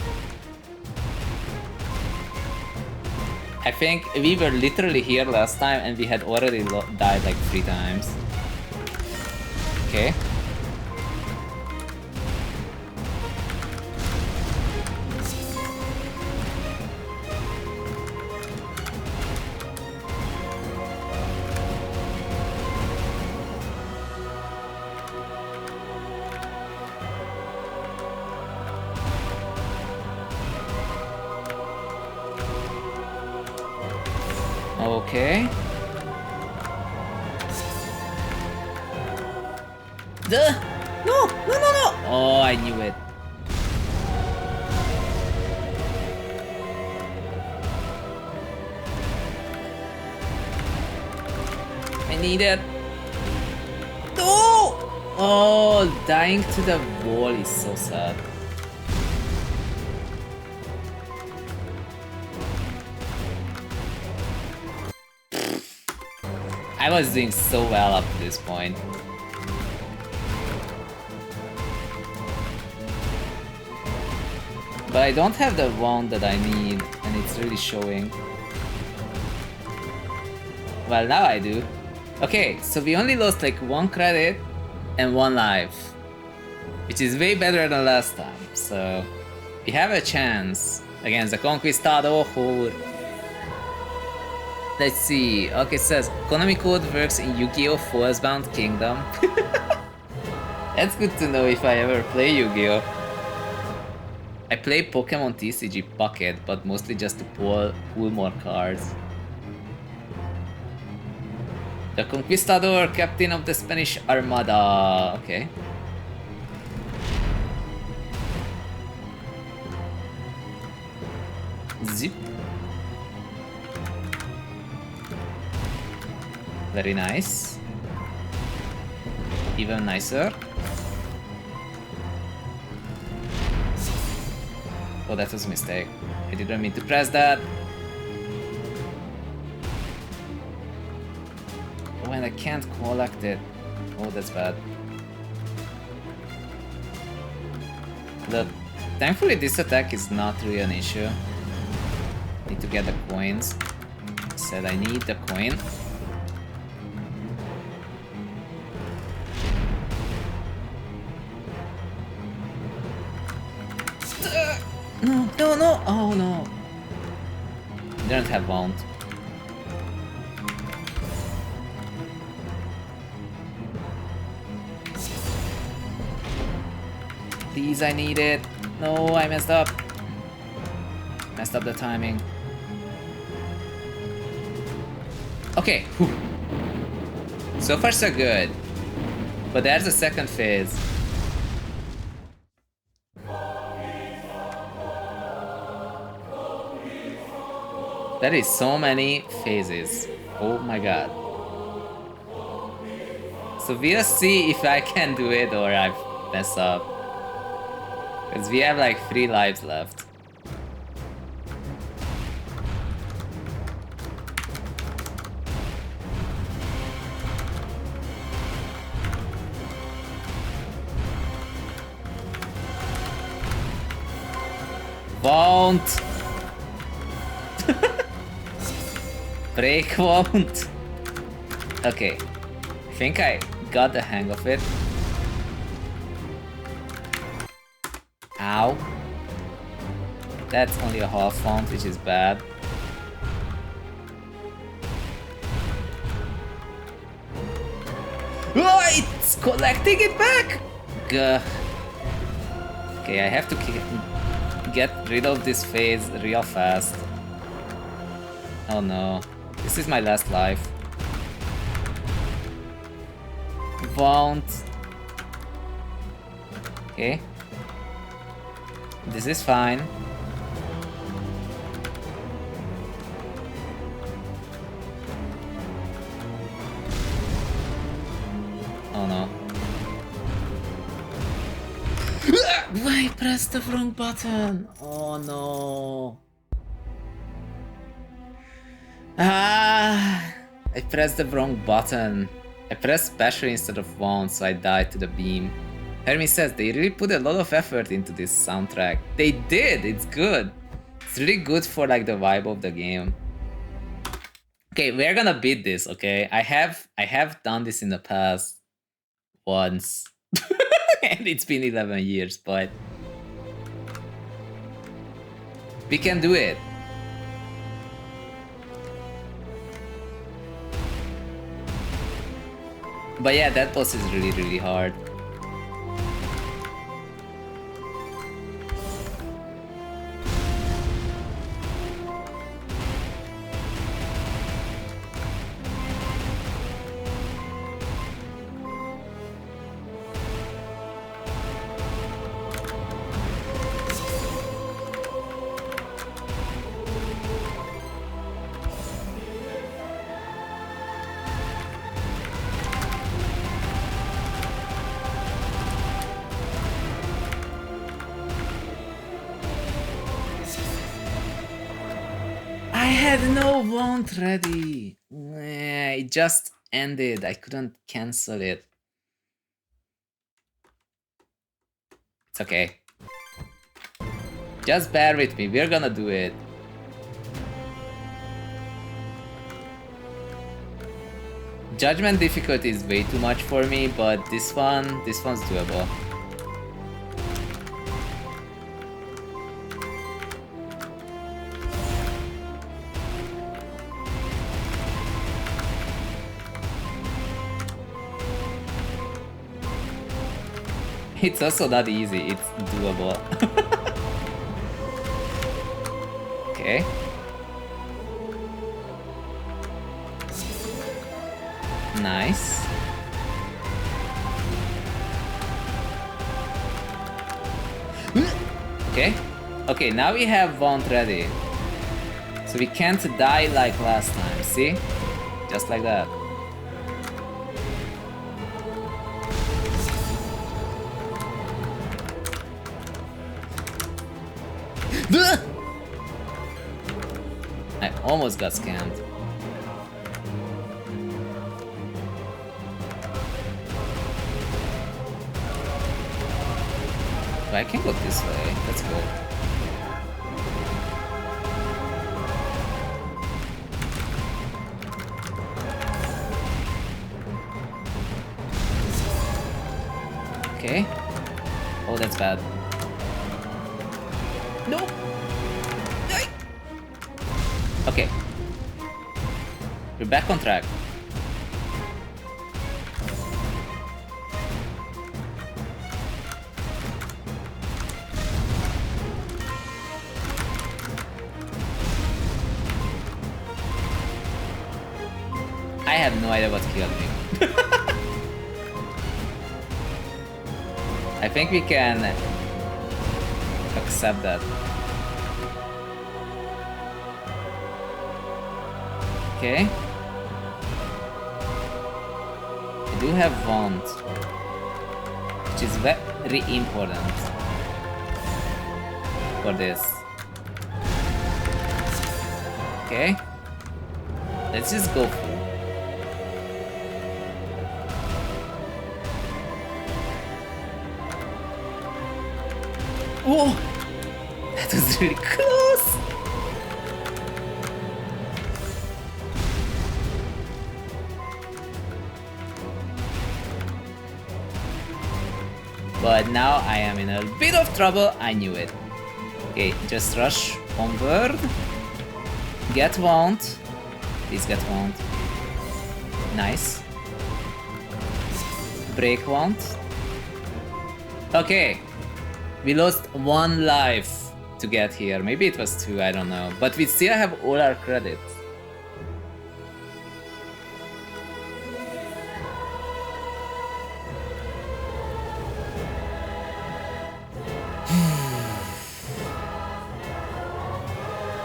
Speaker 1: I think we were literally here last time and we had already died like 3 times. Okay. Okay. Duh! No! No, no, no! Oh, I knew it. I need it. No! Oh, dying to the wall is so sad. I was doing so well up to this point. But I don't have the wand that I need, and it's really showing. Well, now I do. Okay, so we only lost like 1 credit and 1 life, which is way better than last time. So we have a chance against the Conquistador. Let's see. Okay, it says Konami code works in Yu-Gi-Oh! Force-bound Kingdom. That's good to know if I ever play Yu-Gi-Oh! I play Pokemon TCG Pocket, but mostly just to pull more cards. The Conquistador, captain of the Spanish Armada. Okay. Zip. Very nice. Even nicer. Oh, that was a mistake. I didn't mean to press that. Oh, and I can't collect it. Oh, that's bad. Look, thankfully this attack is not really an issue. Need to get the coins. Said I need the coin. No, no, no! Oh no! Didn't have Vaunt. Please, I need it. No, I messed up. Messed up the timing. Okay. Whew. So far so good. But there's a second phase. That is so many phases. Oh my god. So we'll see if I can do it or I mess up. Because we have like 3 lives left. Won't! Break won't! Okay, I think I got the hang of it. Ow. That's only a half font, which is bad. Oh, it's collecting it back! Gah. Okay, I have to get rid of this phase real fast. Oh no. This is my last life. Won't. Okay. This is fine. Oh no. Why press the wrong button? Oh no. Ah, I pressed the wrong button. I pressed special instead of wand, so I died to the beam. Hermie says they really put a lot of effort into this soundtrack. They did, it's good. It's really good for like the vibe of the game. Okay, we're gonna beat this, okay? I have done this in the past once. And it's been 11 years, but we can do it. But yeah, that boss is really hard. I had no wand ready. It just ended. I couldn't cancel it. It's okay. Just bear with me. We're gonna do it. Judgment difficulty is way too much for me, but this one's doable. It's also not easy, it's doable. Okay. Nice. Okay. Okay, now we have wand ready. So we can't die like last time, see? Just like that. I almost got scammed. But I can go this way, that's good. Okay. Oh, that's bad. No! Okay. We're back on track. I have no idea what killed me. I think we can accept that. Okay. I do have wand, which is very important for this. Okay. Let's just go full. Whoa! That was really close! But now I am in a bit of trouble. I knew it. Okay, just rush onward. Get wound. Please get wound. Nice. Break wound. Okay. We lost 1 life to get here. Maybe it was 2, I don't know. But we still have all our credits.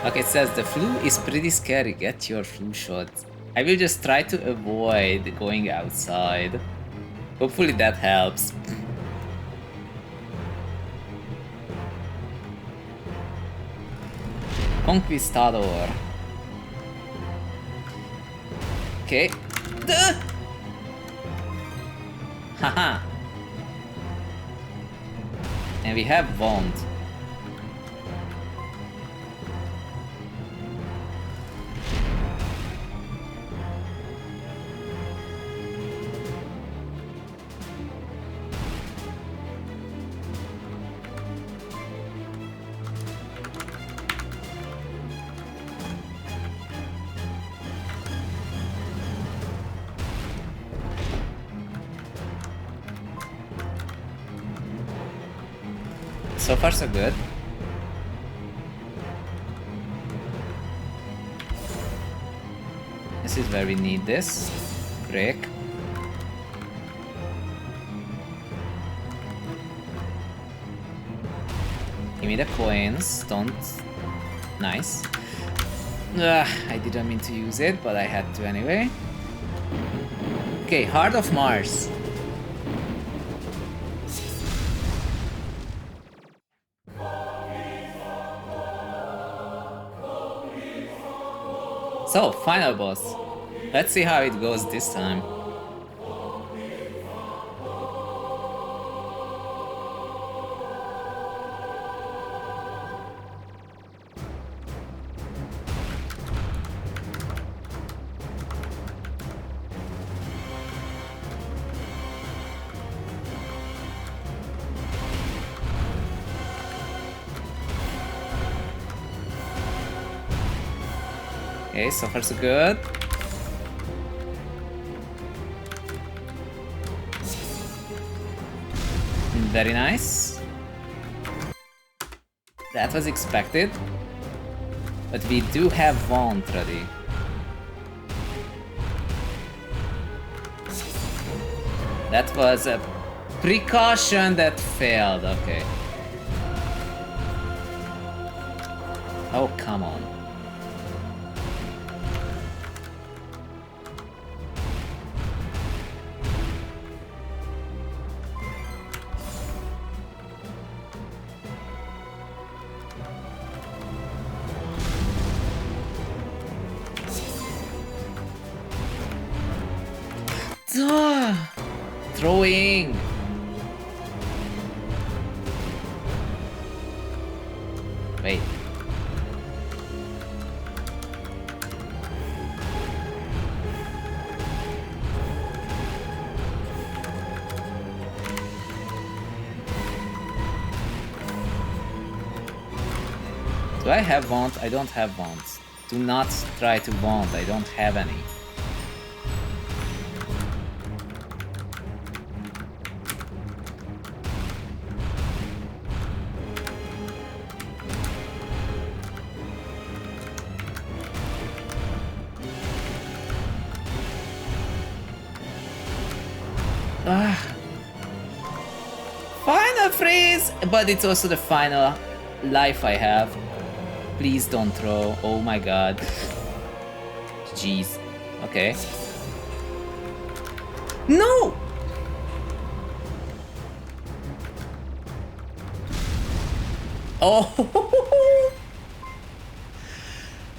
Speaker 1: Okay, it says the flu is pretty scary. Get your flu shot. I will just try to avoid going outside. Hopefully that helps. Conquistador. Okay. Haha. And we have Wand. So far so good. This is where we need this. Break. Give me the coins, don't... Nice. I didn't mean to use it, but I had to anyway. Okay, Heart of Mars. So, final boss. Let's see how it goes this time. Okay, so far so good. Very nice. That was expected. But we do have Wand ready. That was a precaution that failed, okay. Oh, come on. Throwing. Wait. Do I have wand? I don't have wands. Do not try to wand. I don't have any. Final freeze! But it's also the final life I have. Please don't throw. Oh my god. Jeez. Okay. No! Oh!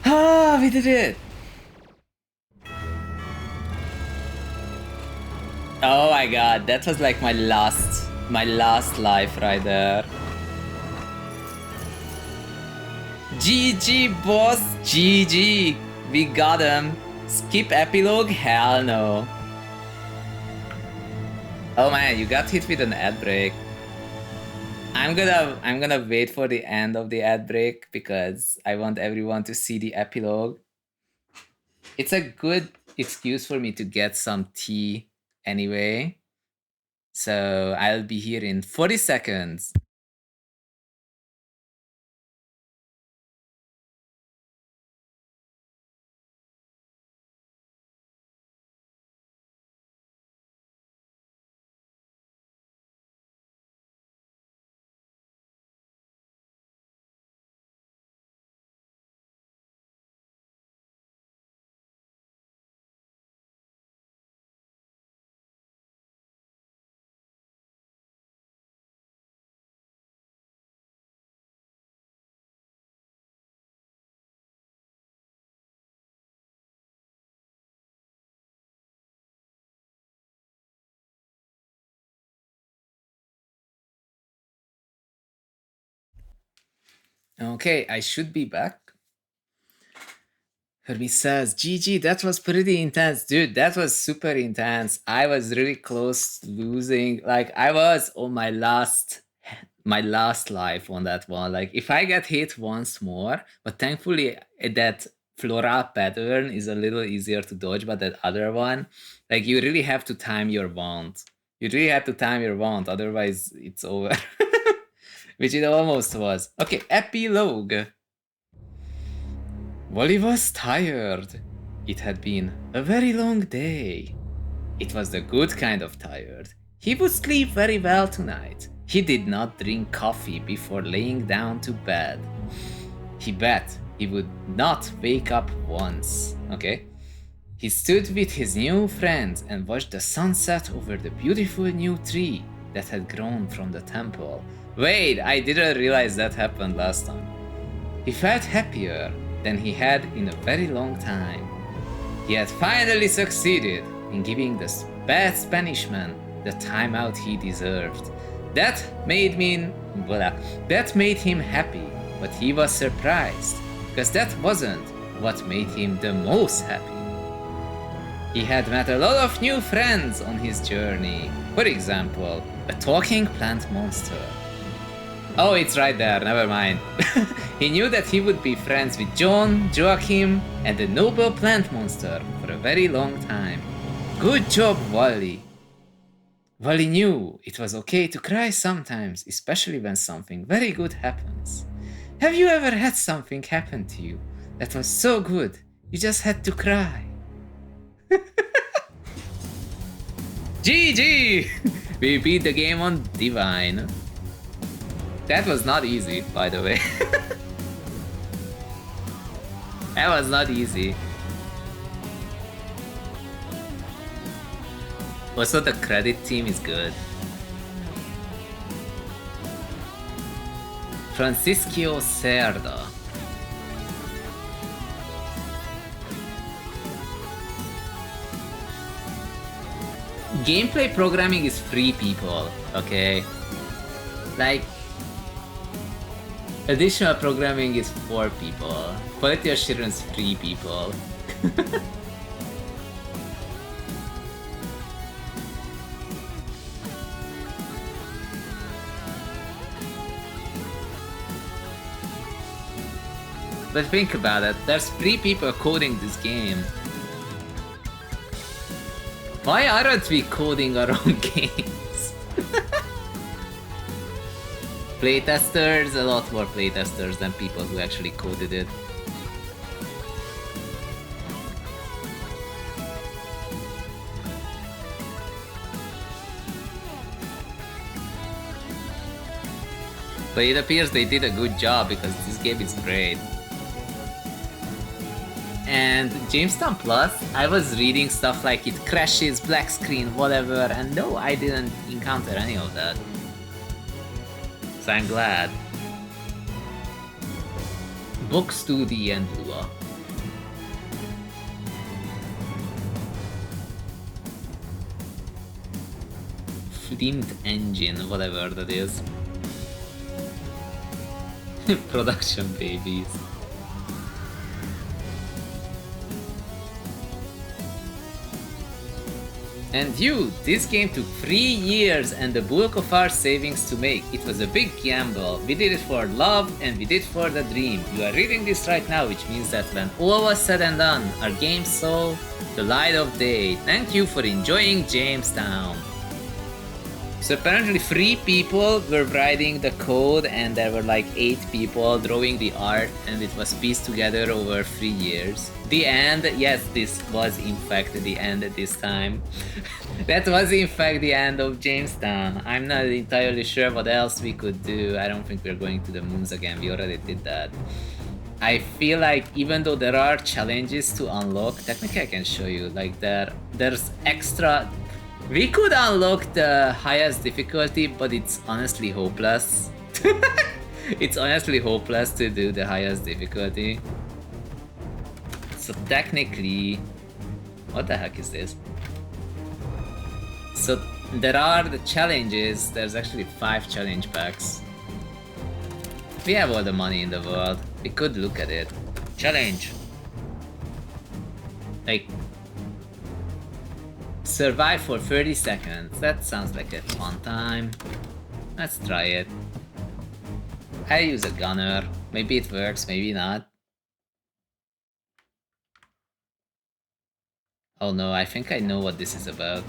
Speaker 1: Ah, we did it! Oh my god, that was like my last life right there. GG boss, GG. We got him. Skip epilogue? Hell no. Oh man, you got hit with an ad break. I'm gonna wait for the end of the ad break because I want everyone to see the epilogue. It's a good excuse for me to get some tea anyway. So I'll be here in 40 seconds. Okay, I should be back. Herbie says, GG, that was pretty intense. Dude, that was super intense. I was really close to losing. Like, I was on my last life on that one. Like, if I get hit once more, but thankfully that floral pattern is a little easier to dodge, but that other one, like, you really have to time your wand. You really have to time your wand, otherwise it's over. Which it almost was. Okay, epilogue. Wally was tired. It had been a very long day. It was the good kind of tired. He would sleep very well tonight. He did not drink coffee before laying down to bed. He bet he would not wake up once. Okay? He stood with his new friends and watched the sunset over the beautiful new tree that had grown from the temple. Wait, I didn't realize that happened last time. He felt happier than he had in a very long time. He had finally succeeded in giving the bad Spanish man the timeout he deserved. That made him happy, but he was surprised, because that wasn't what made him the most happy. He had met a lot of new friends on his journey. For example, a talking plant monster. Oh, it's right there, never mind. He knew that he would be friends with John, Joachim, and the noble plant monster for a very long time. Good job, Wally. Wally knew it was okay to cry sometimes, especially when something very good happens. Have you ever had something happen to you that was so good you just had to cry? GG! We beat the game on Divine. That was not easy, by the way. That was not easy. Also, the credit team is good. Francisco Cerda. Gameplay programming is free, people, okay? Like, additional programming is for people. Quality assurance, free, people. But think about it, there's 3 people coding this game. Why aren't we coding our own games? Playtesters, a lot more playtesters than people who actually coded it. But it appears they did a good job because this game is great. And JAMESTOWN Plus, I was reading stuff like it crashes, black screen, whatever, and no, I didn't encounter any of that. So I'm glad. Box 2D and Lua. Flint engine, whatever that is. Production babies. And this game took 3 years and the bulk of our savings to make. It was a big gamble. We did it for love and we did it for the dream. You are reading this right now, which means that when all was said and done, our game saw the light of day. Thank you for enjoying Jamestown. So apparently 3 people were writing the code and there were like 8 people drawing the art and it was pieced together over 3 years. The end, yes, this was in fact the end this time. That was in fact the end of Jamestown. I'm not entirely sure what else we could do. I don't think we're going to the moons again, we already did that. I feel like even though there are challenges to unlock, technically I can show you, like there's extra... We could unlock the highest difficulty, but it's honestly hopeless. It's honestly hopeless to do the highest difficulty. So technically... What the heck is this? So there are the challenges, there's actually 5 challenge packs. We have all the money in the world, we could look at it. Challenge! Like... Survive for 30 seconds. That sounds like a fun time. Let's try it. I use a gunner. Maybe it works, maybe not. Oh no, I think I know what this is about.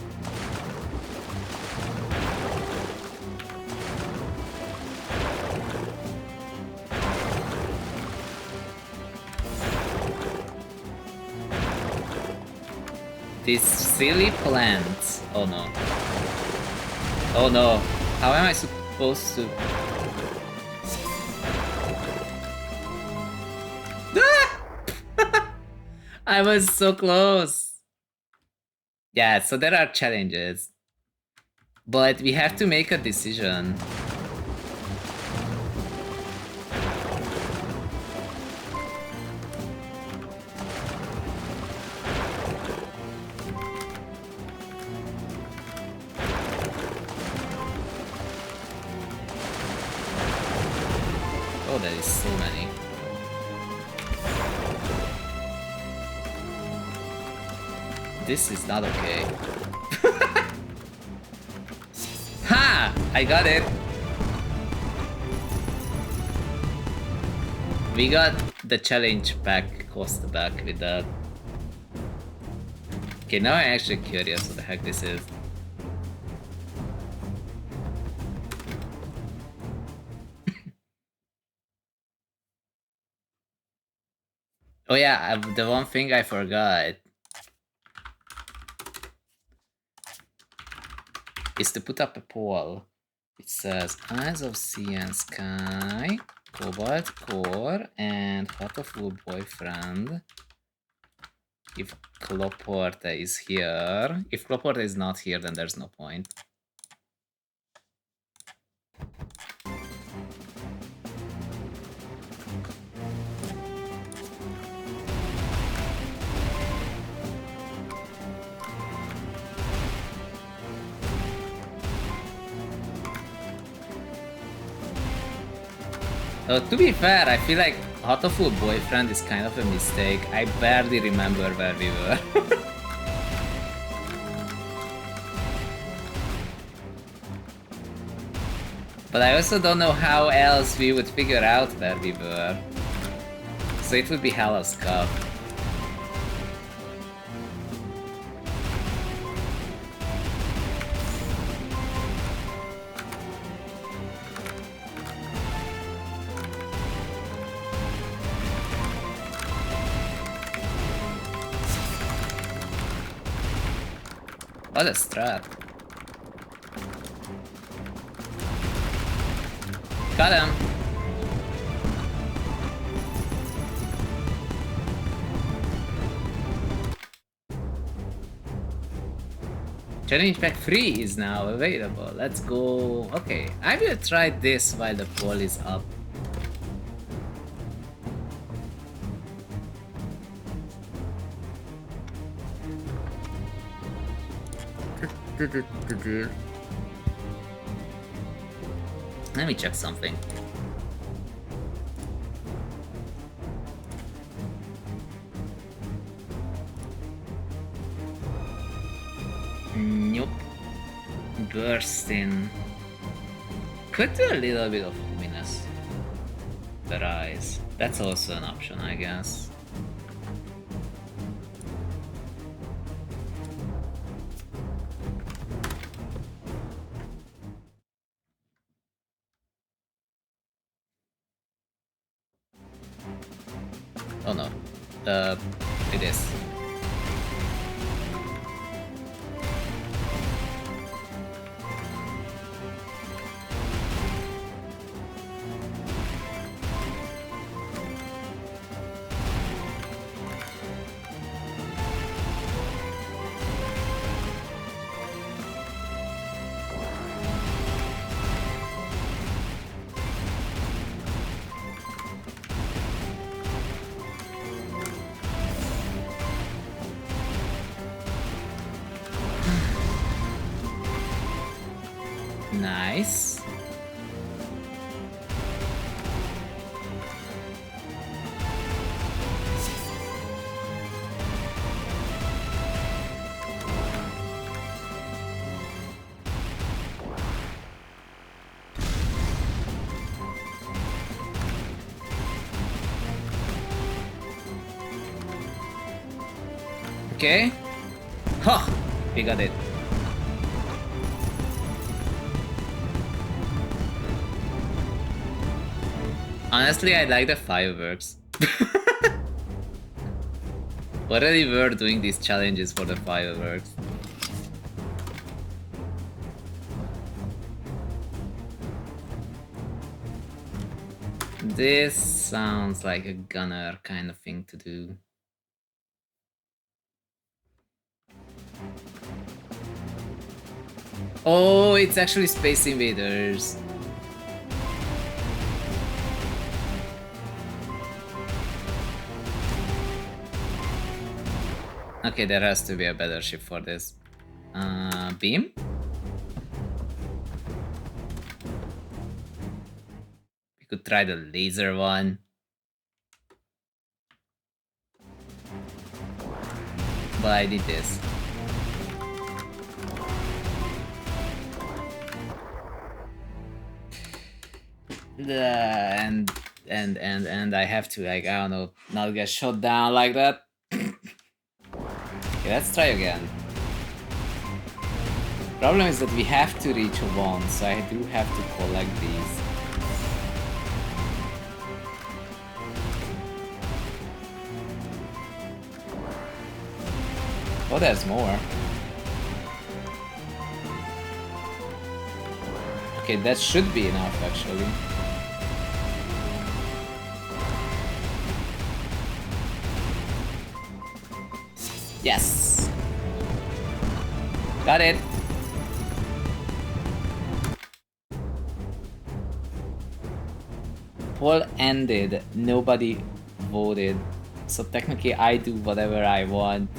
Speaker 1: These silly plants. Oh no. Oh no. How am I supposed to... I was so close. Yeah, so there are challenges. But we have to make a decision. Oh, there is so many. This is not okay. Ha! I got it! We got the challenge pack cost back with that. Okay, now I'm actually curious what the heck this is. Oh yeah, the one thing I forgot is to put up a poll. It says Eyes of Sea and Sky, Cobalt Core, and Hatoful Boyfriend. If Cloporte is here. If Cloporte is not here, then there's no point. To be fair, I feel like Hatoful Boyfriend is kind of a mistake. I barely remember where we were. But I also don't know how else we would figure out where we were. So it would be hella scuffed. What a strat. Got him. Challenge pack 3 is now available. Let's go. Okay, I will try this while the poll is up. Let me check something. bursting. Could do a little bit of luminous. The rise. That's also an option, I guess. Oh no. It is. Nice. Okay. Huh! We got it. Honestly, I like the fireworks. Already we're doing these challenges for the fireworks. This sounds like a gunner kind of thing to do. Oh, it's actually Space Invaders. Okay, there has to be a better ship for this. Beam? We could try the laser one. But I did this. And I have to, like, I don't know, not get shot down like that. Okay, let's try again. Problem is that we have to reach a 1, so I do have to collect these. Oh, there's more. Okay, that should be enough, actually. Yes! Got it! Poll ended, nobody voted. So technically I do whatever I want.